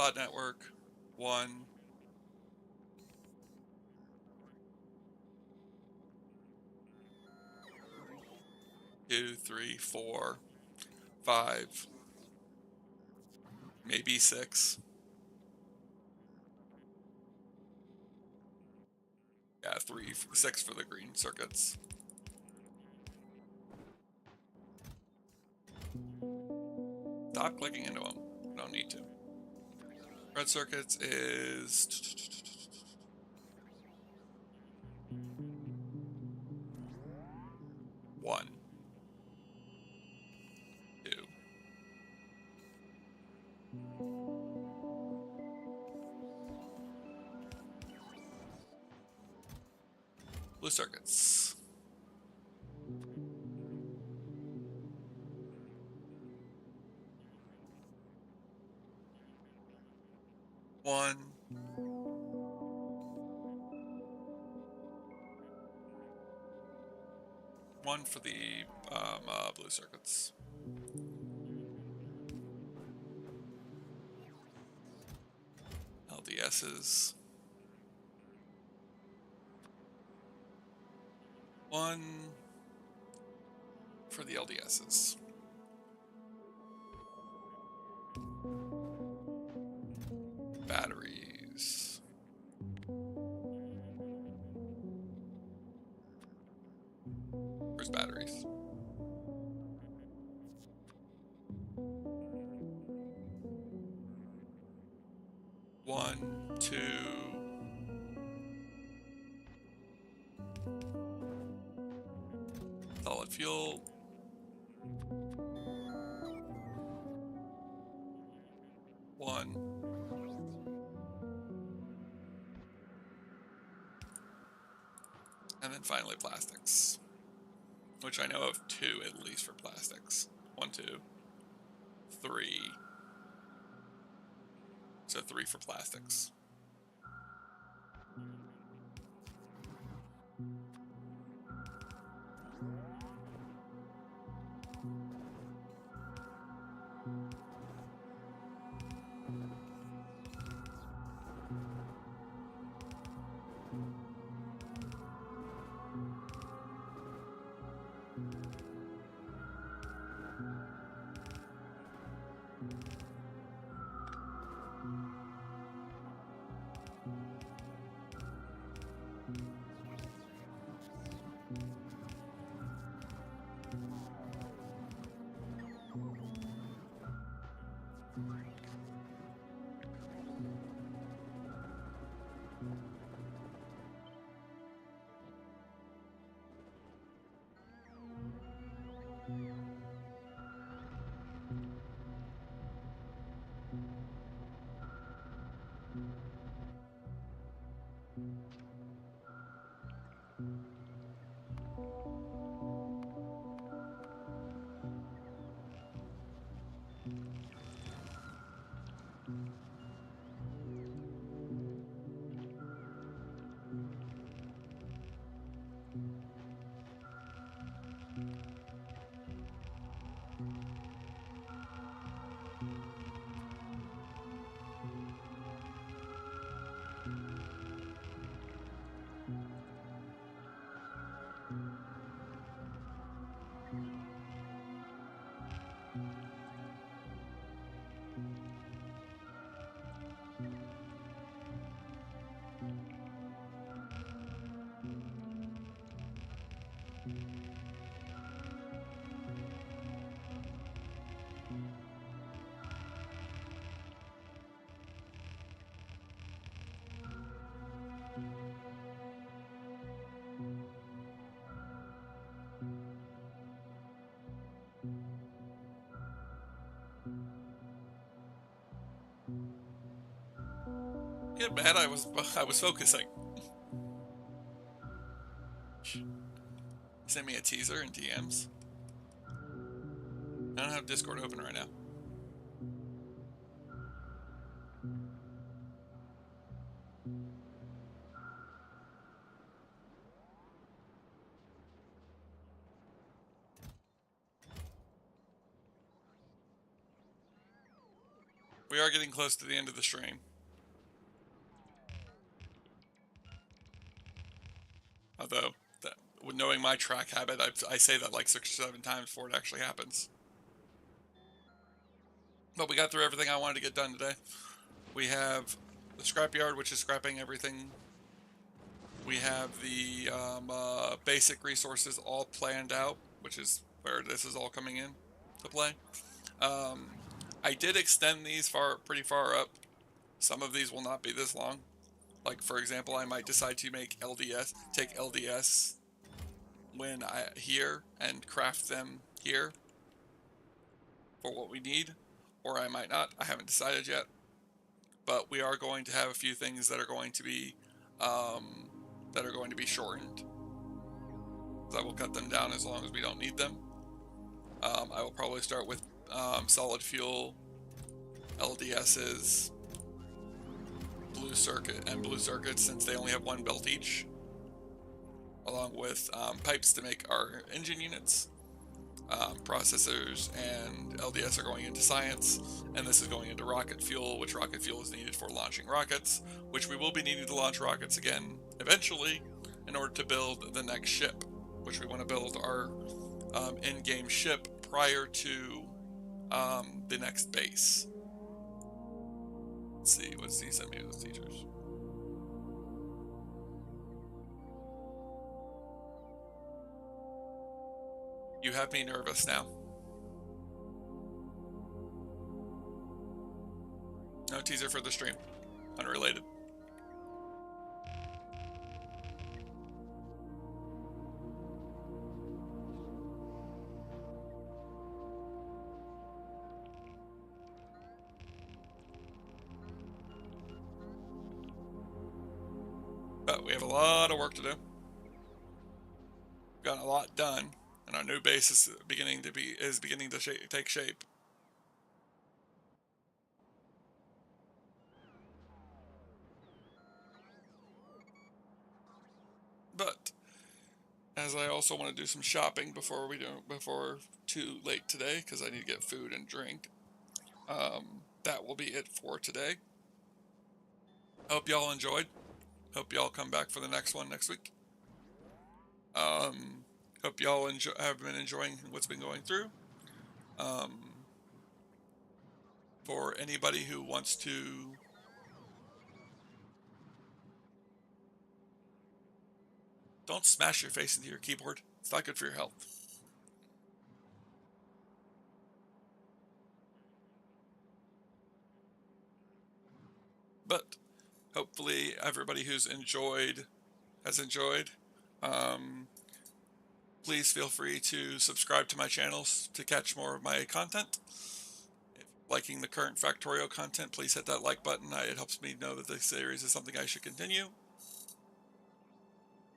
Speaker 1: Bot network, 1. 2, 3, 4, 5, maybe 6. Yeah, 3, 6 for the green circuits. Stop clicking into them. Don't need to. Red circuits is 1, 2. Blue circuits. 1. 1 for the blue circuits. LDSs. 1 for the LDSs. Batteries. Where's batteries? One, 2. Solid fuel. 1. And then finally plastics. Which I know of 2 at least for plastics. 1, 2, 3. So 3 for plastics. Get mad, I was focusing. Send me a teaser in DMs. I don't have Discord open right now. We are getting close to the end of the stream. Although, knowing my track habit, I say that like 6 or 7 times before it actually happens. But we got through everything I wanted to get done today. We have the scrapyard, which is scrapping everything. We have the basic resources all planned out, which is where this is all coming in to play. I did extend these pretty far up. Some of these will not be this long. Like, for example, I might decide to take LDS here and craft them here for what we need, or I might not. I haven't decided yet, but we are going to have a few things that are going to be shortened. So I will cut them down as long as we don't need them. I will probably start with solid fuel, LDSs, blue circuits, since they only have 1 belt each, along with pipes to make our engine units. Processors and LDS are going into science, and this is going into rocket fuel, which rocket fuel is needed for launching rockets, which we will be needing to launch rockets again eventually in order to build the next ship, which we want to build our in-game ship prior to the next base. Let's see, what's he sent me those teachers? You have me nervous now. No teaser for the stream. Unrelated. But we have a lot of work to do. We've gotten a lot done, and our new base is beginning to take shape. But as I also want to do some shopping before too late today, because I need to get food and drink. That will be it for today. Hope y'all enjoyed. Hope y'all come back for the next one next week. Hope y'all have been enjoying what's been going through. For anybody who wants to don't smash your face into your keyboard. It's not good for your health. But hopefully everybody who's has enjoyed. Please feel free to subscribe to my channels to catch more of my content. If you're liking the current Factorio content, please hit that like button. It helps me know that the series is something I should continue.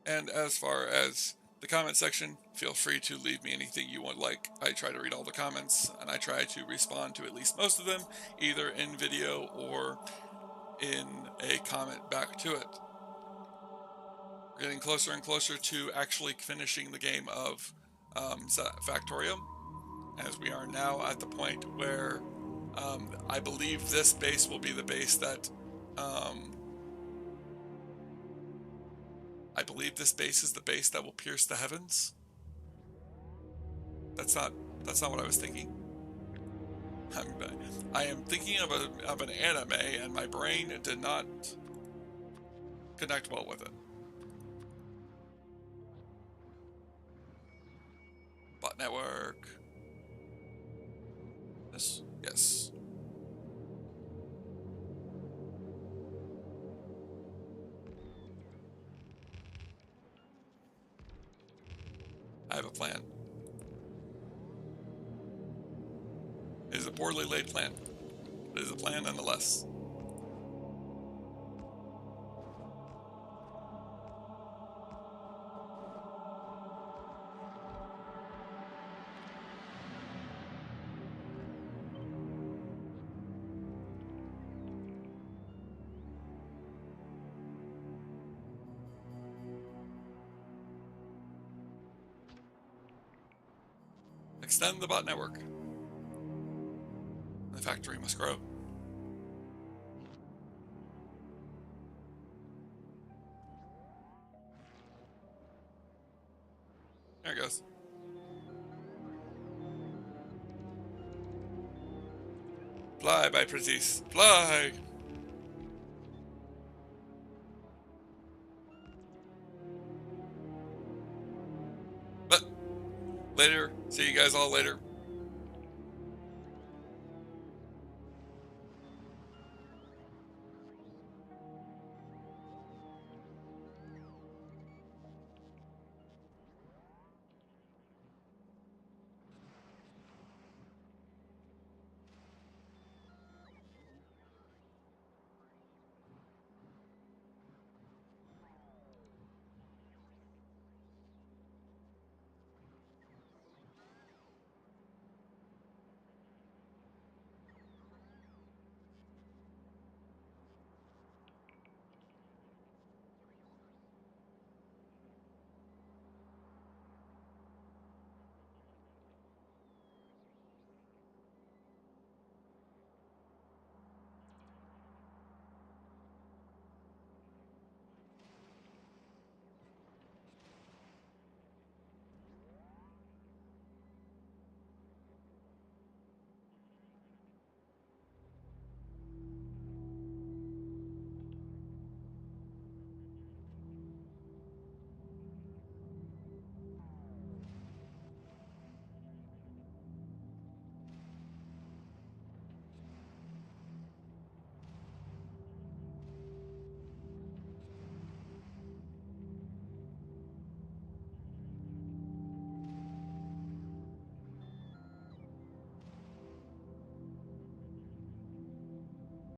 Speaker 1: And as far as the comment section, feel free to leave me anything you want. I try to read all the comments, and I try to respond to at least most of them, either in video or in a comment back to it. We're getting closer and closer to actually finishing the game of Factorio, as we are now at the point where I believe this base will be the base that I believe this base is the base that will pierce the heavens. That's not what I was thinking. I am thinking of an anime, and my brain did not connect well with it. Bot network. Yes. I have a plan. It is a poorly laid plan. It is a plan nonetheless. Extend the bot network. The factory must grow. Fly, my pretties. Fly! But later. See you guys all later.